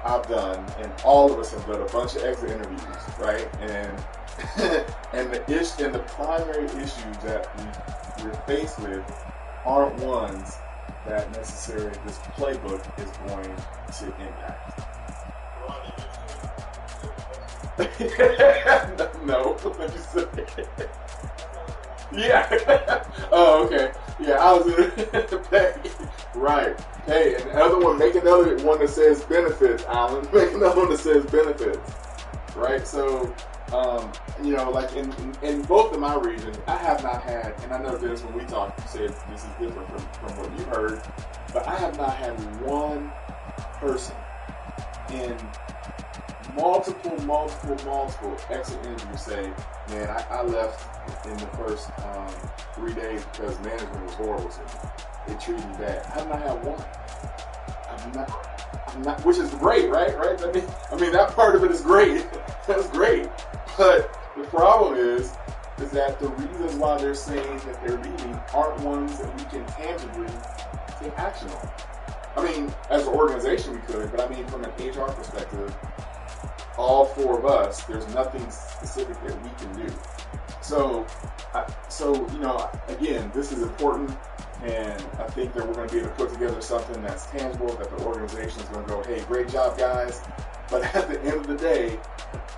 Speaker 9: I've done, and all of us have done a bunch of exit interviews, right? And and the primary issues that we're faced with aren't ones that necessarily this playbook is going to impact. No, let me say. Yeah. Oh, okay. Yeah, I was in right. Hey, and the other one, make another one that says benefits, Alan. Make another one that says benefits. Right? So, like in both of my regions, I have not had, and I know this when we talked, you said this is different from what you heard, but I have not had one person in multiple exit interviews say, man, I left in the first 3 days because management was horrible to me. They treated me bad. I have not had one. I'm not, which is great, right? Right? I mean, that part of it is great. That's great. But the problem is that the reasons why they're saying that they're leaving aren't ones that we can tangibly take action on. I mean, as an organization we could, but I mean, from an HR perspective, all four of us, there's nothing specific that we can do. So again, this is important, and I think that we're going to be able to put together something that's tangible, that the organization is going to go, hey, great job, guys. But at the end of the day,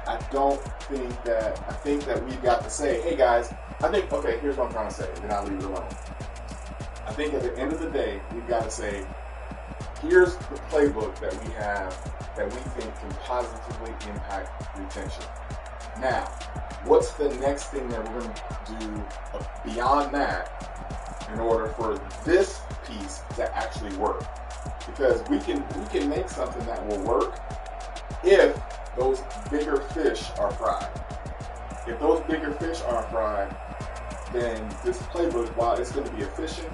Speaker 9: I think that we've got to say, hey, guys, okay, here's what I'm trying to say, and then I'll leave it alone. I think at the end of the day, we've got to say, here's the playbook that we have that we think can positively impact retention. Now, what's the next thing that we're going to do beyond that in order for this piece to actually work? Because we can make something that will work if those bigger fish are fried. If those bigger fish aren't fried, then this playbook, while it's going to be efficient,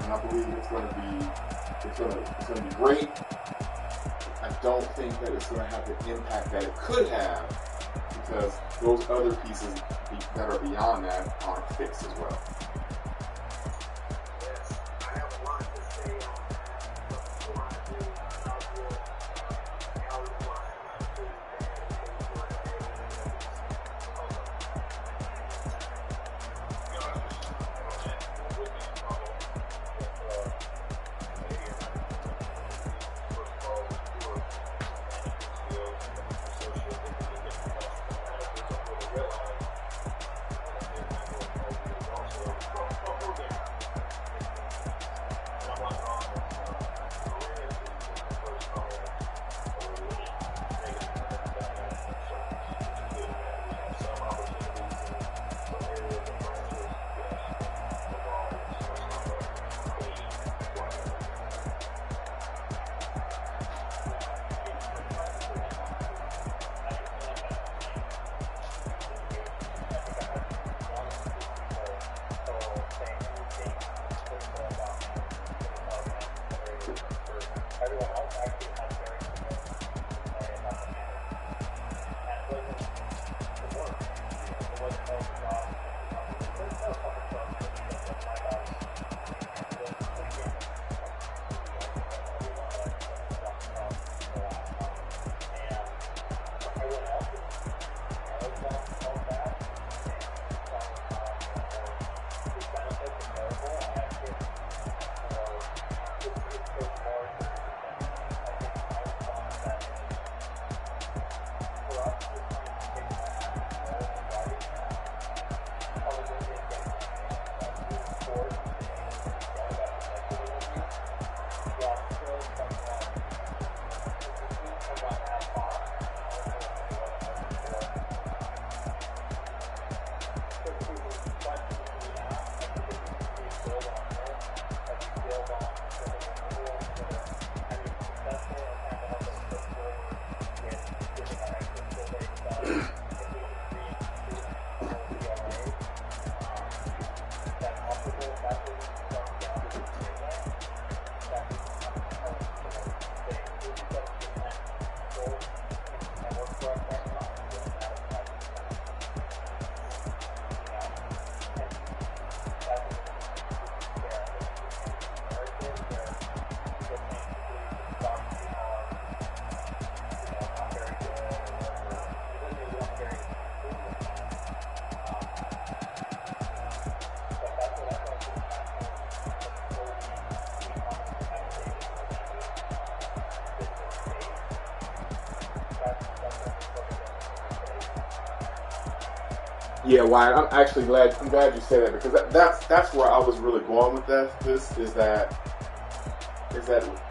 Speaker 9: and I believe it's going to be great, I don't think that it's going to have the impact that it could have, because those other pieces that are beyond that aren't fixed as well.
Speaker 10: Yes, I have a lot to say on that, but before I do, I will outline to
Speaker 9: Yeah, Wyatt, I'm actually glad. I'm glad you said that because that's where I was really going with that. This is that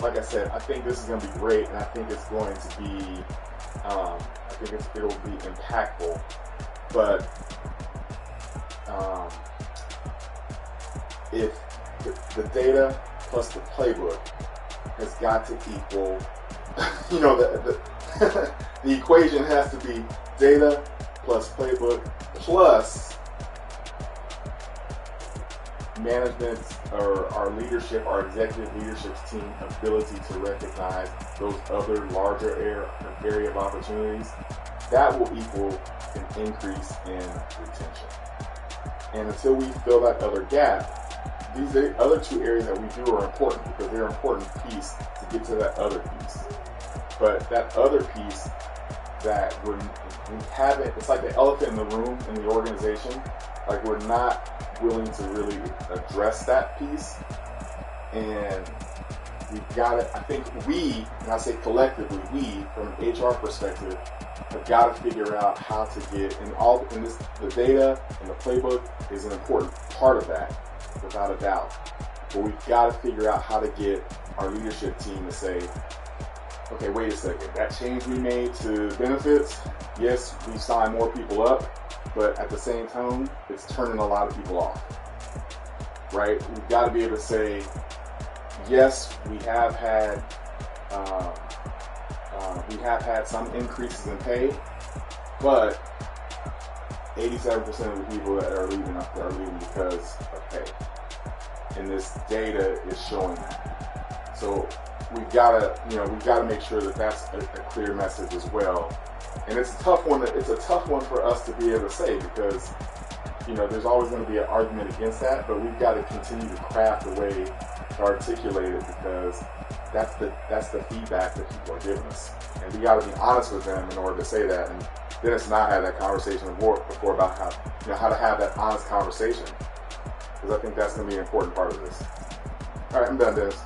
Speaker 9: like I said, I think this is going to be great, and I think it's going to be. I think it'll be impactful, but if the data plus the playbook has got to equal, the equation has to be data plus playbook plus management or our leadership, our executive leadership team ability to recognize those other larger area of opportunities. That will equal an increase in retention. And until we fill that other gap, these other two areas that we do are important because they're an important piece to get to that other piece. But that other piece that we haven't, it's like the elephant in the room in the organization. Like we're not willing to really address that piece. And we've got to, I think we, and I say collectively, we, from an HR perspective, have got to figure out how to get, the data and the playbook is an important part of that, without a doubt. But we've got to figure out how to get our leadership team to say, okay, wait a second, that change we made to benefits, yes, we signed more people up, but at the same time, it's turning a lot of people off, right? We've got to be able to say, yes, we have had some increases in pay, but 87% of the people that are leaving are leaving because of pay, and this data is showing that. So we've got to make sure that that's a clear message as well. And it's a tough one. It's a tough one for us to be able to say because there's always going to be an argument against that. But we've got to continue to craft a way to articulate it because that's the feedback that people are giving us, and we got to be honest with them in order to say that. And Dennis and I had that conversation before about how to have that honest conversation because I think that's going to be an important part of this. All right, I'm done, Dennis.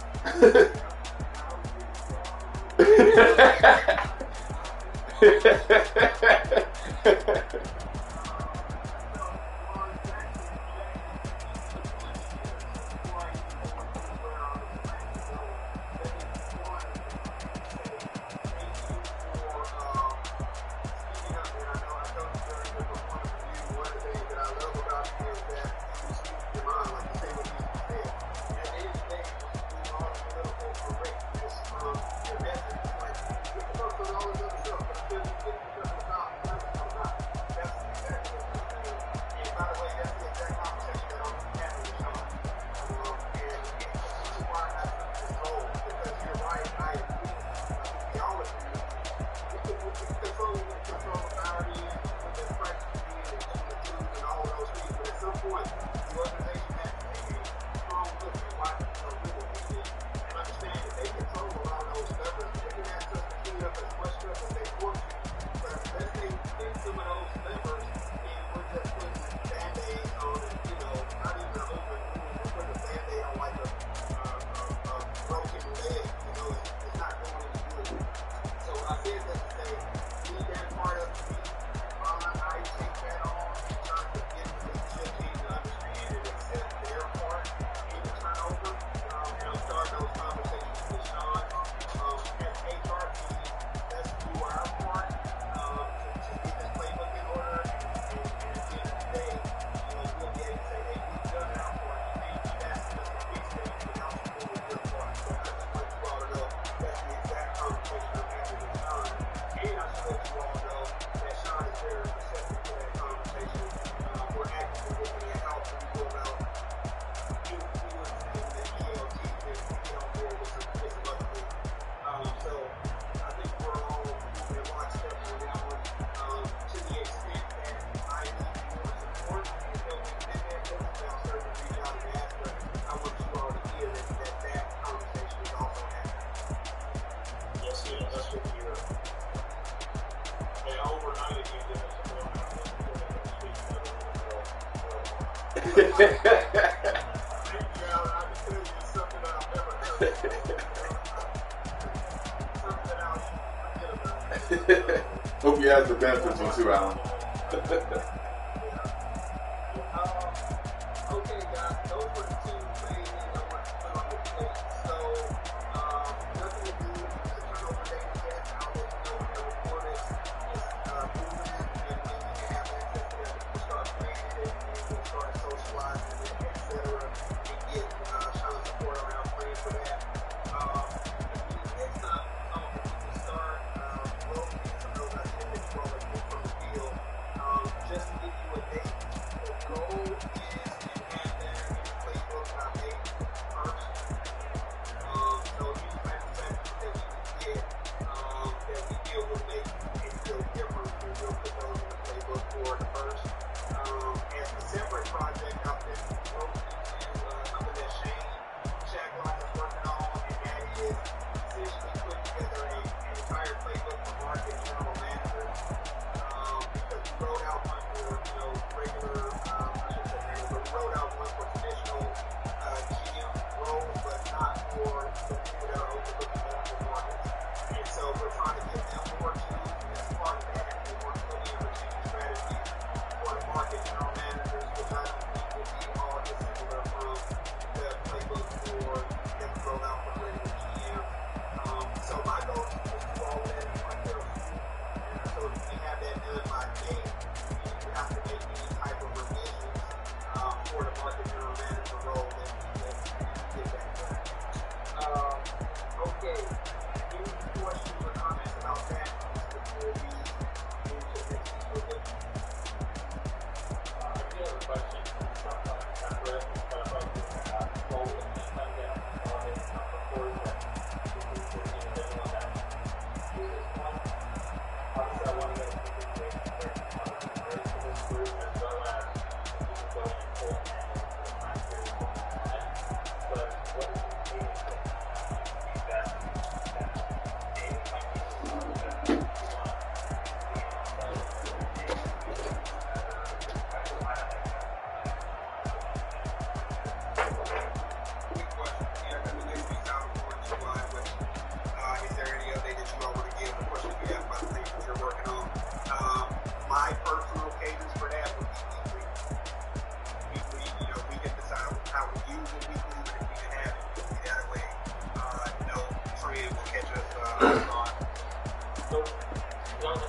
Speaker 9: Hope you have the benefits one too, Alan.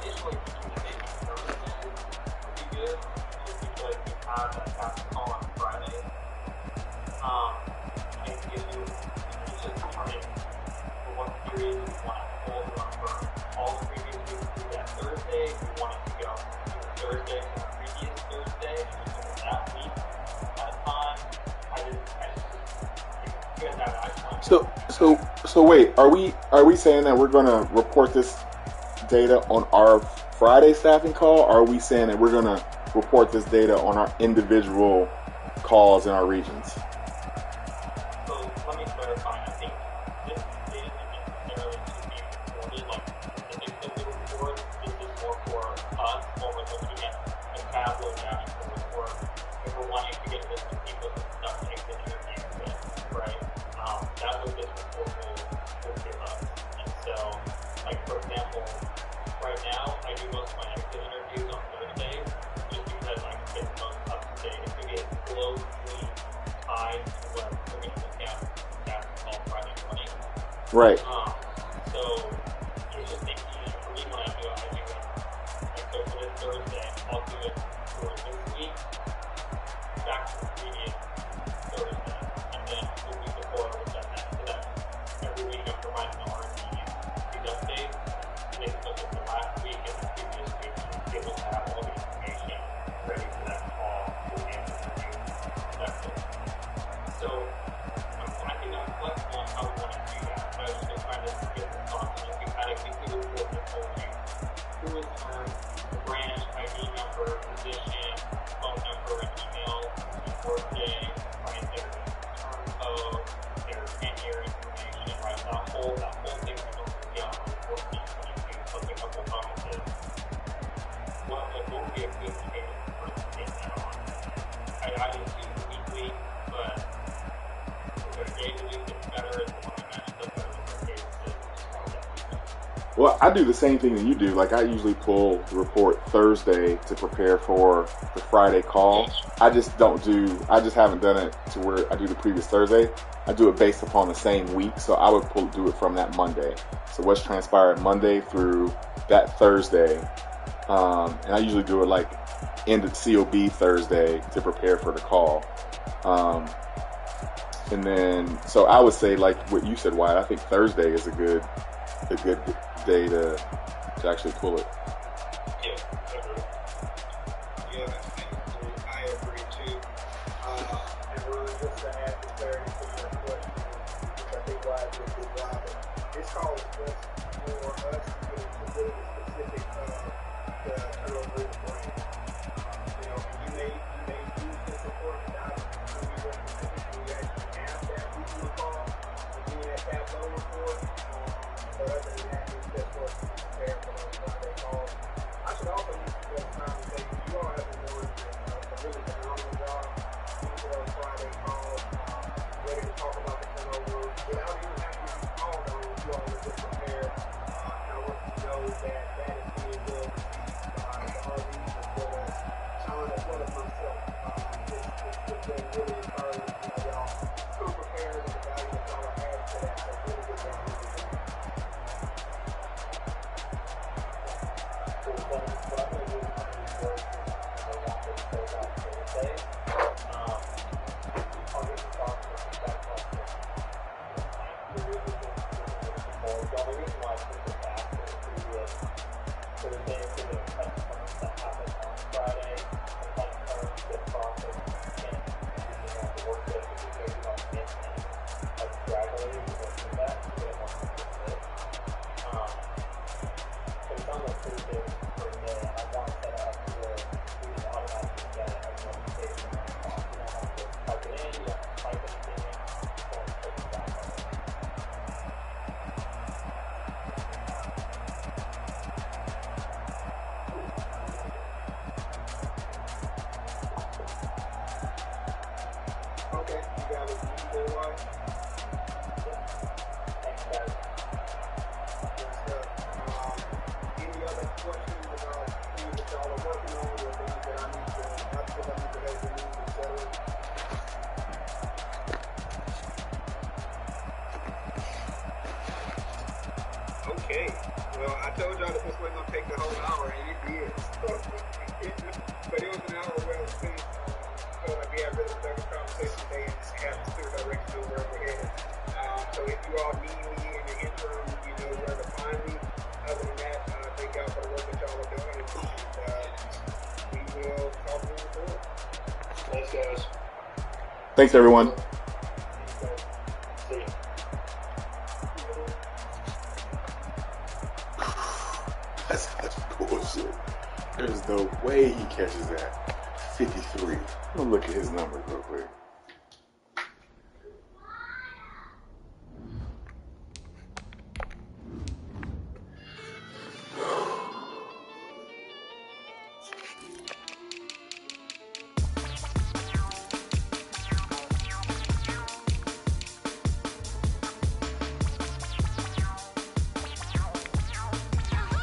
Speaker 12: initially thinking that maybe Thursday would be good, just because you have that fast call on Friday. And it gives you, it's just determining for what period you want to hold it on for all the previous weeks through that Thursday. If you want it to go Thursday to the previous Thursday, and just look at that week at a time.
Speaker 9: So wait, are we saying that we're going to report this data on our Friday staffing call, or are we saying that we're going to report this data on our individual calls in our regions?
Speaker 12: So let me clarify. I think this data isn't necessarily to be reported like statistics that we report. This is more for us when we're looking at the Tableau data for report. If we're wanting to get a list of people that stuff take the interview with, right? That's what this report will give us. And so, like for example, right now I do most of my exit interviews on Thursdays just because I can get the most up to date. It's going to get closely tied to what we're going to look at after call Friday morning.
Speaker 9: Right.
Speaker 12: So it's just making easier for me when I do it. Like so for this Thursday, I'll do it for this week back to the previous Thursday, and then the week before I would have done that. So that every week I'm providing the RT these updates. They can look at the last week and the previous week and be able to have all the information ready for that call to answer the new effective. So I think I'm flexible on how we want to do that. But I was just trying to get the thoughts on if we had a weekly report that told you who is earned, the branch, ID number, position, phone number, and email, and workday, right? Their term code, their tenure information, right? That whole thing we normally get on report 2022 plus a couple bonuses. What would be a good cadence for us to get that on? I assume weekly, but is there a day of the week that's better? Is the one that matches up better with our cadences?
Speaker 9: Well, I do the same thing that you do. Like, I usually pull the report Thursday to prepare for the Friday call. I just haven't done it to where I do the previous Thursday. I do it based upon the same week, so I would do it from that Monday. So what's transpired Monday through that Thursday, and I usually do it like end of COB Thursday to prepare for the call. And then, so I would say, like what you said, Wyatt, I think Thursday is a good day to actually pull it.
Speaker 10: I agree too. And Ron, just to add the clarity to your question, which I think Wyatt did a good job of, this call is just for us to get into really specific the turnover in the brain. And you may use this report without it to be very specific when you actually have that weekly call, looking at that low report. But other than that, it's just for us to be prepared for those Friday calls. I should also use this time to say you all have been doing a really phenomenal job for those Friday calls, ready to talk about the turnover without even having to be called on. You all are just prepared. And I want you to know that is being well received by the RVs as well as Sean as well as myself. It's been really encouraging. Y'all come prepared and the value that y'all are adding to that. So really good job. Well, I told y'all that this wasn't going to take the whole hour, and it did. But it was an hour well spent. So like we had really productive conversation today and just have a clear direction of where we're headed. So if you all need me in the interim, you know where to find me. Other than that, thank y'all for the work that y'all are doing, and we will talk moving forward.
Speaker 12: Thanks, guys.
Speaker 9: Thanks, everyone.
Speaker 12: See ya.
Speaker 9: That's such bullshit. There's no way he catches that. 53. I'm gonna look at his numbers real quick.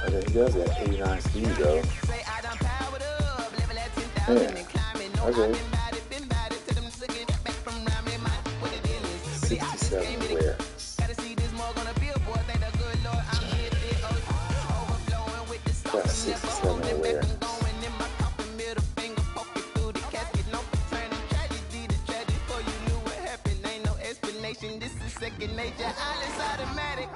Speaker 9: Okay, he does that 89 speed though. Yeah. Okay. 67 awareness. Got 67 awareness.
Speaker 5: This is second nature. All is automatic.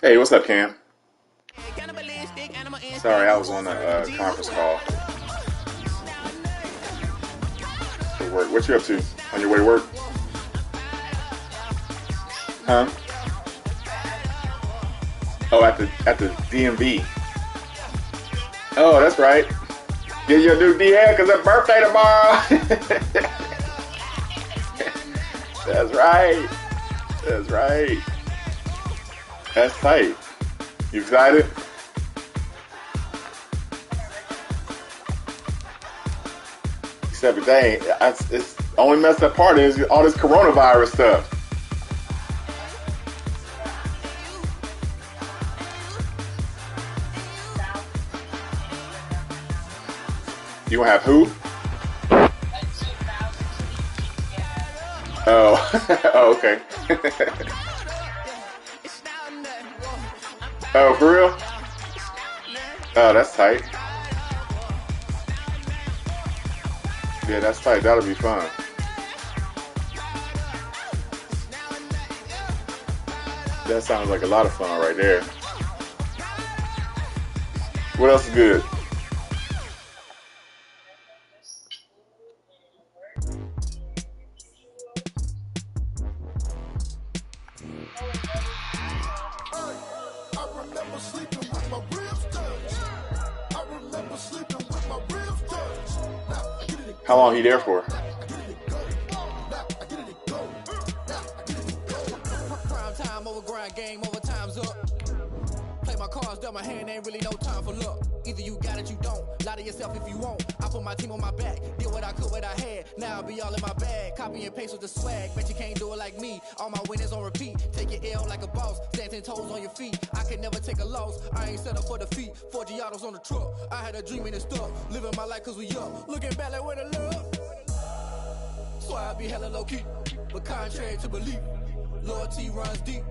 Speaker 9: Hey, what's up, Cam? Sorry, I was on a conference call for work. What you up to? On your way to work? Huh? Oh, at the DMV. Oh, that's right. Get your new DL because it's birthday tomorrow. That's right. That's right. That's tight. You excited? Except dang, it's only messed up part is all this coronavirus stuff. You gonna have who? Oh, oh, okay. Oh, for real? Oh, that's tight. Yeah, that's tight. That'll be fun. That sounds like a lot of fun right there. What else is good? How long he there for?
Speaker 5: Prime time over grind game, over time's up. Play my cards, dealt my hand, ain't really no time for luck. Either you got it, you don't. Lie to yourself if you won't. I put my team on my back, did what I could, what I had. Now I'll be all in my bag. Copy and paste with the swag. Bet you can't do it like me. All my winners on repeat. Take your L like a boss. Stand 10 toes on your feet. I can never take a loss. I ain't set up for defeat. 4 Giottos on the truck. I had a dream and it stuck. Living my life cause we up. Looking back like where the love. So I be hella low key. But contrary to belief, loyalty runs deep.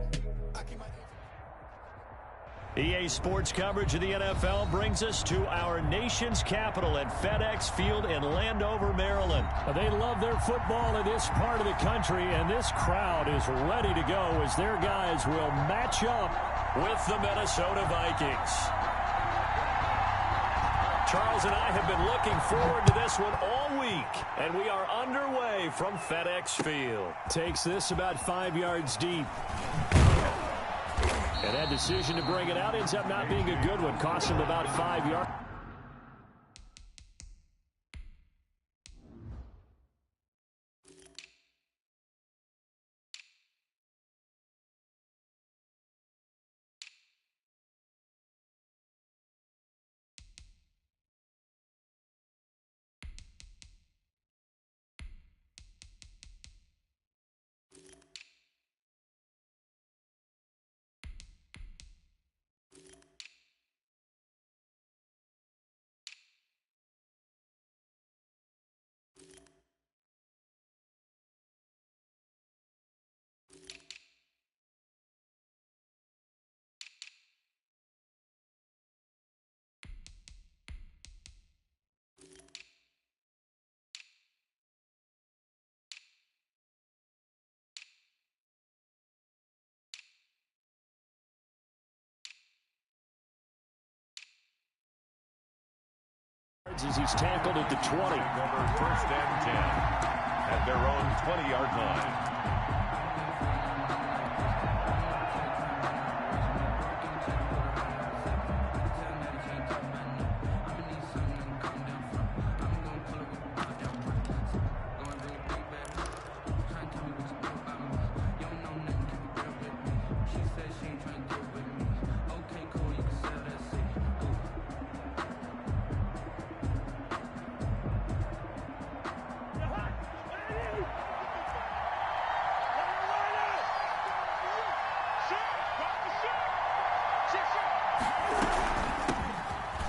Speaker 1: EA Sports coverage of the NFL brings us to our nation's capital at FedEx Field in Landover, Maryland. They love their football in this part of the country, and this crowd is ready to go as their guys will match up with the Minnesota Vikings. Charles and I have been looking forward to this one all week, and we are underway from FedEx Field.
Speaker 3: Takes this about 5 yards deep.
Speaker 1: And that decision to bring it out ends up not being a good one. Cost him about 5 yards. As he's tackled at the 20.
Speaker 6: Over 1st and 10 at their own 20-yard line.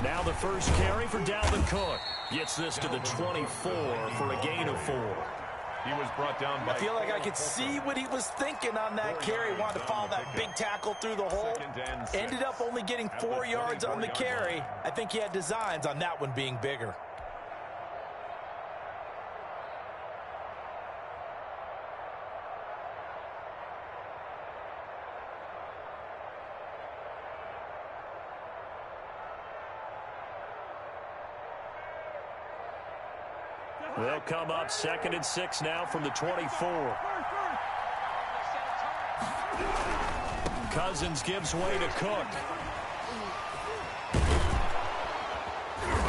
Speaker 1: Now the first carry for Dalvin Cook. Gets this to the 24 for a gain of 4.
Speaker 6: He was brought down by...
Speaker 4: I feel like I could see what he was thinking on that carry. Wanted to follow that big tackle through the hole. Ended up only getting 4 yards on the carry. I think he had designs on that one being bigger.
Speaker 1: They'll come up 2nd and 6 now from the 24. Cousins gives way to Cook.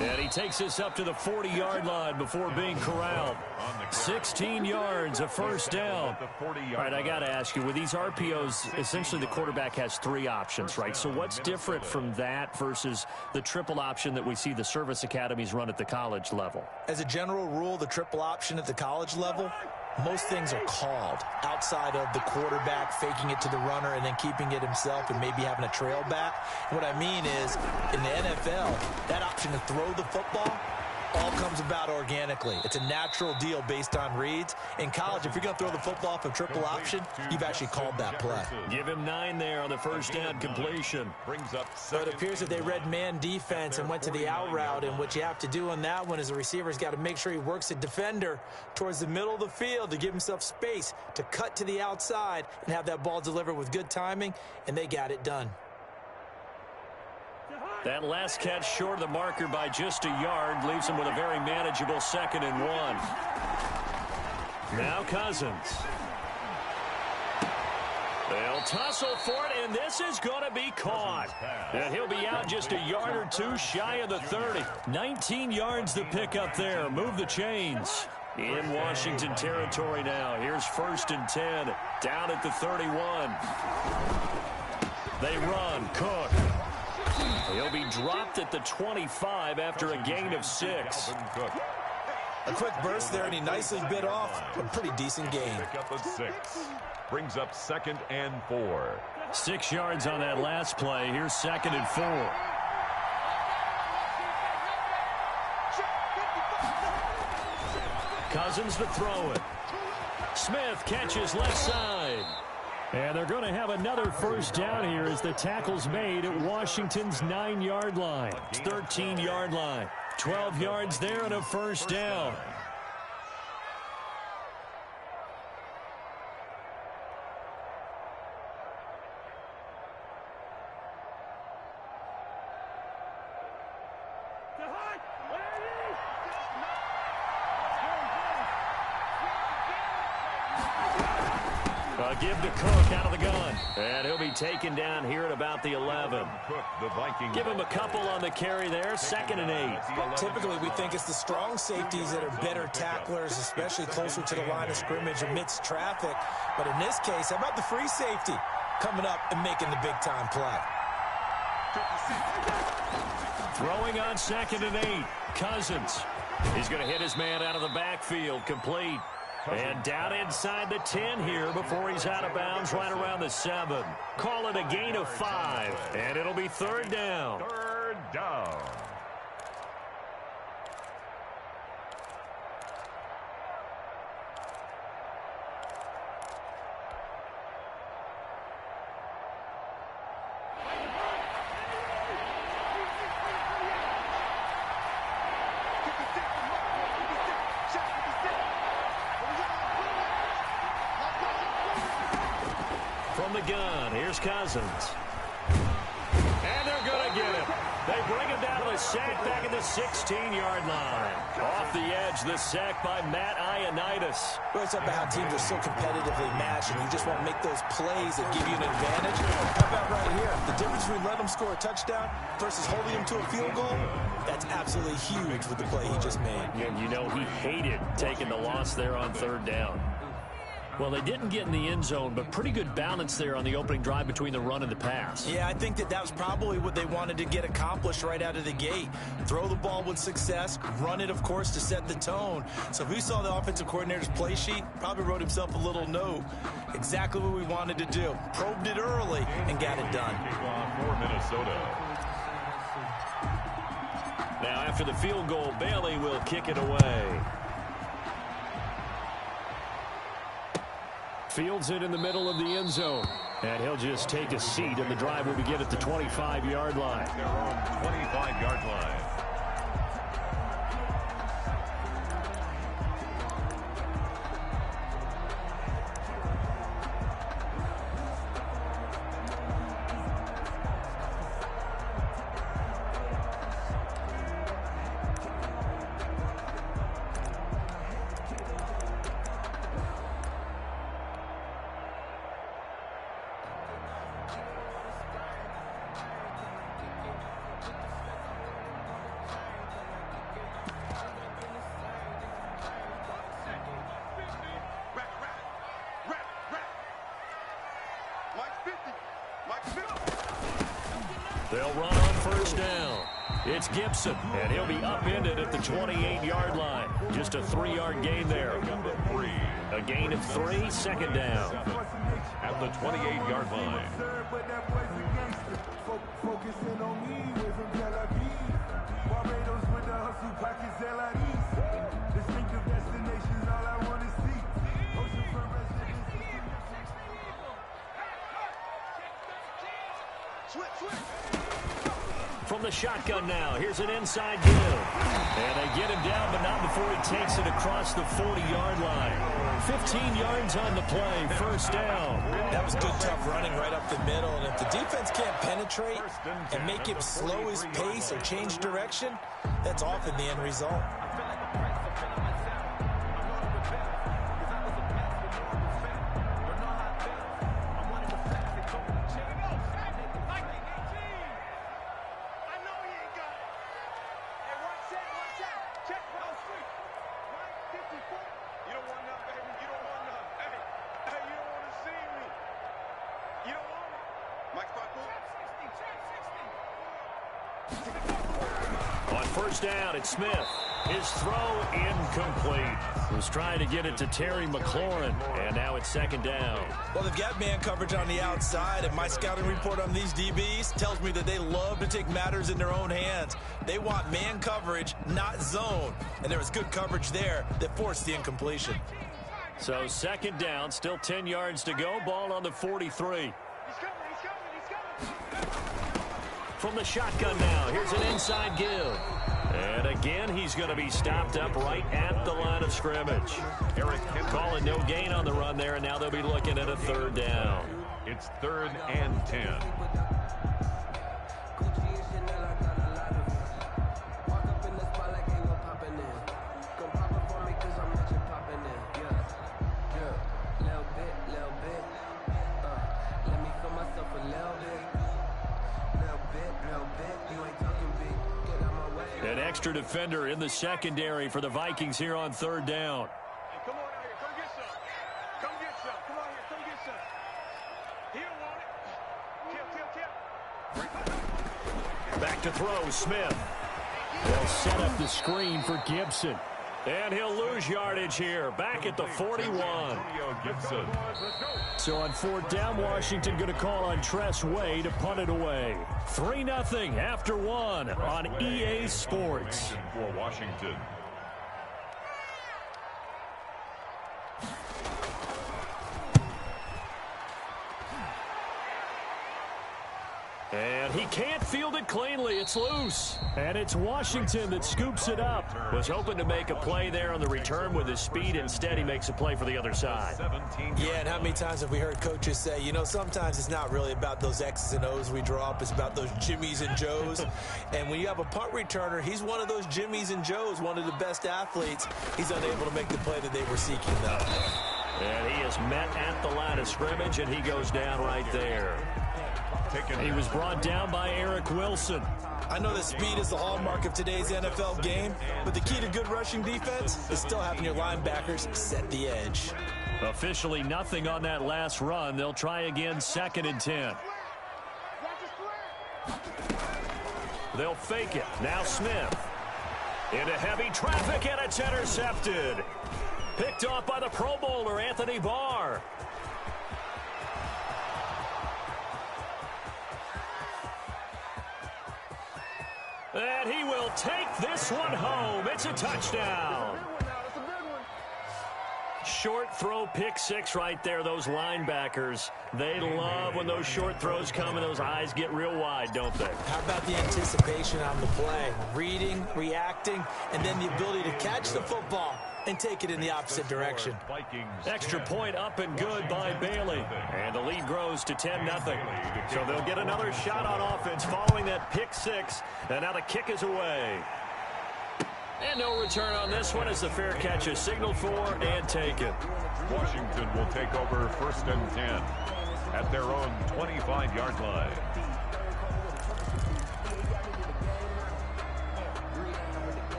Speaker 1: And he takes this up to the 40-yard line before being corralled. 16 yards, a first down. All right, I got to ask you, with these RPOs, essentially the quarterback has 3 options, right? So what's different from that versus the triple option that we see the service academies run at the college level?
Speaker 4: As a general rule, the triple option at the college level, most things are called outside of the quarterback faking it to the runner and then keeping it himself and maybe having a trail back. What I mean is, in the NFL, that option to throw the football all comes about organically. It's a natural deal based on reads. In college, if you're going to throw the football from triple option, you've actually called that play.
Speaker 1: Give him 9 there on the first down completion.
Speaker 4: So it appears that they read man defense and went to the out route, and what you have to do on that one is the receiver's got to make sure he works the defender towards the middle of the field to give himself space to cut to the outside and have that ball delivered with good timing, and they got it done.
Speaker 1: That last catch short of the marker by just a yard leaves him with a very manageable 2nd and 1. Now Cousins. They'll tussle for it, and this is going to be caught. And he'll be out just a yard or 2 shy of the 30. 19 yards to pick up there. Move the chains. In Washington territory now. Here's 1st and 10. Down at the 31. They run. Cook. He'll be dropped at the 25 after a gain of 6.
Speaker 4: A quick burst there, and he nicely bit off a pretty decent gain.
Speaker 6: Pick up a 6. Brings up 2nd and 4.
Speaker 1: 6 yards on that last play. Here's 2nd and 4. Cousins to throw it. Smith catches left side. And they're going to have another first down here as the tackle's made at Washington's 9-yard line. 13-yard line. 12 yards there and a first down. A give to Cook out of the gun. And he'll be taken down here at about the 11. Give him a couple on the carry there. 2nd and 8.
Speaker 4: Typically, we think it's the strong safeties that are better tacklers, especially closer to the line of scrimmage amidst traffic. But in this case, how about the free safety coming up and making the big-time play?
Speaker 1: Throwing on 2nd and 8. Cousins. He's going to hit his man out of the backfield. Complete. And down inside the 10 here before he's out of bounds right around the 7. Call it a gain of 5. And it'll be 3rd down.
Speaker 6: 3rd down.
Speaker 1: From the gun, here's Cousins. And they're going to get him. They bring him down to the sack back at the 16-yard line. Off the edge, the sack by Matt Ioannidis.
Speaker 4: Well, it's about how teams are so competitively matched, and you just want to make those plays that give you an advantage. How about right here? The difference between letting them score a touchdown versus holding them to a field goal, that's absolutely huge with the play he just made.
Speaker 1: And you know he hated taking the loss there on 3rd down. Well, they didn't get in the end zone, but pretty good balance there on the opening drive between the run and the pass.
Speaker 4: Yeah, I think that was probably what they wanted to get accomplished right out of the gate. Throw the ball with success, run it, of course, to set the tone. So who saw the offensive coordinator's play sheet? Probably wrote himself a little note. Exactly what we wanted to do. Probed it early and got it done.
Speaker 6: For Minnesota.
Speaker 1: Now, after the field goal, Bailey will kick it away. Fields it in the middle of the end zone. And he'll just take a seat, and the drive will begin at the 25-yard line.
Speaker 6: They're on 25-yard line.
Speaker 1: They'll run on 1st down. It's Gibson, and he'll be upended at the 28-yard line. Just a 3-yard gain there.
Speaker 6: Number 3.
Speaker 1: A gain of 3, 2nd down.
Speaker 6: At the 28-yard line.
Speaker 2: Focusing on me, we're from Tel Aviv. Barbados with the hustle pockets, LIDs. Distinctive destinations, all I want to see. Ocean for residents.
Speaker 1: From the shotgun now, here's an inside give. And they get him down, but not before he takes it across the 40-yard line. 15 yards on the play, 1st down.
Speaker 4: That was good, tough running right up the middle. And if the defense can't penetrate and make him slow his pace or change direction, that's often the end result.
Speaker 1: On 1st down, it's Smith. His throw incomplete. Was trying to get it to Terry McLaurin, and now it's 2nd down.
Speaker 4: Well, they've got man coverage on the outside, and my scouting report on these DBs tells me that they love to take matters in their own hands. They want man coverage, not zone. And there was good coverage there that forced the incompletion.
Speaker 1: So 2nd down, still 10 yards to go. Ball on the 43. From the shotgun now, here's an inside give. And again, he's going to be stopped up right at the line of scrimmage. Eric calling no gain on the run there, and now they'll be looking at a 3rd down.
Speaker 6: It's 3rd and 10.
Speaker 3: extra defender in the secondary for the Vikings here on third down.
Speaker 2: Hey, come on out here. Come get some. Come get some. Come on here. Come get some. He don't want it. Kill.
Speaker 3: Back to throw, Smith. They'll set up the screen for Gibson. And he'll lose yardage here, back at the 41. So on fourth down, Washington going to call on Tress Way to punt it away. 3-0 after one on EA Sports.
Speaker 6: For Washington.
Speaker 3: And he can't field it cleanly. It's loose. And it's Washington that scoops it up. Was hoping to make a play there on the return with his speed. Instead, he makes a play for the other side.
Speaker 4: Yeah, and how many times have we heard coaches say, you know, sometimes it's not really about those X's and O's we draw up. It's about those Jimmies and Joes. And when you have a punt returner, he's one of those Jimmies and Joes, one of the best athletes. He's unable to make the play that they were seeking, though.
Speaker 3: And he is met at the line of scrimmage, and he goes down right there. He was brought down by Eric Wilson.
Speaker 4: I know that speed is the hallmark of today's NFL game, but the key to good rushing defense is still having your linebackers set the edge.
Speaker 3: Officially nothing on that last run. They'll try again 2nd and 10. They'll fake it. Now Smith. Into heavy traffic, and it's intercepted. Picked off by the Pro Bowler, Anthony Barr. And he will take this one home. It's a touchdown. Short throw, pick six right there. Those linebackers, they love when those short throws come and those eyes get real wide, don't they?
Speaker 4: How about the anticipation on the play? Reading, reacting, and then the ability to catch the football and take it in the opposite direction.
Speaker 3: Extra point up and good by Bailey. And the lead grows to 10-0. So they'll get another shot on offense following that pick six. And now the kick is away. And no return on this one as the fair catch is signaled for and taken.
Speaker 6: Washington will take over 1st and 10 at their own 25-yard line.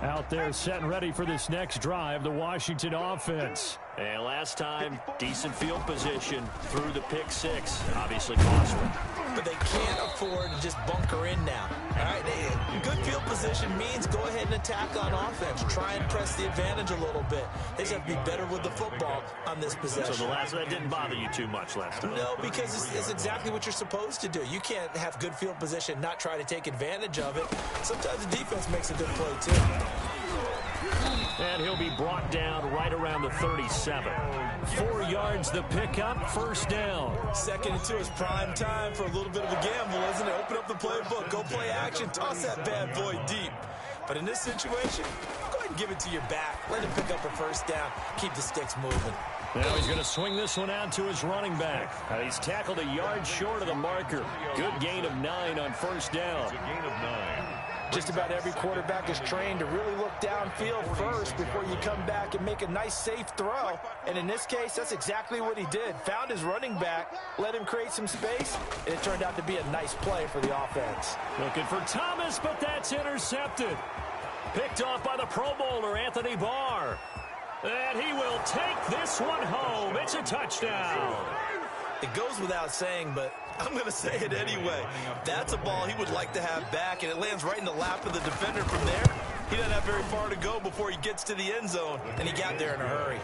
Speaker 3: Out there set and ready for this next drive, the Washington offense. And last time, decent field position through the pick six. Obviously costly.
Speaker 4: But they can't afford to just bunker in now. All right, good field position means go ahead and attack on offense. Try and press the advantage a little bit. They just have to be better with the football on this possession.
Speaker 3: So that didn't bother you too much last time?
Speaker 4: No, because it's exactly what you're supposed to do. You can't have good field position, not try to take advantage of it. Sometimes the defense makes a good play, too.
Speaker 3: And he'll be brought down right around the 37. 4 yards the pickup, 1st down.
Speaker 4: 2nd and 2 is prime time for a little bit of a gamble, isn't it? Open up the playbook, go play action, toss that bad boy deep. But in this situation, go ahead and give it to your back. Let him pick up a 1st down, keep the sticks moving.
Speaker 3: Now he's going to swing this one out to his running back. He's tackled a yard short of the marker. Good gain of 9 on 1st down.
Speaker 6: It's a gain of 9.
Speaker 4: Just about every quarterback is trained to really look downfield first before you come back and make a nice, safe throw. And in this case, that's exactly what he did. Found his running back, let him create some space, and it turned out to be a nice play for the offense.
Speaker 3: Looking for Thomas, but that's intercepted. Picked off by the Pro Bowler, Anthony Barr. And he will take this one home. It's a touchdown.
Speaker 4: It goes without saying, but I'm going to say it anyway. That's a ball he would like to have back, and it lands right in the lap of the defender from there. He doesn't have very far to go before he gets to the end zone, and he got there in a hurry.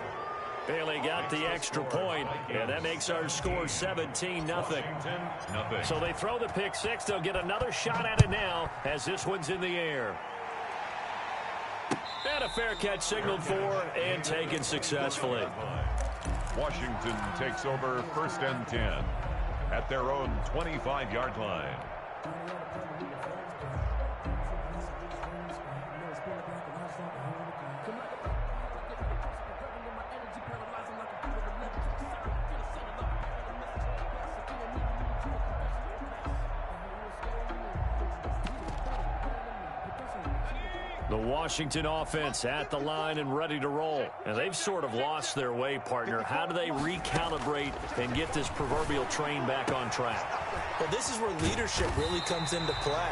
Speaker 3: Bailey got the extra point, and that makes our score 17-0. So they throw the pick six. They'll get another shot at it now as this one's in the air. And a fair catch signaled for and taken successfully.
Speaker 6: Washington takes over 1st and 10 at their own 25-yard line.
Speaker 3: The Washington offense at the line and ready to roll. And they've sort of lost their way, partner. How do they recalibrate and get this proverbial train back on track?
Speaker 4: Well, this is where leadership really comes into play.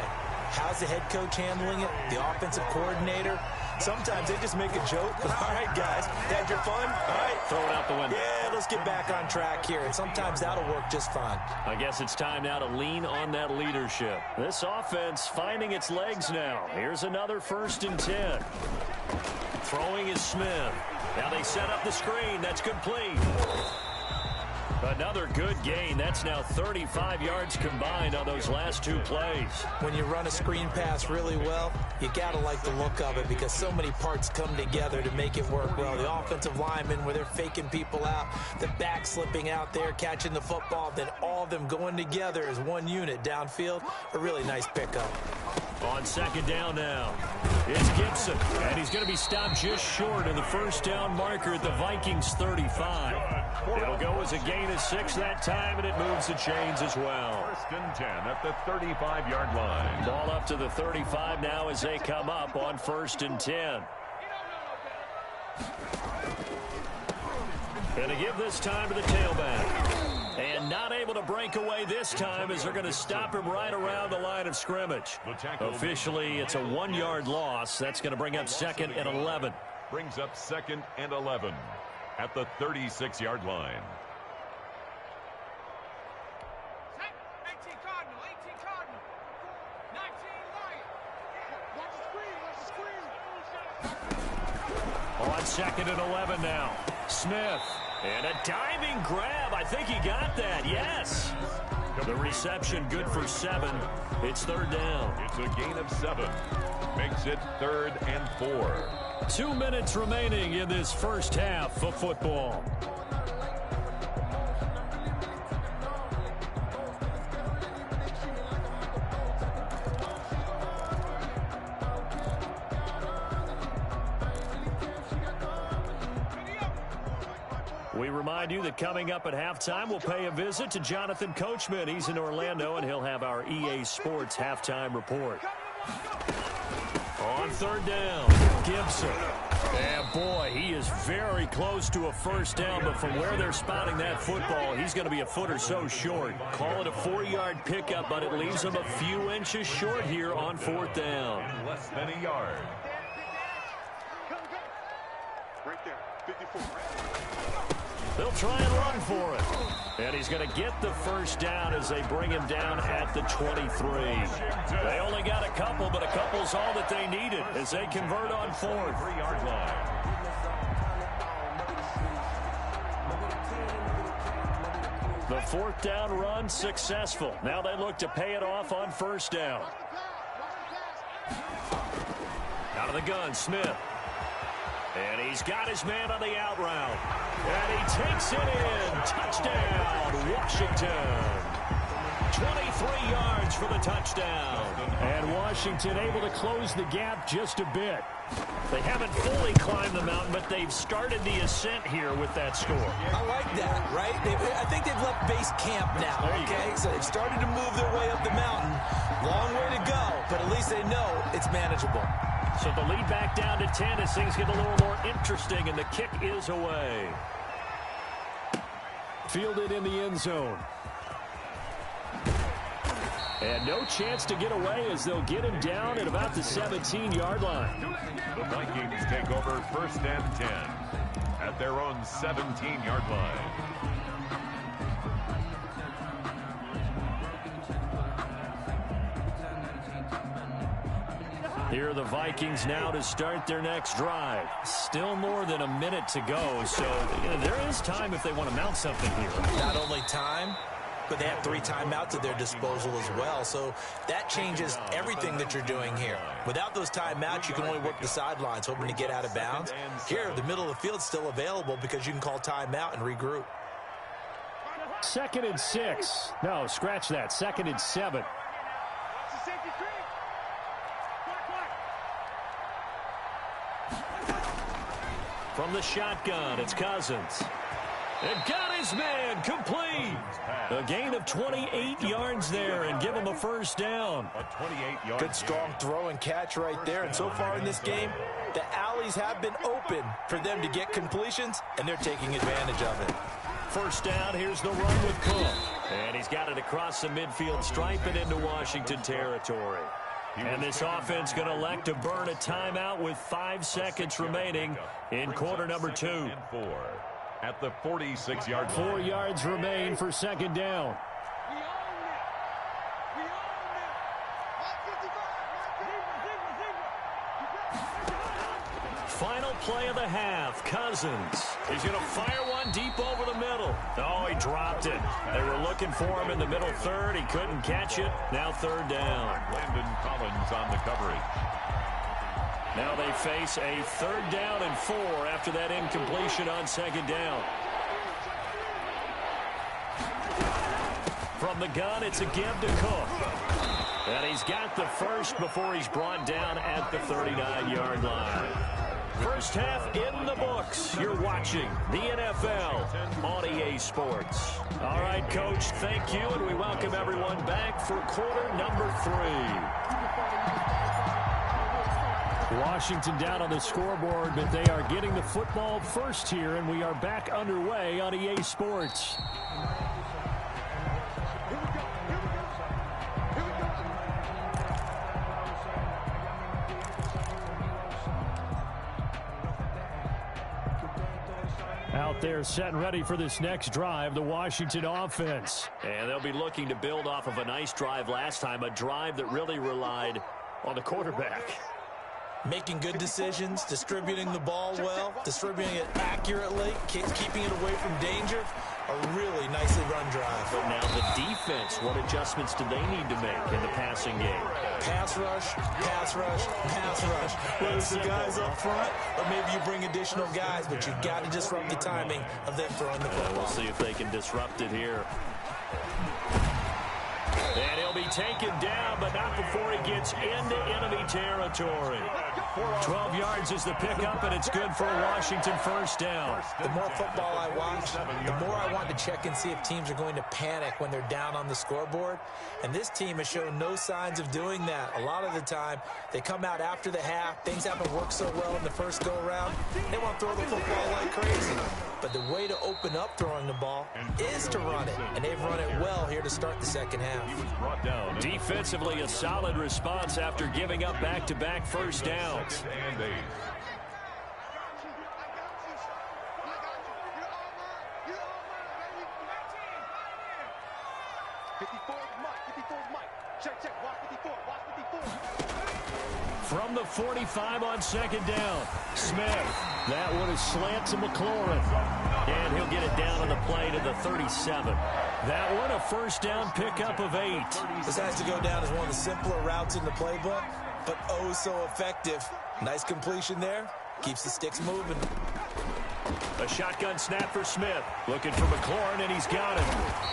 Speaker 4: How's the head coach handling it? The offensive coordinator? Sometimes they just make a joke. All right, guys, had your fun? All right.
Speaker 3: Throw it out the window.
Speaker 4: Yeah, let's get back on track here. And sometimes that'll work just fine.
Speaker 3: I guess it's time now to lean on that leadership. This offense finding its legs now. Here's another 1st and 10. Throwing is Smith. Now they set up the screen. That's complete. Another good gain. That's now 35 yards combined on those last 2 plays.
Speaker 4: When you run a screen pass really well, you got to like the look of it because so many parts come together to make it work well. The offensive linemen, where they're faking people out, the back slipping out there, catching the football, then all of them going together as one unit downfield. A really nice pickup.
Speaker 3: On 2nd down now, it's Gibson, and he's going to be stopped just short of the 1st down marker at the Vikings 35. It'll go as a gain of 6 that time, and it moves the chains as well.
Speaker 6: 1st and 10 at the 35-yard line.
Speaker 3: Ball up to the 35 now as they come up on 1st and 10. Going to give this time to the tailback. And not able to break away this time as they're going to stop him right around the line of scrimmage. Officially, it's a 1-yard loss. That's going to bring up 2nd and 11.
Speaker 6: Brings up 2nd and 11 at the 36-yard line.
Speaker 3: On 2nd and 11 now. Smith. And a diving grab. I think he got that. Yes. The reception good for 7. It's 3rd down.
Speaker 6: It's a gain of 7. Makes it 3rd and 4.
Speaker 3: 2 minutes remaining in this first half of football. We remind you that coming up at halftime, we'll pay a visit to Jonathan Coachman. He's in Orlando, and he'll have our EA Sports halftime report. On 3rd down, Gibson. And boy, he is very close to a 1st down, but from where they're spotting that football, he's going to be a foot or so short. Call it a 4-yard pickup, but it leaves him a few inches short here on 4th down.
Speaker 6: Less than a yard.
Speaker 2: Right there, 54.
Speaker 3: They'll try and run for it. And he's going to get the 1st down as they bring him down at the 23. They only got a couple, but a couple's all that they needed as they convert on 4th.
Speaker 6: 3-yard line.
Speaker 3: The 4th down run successful. Now they look to pay it off on 1st down. Out of the gun, Smith. And he's got his man on the out route. And he takes it in. Touchdown, Washington. 23 yards for the touchdown. And Washington able to close the gap just a bit. They haven't fully climbed the mountain, but they've started the ascent here with that score.
Speaker 4: I like that, right? I think they've left base camp now, okay? So they've started to move their way up the mountain. Long way to go, but at least they know it's manageable.
Speaker 3: So the lead back down to 10 as things get a little more interesting, and the kick is away. Fielded in the end zone. And no chance to get away as they'll get him down at about the 17-yard line.
Speaker 6: The Vikings take over 1st and 10 at their own 17-yard line.
Speaker 3: Here are the Vikings now to start their next drive. Still more than a minute to go, so there is time if they want to mount something here.
Speaker 4: Not only time, but they have 3 timeouts at their disposal as well, so that changes everything that you're doing here. Without those timeouts, you can only work the sidelines, hoping to get out of bounds. Here, the middle of the field's still available because you can call timeout and regroup.
Speaker 3: 2nd and 6. No, scratch that. 2nd and 7. From the shotgun, it's Cousins. And got his man complete. A gain of 28 yards there and give him a first down.
Speaker 6: A 28-yard
Speaker 4: good strong throw and catch right there. And so far in this game, the alleys have been open for them to get completions, and they're taking advantage of it.
Speaker 3: First down, here's the run with Cook. And he's got it across the midfield stripe and into Washington territory. And this offense going to elect to burn a timeout with 5 seconds remaining in quarter number 2.
Speaker 6: At the 46-yard line.
Speaker 3: 4 yards remain for second down. Final play of the half. Cousins. He's going to fire one deep over the middle. Oh, he dropped it. They were looking for him in the middle third. He couldn't catch it. Now third down.
Speaker 6: Landon Collins on the coverage.
Speaker 3: Now they face a third down and 4 after that incompletion on second down. From the gun, it's a give to Cook. And he's got the first before he's brought down at the 39-yard line. First half in the books. You're watching the NFL on EA Sports. All right, Coach, thank you, and we welcome everyone back for quarter number 3. Washington down on the scoreboard, but they are getting the football first here, and we are back underway on EA Sports. Out there set and ready for this next drive, the Washington offense. And they'll be looking to build off of a nice drive last time, a drive that really relied on the quarterback.
Speaker 4: Making good decisions, distributing the ball well, distributing it accurately, keeping it away from danger. A really nicely run drive.
Speaker 3: But now the defense, what adjustments do they need to make in the passing game?
Speaker 4: Pass rush, pass rush, pass rush. Whether it's the guys up front or maybe you bring additional guys, but you've got to disrupt the timing of them throwing the football.
Speaker 3: We'll see if they can disrupt it here. And he'll be taken down, but not before he gets into enemy territory. 12 yards is the pickup, and it's good for a Washington first down.
Speaker 4: The more football I watch, the more I want to check and see if teams are going to panic when they're down on the scoreboard. And this team has shown no signs of doing that. A lot of the time, they come out after the half. Things haven't worked so well in the first go-around. They want to throw the football like crazy. But the way to open up throwing the ball is to run it. And they've run it well here to start the second half.
Speaker 3: Defensively, a solid response after giving up back-to-back first downs.
Speaker 6: And 8.
Speaker 3: From the 45 on second down, Smith. That one is slant to McLaurin. And he'll get it down on the play to the 37. That one a first down pickup of 8.
Speaker 4: This has to go down as one of the simpler routes in the playbook, but oh so effective. Nice completion there. Keeps the sticks moving.
Speaker 3: A shotgun snap for Smith. Looking for McLaurin, and he's got it.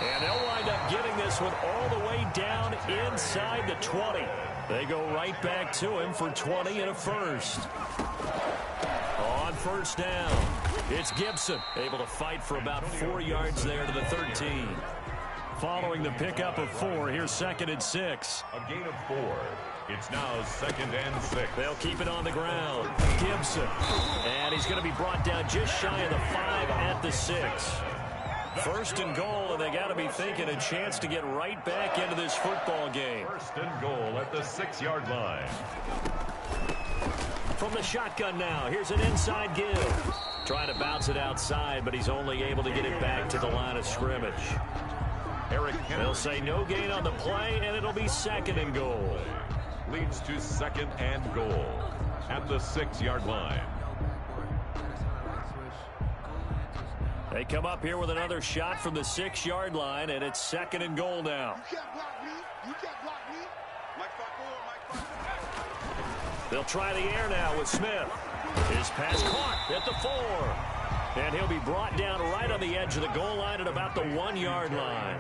Speaker 3: And they'll wind up getting this one all the way down inside the 20. They go right back to him for 20 and a first. On first down, it's Gibson, able to fight for about 4 yards there to the 13. Following the pickup of 4, here's second and 6.
Speaker 6: A gain of 4. It's now second and 6.
Speaker 3: They'll keep it on the ground. Gibson. And he's going to be brought down just shy of the 5 at the 6. First and goal, and they got to be thinking a chance to get right back into this football game.
Speaker 6: First and goal at the 6-yard line.
Speaker 3: From the shotgun now, here's an inside give. Trying to bounce it outside, but he's only able to get it back to the line of scrimmage. They'll say no gain on the play, and it'll be second and goal.
Speaker 6: Leads to second and goal at the 6-yard line.
Speaker 3: They come up here with another shot from the 6-yard line, and it's second and goal now. They'll try the air now with Smith. His pass caught at the 4. And he'll be brought down right on the edge of the goal line at about the 1-yard line.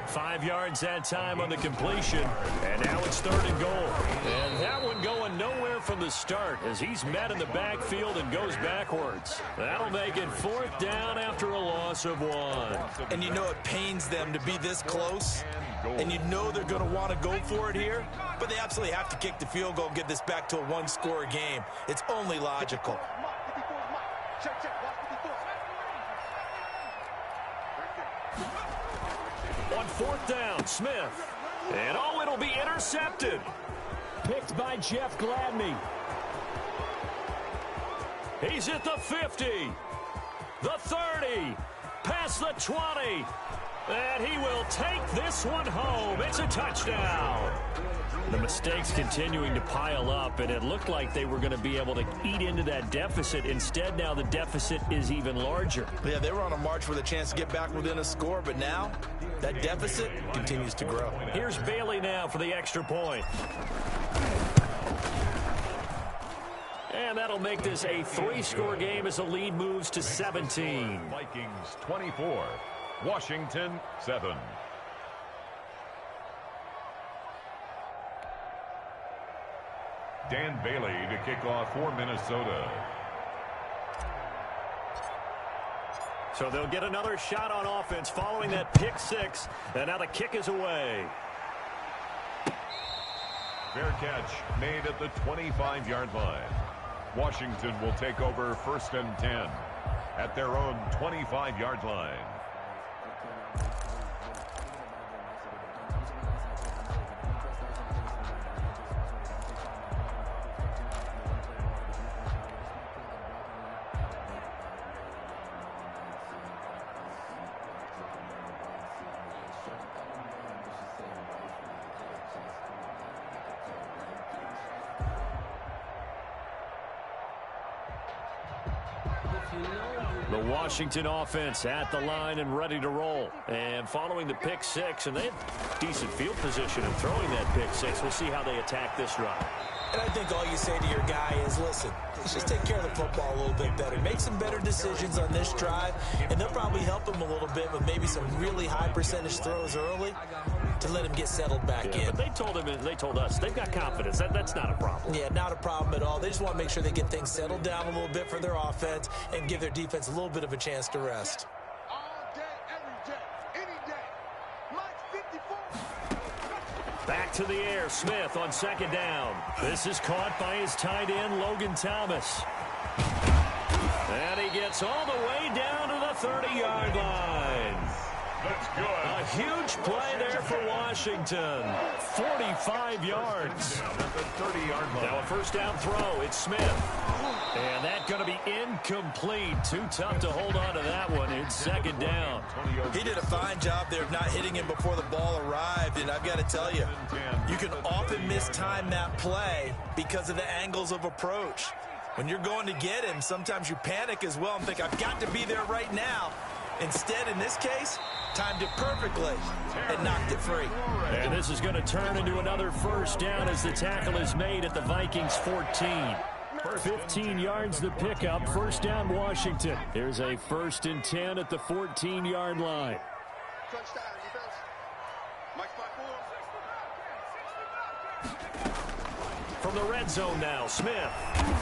Speaker 3: 5 yards that time on the completion. And now it's third and goal. And that one going nowhere from the to start as he's met in the backfield and goes backwards. That'll make it 4th down after a loss of 1.
Speaker 4: And you know it pains them to be this close, and you know they're going to want to go for it here, but they absolutely have to kick the field goal and get this back to a one-score game. It's only logical.
Speaker 3: On 4th down, Smith. And oh, it'll be intercepted. Picked by Jeff Gladney. He's at the 50. The 30. Past the 20. And he will take this one home. It's a touchdown. The mistakes continuing to pile up, and it looked like they were going to be able to eat into that deficit. Instead, now the deficit is even larger.
Speaker 4: Yeah, they were on a march with a chance to get back within a score, but now that deficit continues to grow.
Speaker 3: Here's Bailey now for the extra point. And that'll make this a 3-score game as the lead moves to 17.
Speaker 6: Vikings 24, Washington 7. Dan Bailey to kick off for Minnesota.
Speaker 3: So they'll get another shot on offense following that pick 6. And now the kick is away.
Speaker 6: Fair catch made at the 25-yard line. Washington will take over 1st and 10 at their own 25-yard line.
Speaker 3: The Washington offense at the line and ready to roll. And following the pick 6, and they have decent field position in throwing that pick 6. We'll see how they attack this drive.
Speaker 4: And I think all you say to your guy is, listen, let's just take care of the football a little bit better. Make some better decisions on this drive, and they'll probably help him a little bit with maybe some really high percentage throws early to let him get settled back in.
Speaker 3: But they told him, and they told us, they've got confidence. That's not a problem.
Speaker 4: Yeah, not a problem at all. They just want to make sure they get things settled down a little bit for their offense and give their defense a little bit of a chance to rest.
Speaker 3: Back to the air, Smith on 2nd down. This is caught by his tight end, Logan Thomas. And he gets all the way down to the 30-yard line.
Speaker 6: That's good.
Speaker 3: A huge play there for Washington. 45 yards.
Speaker 6: At the 30-yard line.
Speaker 3: Now a 1st down throw. It's Smith. And that's going to be incomplete. Too tough to hold on to that one. It's 2nd down.
Speaker 4: He did a fine job there of not hitting him before the ball arrived. And I've got to tell you, you can often mistime that play because of the angles of approach. When you're going to get him, sometimes you panic as well and think, I've got to be there right now. Instead, in this case, timed it perfectly and knocked it free.
Speaker 3: And this is going to turn into another 1st down as the tackle is made at the Vikings 14. 15 yards the pickup. 1st down Washington. Here's a 1st and 10 at the 14-yard line. From the red zone now, Smith.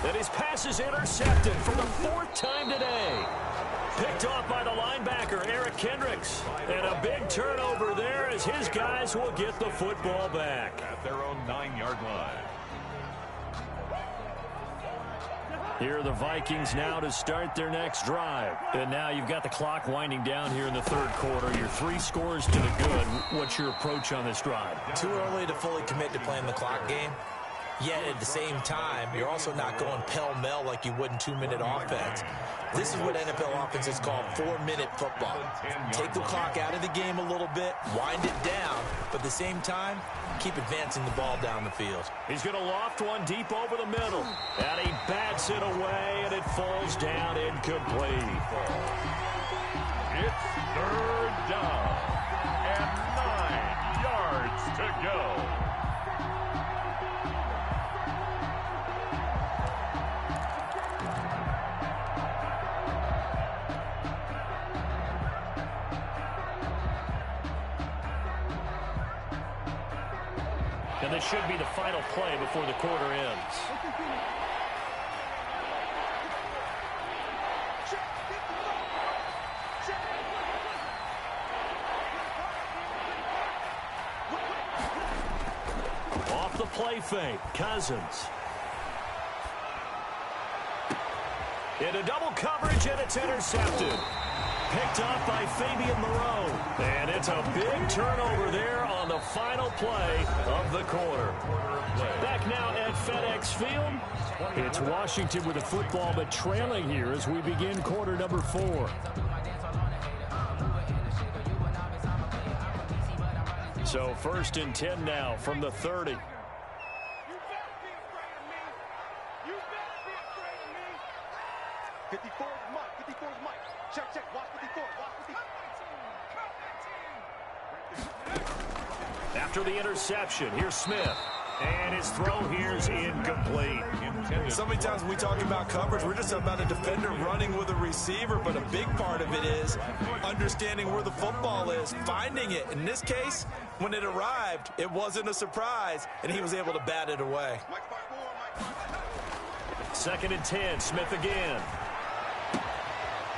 Speaker 3: And his pass is intercepted for the 4th time today. Picked off by the linebacker, Eric Kendricks. And a big turnover there as his guys will get the football back.
Speaker 6: At their own 9-yard line.
Speaker 3: Here are the Vikings now to start their next drive. And now you've got the clock winding down here in the 3rd quarter. Your 3 scores to the good. What's your approach on this drive?
Speaker 4: Too early to fully commit to playing the clock game. Yet at the same time, you're also not going pell-mell like you would in 2-minute offense. This is what NFL offenses call 4-minute football. Take the clock out of the game a little bit, wind it down, but at the same time, keep advancing the ball down the field.
Speaker 3: He's going to loft one deep over the middle. And he bats it away, and it falls down incomplete.
Speaker 6: It's 3rd down and 9 yards to go.
Speaker 1: And this should be the final play before the quarter ends. Off the play fake, Cousins. Into double coverage, and it's intercepted. Picked off by Fabian Moreau. And it's a big turnover there on the final play of the quarter. Back now at FedEx Field. It's Washington with the football, but trailing here as we begin quarter number 4. So 1st and 10 now from the 30.
Speaker 2: 54 is Mike. 54 is Mike. Check, check. Watch 54. Watch 54.
Speaker 1: After the interception, here's Smith. And his throw here is incomplete.
Speaker 4: So many times when we talk about coverage, we're just about a defender running with a receiver, but a big part of it is understanding where the football is, finding it. In this case, when it arrived, it wasn't a surprise, and he was able to bat it away.
Speaker 1: 2nd and 10, Smith again.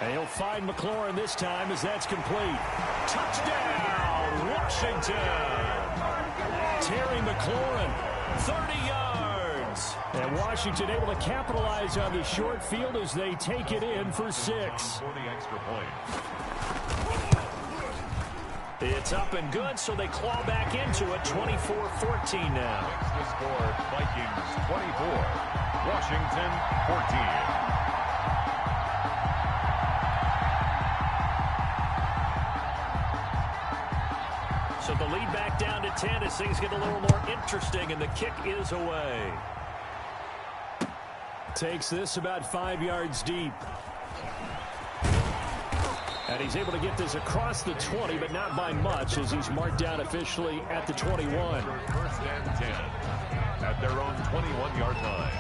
Speaker 1: And he'll find McLaurin this time as that's complete. Touchdown, Washington! Terry McLaurin, 30 yards. And Washington able to capitalize on the short field as they take it in for 6. It's up and good, so they claw back into it, 24-14 now.
Speaker 6: The score, Vikings 24, Washington 14.
Speaker 1: So the lead back down to 10 as things get a little more interesting, and the kick is away. Takes this about 5 yards deep. And he's able to get this across the 20, but not by much as he's marked down officially at the 21.
Speaker 6: 1st and 10 at their own 21-yard line.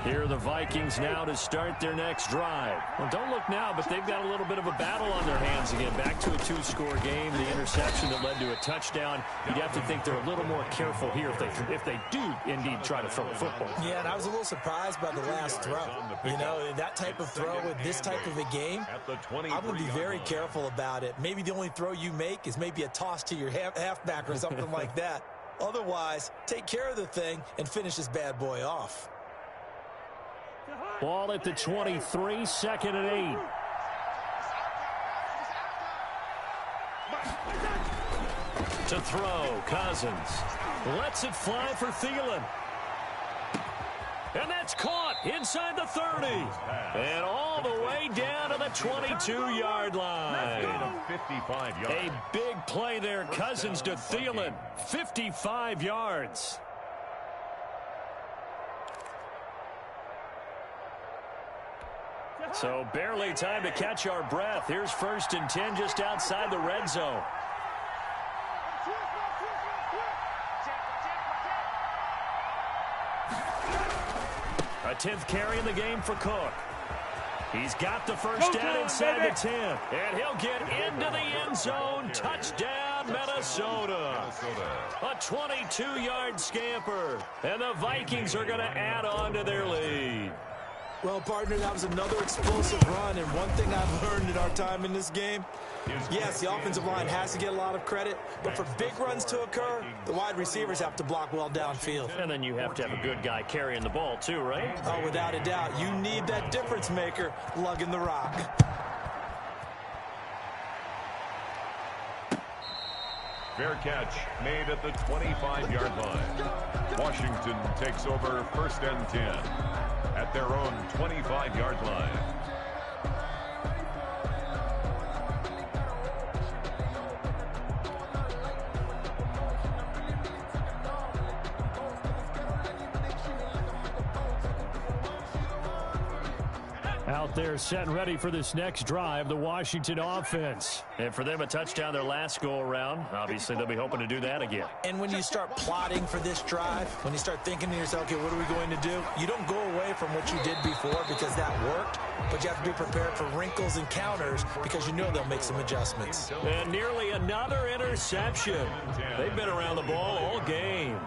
Speaker 1: Here are the Vikings now to start their next drive. Well, don't look now, but they've got a little bit of a battle on their hands again. Back to a 2-score game. The interception that led to a touchdown. You'd have to think they're a little more careful here if they do indeed try to throw the football.
Speaker 4: Yeah, and I was a little surprised by the last throw. You know, that type of throw with this type of a game, I would be very careful about it. Maybe the only throw you make is maybe a toss to your halfback or something like that. Otherwise, take care of the thing and finish this bad boy off.
Speaker 1: Ball at the 23, 2nd and 8. To throw, Cousins. Lets it fly for Thielen. And that's caught inside the 30. And all the way down to the 22-yard line.
Speaker 6: 55 yards.
Speaker 1: A big play there, Cousins to Thielen. 55 yards. So barely time to catch our breath. Here's 1st and 10 just outside the red zone. A 10th carry in the game for Cook. He's got the first down inside the 10. And he'll get into the end zone. Touchdown, Minnesota. A 22-yard scamper. And the Vikings are going to add on to their lead.
Speaker 4: Well, partner, that was another explosive run, and one thing I've learned in our time in this game, yes, the offensive line has to get a lot of credit, but for big runs to occur, the wide receivers have to block well downfield.
Speaker 1: And then you have to have a good guy carrying the ball too, right?
Speaker 4: Oh, without a doubt. You need that difference maker lugging the rock.
Speaker 6: Fair catch made at the 25-yard line. Washington takes over 1st and 10 at their own 25-yard line.
Speaker 3: Out there set and ready for this next drive, the Washington offense.
Speaker 1: And for them, a touchdown their last go-around. Obviously, they'll be hoping to do that again.
Speaker 4: And when you start plotting for this drive, when you start thinking to yourself, okay, what are we going to do? You don't go away from what you did before because that worked, but you have to be prepared for wrinkles and counters because you know they'll make some adjustments.
Speaker 1: And nearly another interception. They've been around the ball all game.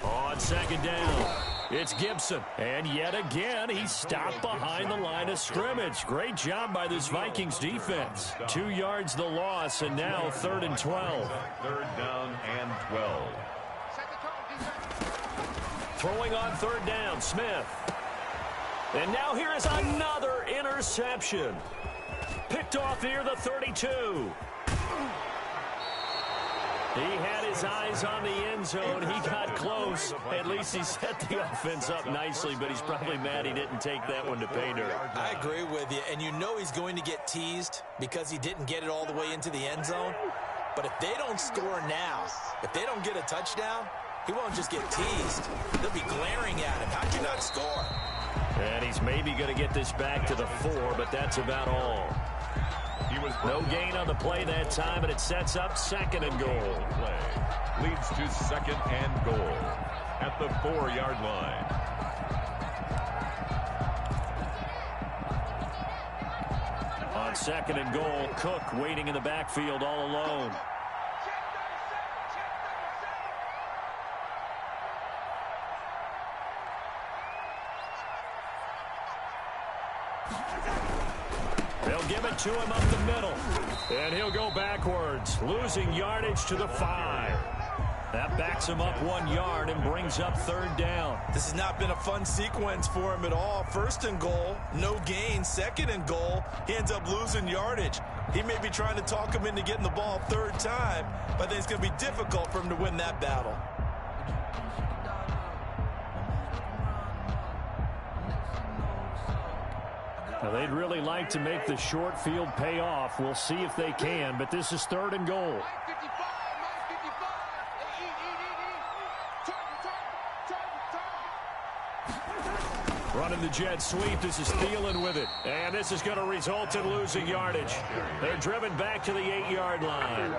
Speaker 1: On second down, it's Gibson. And yet again, he's stopped behind the line of scrimmage. Great job by this Vikings defense. 2 yards the loss, and now 3rd and 12.
Speaker 6: 3rd down and 12.
Speaker 1: Throwing on 3rd down, Smith. And now here is another interception. Picked off near the 32. He had his eyes on the end zone. He got close. At least he set the offense up nicely, but he's probably mad he didn't take that one to pay dirt.
Speaker 4: I agree with you, and you know he's going to get teased because he didn't get it all the way into the end zone. But if they don't score now, if they don't get a touchdown, he won't just get teased. They'll be glaring at him. How'd you not score?
Speaker 1: And he's maybe going to get this back to the 4, but that's about all. No gain on the play that time, and it sets up 2nd and goal.
Speaker 6: Play leads to 2nd and goal at the 4-yard line.
Speaker 1: On 2nd and goal, Cook waiting in the backfield all alone. They'll give it to him up the middle. And he'll go backwards, losing yardage to the 5. That backs him up 1 yard and brings up 3rd down.
Speaker 4: This has not been a fun sequence for him at all. 1st and goal, no gain. 2nd and goal, he ends up losing yardage. He may be trying to talk him into getting the ball 3rd time, but I think it's going to be difficult for him to win that battle.
Speaker 3: Now, they'd really like to make the short field pay off. We'll see if they can, but this is 3rd and goal. Running the jet sweep. This is Thielen with it. And this is going to result in losing yardage. They're driven back to the 8-yard line.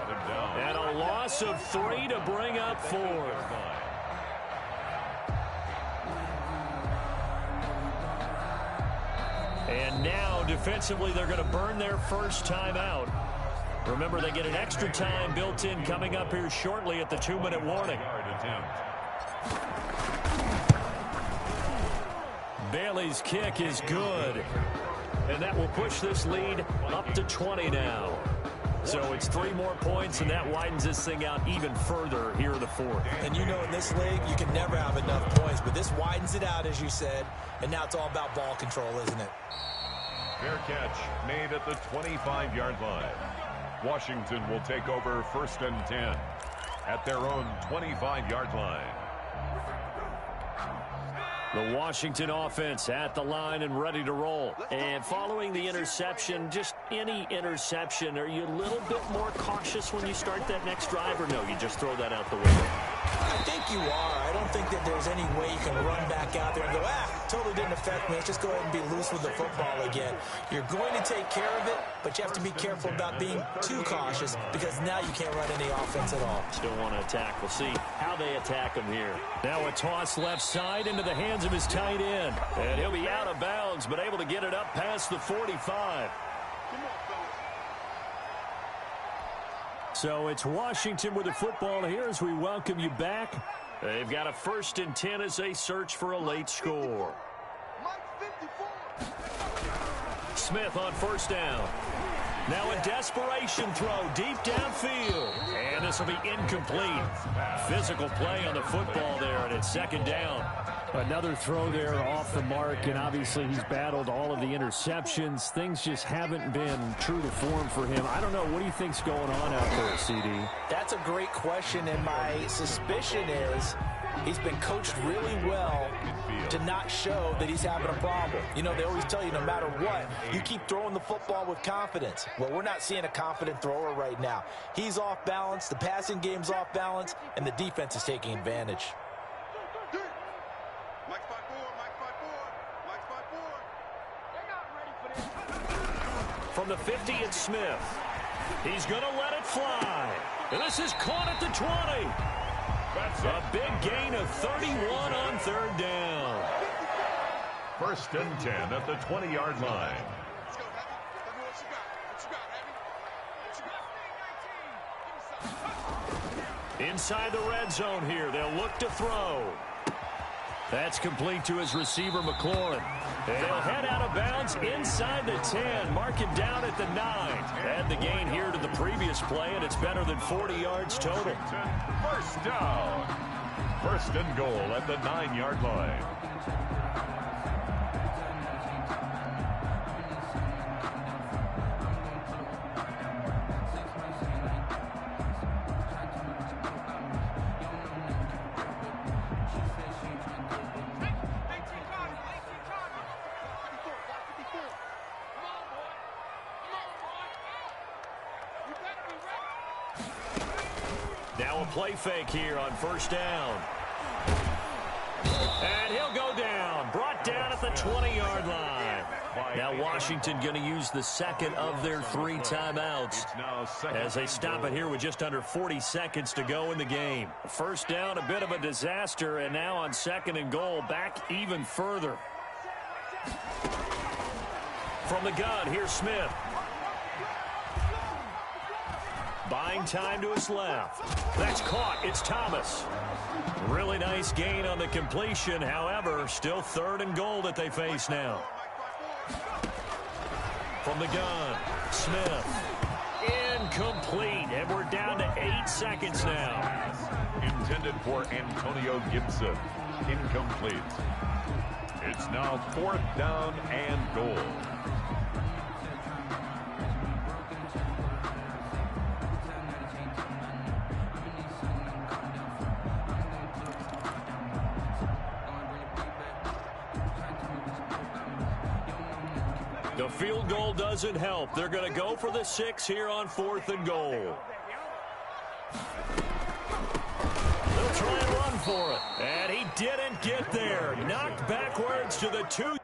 Speaker 3: And a loss of 3 to bring up 4th. And now, defensively, they're going to burn their first time out. Remember, they get an extra time built in coming up here shortly at the 2-minute warning. Bailey's kick is good. And that will push this lead up to 20 now. So it's 3 more points, and that widens this thing out even further here in the 4th.
Speaker 4: And you know in this league, you can never have enough points, but this widens it out, as you said, and now it's all about ball control, isn't it?
Speaker 6: Fair catch made at the 25-yard line. Washington will take over 1st and 10 at their own 25-yard line.
Speaker 1: The Washington offense at the line and ready to roll. And following the interception, just any interception, are you a little bit more cautious when you start that next drive, or no, you just throw that out the window?
Speaker 4: I think you are. I don't think that there's any way you can run back out there and go, totally didn't affect me. Let's just go ahead and be loose with the football again. You're going to take care of it, but you have to be careful about being too cautious because now you can't run any offense at all.
Speaker 1: Still want to attack. We'll see how they attack him here. Now a toss left side into the hands of his tight end. And he'll be out of bounds, but able to get it up past the 45. So it's Washington with the football here as we welcome you back. They've got a 1st and 10 as they search for a late score. Smith on 1st down. Now a desperation throw deep downfield. And this will be incomplete. Physical play on the football there, and it's 2nd down.
Speaker 3: Another throw there off the mark, and obviously he's battled all of the interceptions. Things just haven't been true to form for him. I don't know. What do you think's going on out there, CD?
Speaker 4: That's a great question, and my suspicion is he's been coached really well to not show that he's having a problem. You know, they always tell you no matter what, you keep throwing the football with confidence. Well, we're not seeing a confident thrower right now. He's off balance, the passing game's off balance, and the defense is taking advantage.
Speaker 2: Mike 5.
Speaker 1: From the 50, it's Smith. He's going to let it fly. And this is caught at the 20. That's a big gain of 31 on third down.
Speaker 6: 1st and 10 at the 20-yard line.
Speaker 1: Inside the red zone here, they'll look to throw. That's complete to his receiver, McLaurin. And he'll head out of bounds inside the 10, mark it down at the 9. Add the gain here to the previous play, and it's better than 40 yards total.
Speaker 6: 1st down. 1st and goal at the 9-yard line.
Speaker 1: Now a play fake here on 1st down. And he'll go down. Brought down at the 20-yard line. Now Washington going to use the second of their 3 timeouts as they stop it here with just under 40 seconds to go in the game. 1st down, a bit of a disaster, and now on 2nd and goal, back even further. From the gun, here's Smith. Buying time to his left. That's caught. It's Thomas. Really nice gain on the completion. However, still 3rd and goal that they face now. From the gun, Smith. Incomplete. And we're down to 8 seconds now.
Speaker 6: Intended for Antonio Gibson. Incomplete. It's now 4th down and goal.
Speaker 1: The field goal doesn't help. They're going to go for the 6 here on 4th and goal. They'll try and run for it. And he didn't get there. Knocked backwards to the 2.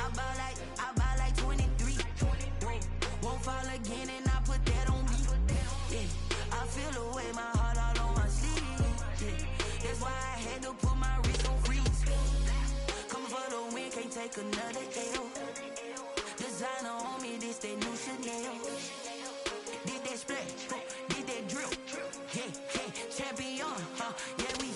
Speaker 13: I buy like 23. Won't fall again and I put that on me. Yeah, I feel the way my heart all on my sleeve. Yeah, that's why I had to put my wrist on freeze. Coming for the win, can't take another L. Designer on me, this that new Chanel. Did that splash, did that drip. Yeah, champion, yeah, we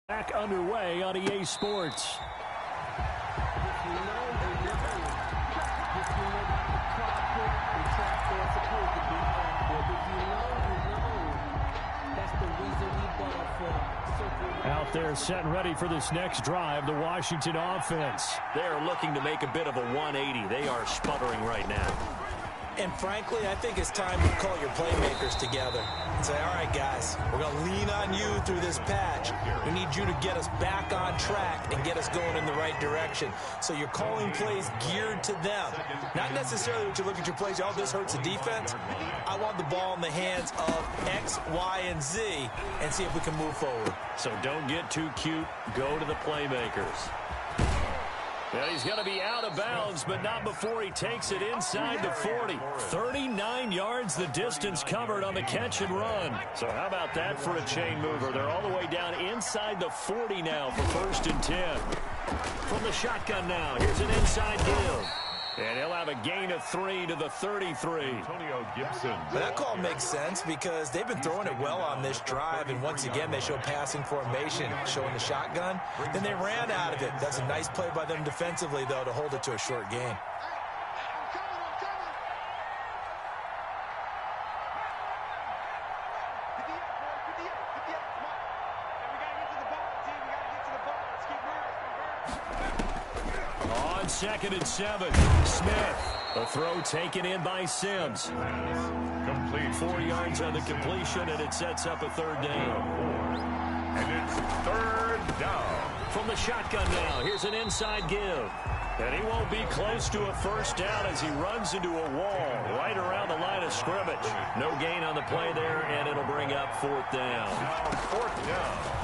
Speaker 3: Back underway on EA Sports. Out there set and ready for this next drive, the Washington offense.
Speaker 1: They're looking to make a bit of a 180. They are sputtering right now.
Speaker 4: And frankly, I think it's time to call your playmakers together and say, all right, guys, we're going to lean on you through this patch. We need you to get us back on track and get us going in the right direction. So you're calling plays geared to them. Not necessarily what you look at your plays, oh, this hurts the defense. I want the ball in the hands of X, Y, and Z and see if we can move forward.
Speaker 1: So don't get too cute. Go to the playmakers.
Speaker 3: Well, he's going to be out of bounds, but not before he takes it inside the 40. 39 yards the distance covered on the catch and run. So how about that for a chain mover? They're all the way down inside the 40 now for 1st and 10. From the shotgun now, here's an inside give. And he'll have a gain of 3 to the 33.
Speaker 6: Antonio Gibson.
Speaker 4: But that call makes sense because they've been throwing it well on this drive, and once again they show passing formation, showing the shotgun. Then they ran out of it. That's a nice play by them defensively, though, to hold it to a short gain.
Speaker 3: On 2nd and 7, Smith. A throw taken in by Sims.
Speaker 6: Complete.
Speaker 3: 4 yards on the completion, and it sets up a 3rd down.
Speaker 6: And it's 3rd down.
Speaker 3: From the shotgun now, here's an inside give. And he won't be close to a 1st down as he runs into a wall right around the line of scrimmage. No gain on the play there, and it'll bring up 4th down.
Speaker 6: Now 4th down.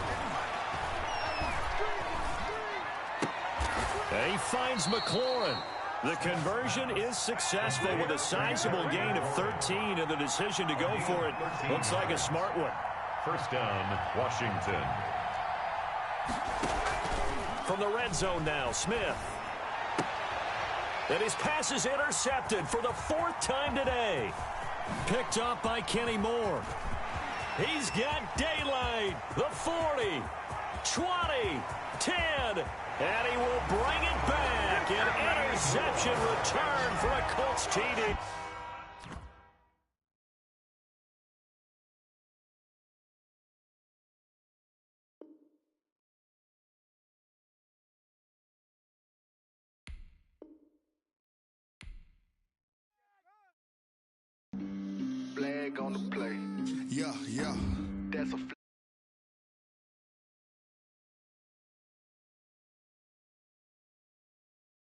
Speaker 3: And he finds McLaurin. The conversion is successful with a sizable gain of 13, and the decision to go for it looks like a smart one.
Speaker 6: 1st down, Washington.
Speaker 3: From the red zone now, Smith. And his pass is intercepted for the 4th time today. Picked up by Kenny Moore. He's got daylight. The 40, 20, 10. And he will bring it back. An interception return for a Colts TD.
Speaker 14: Flag on the play. Yeah. That's a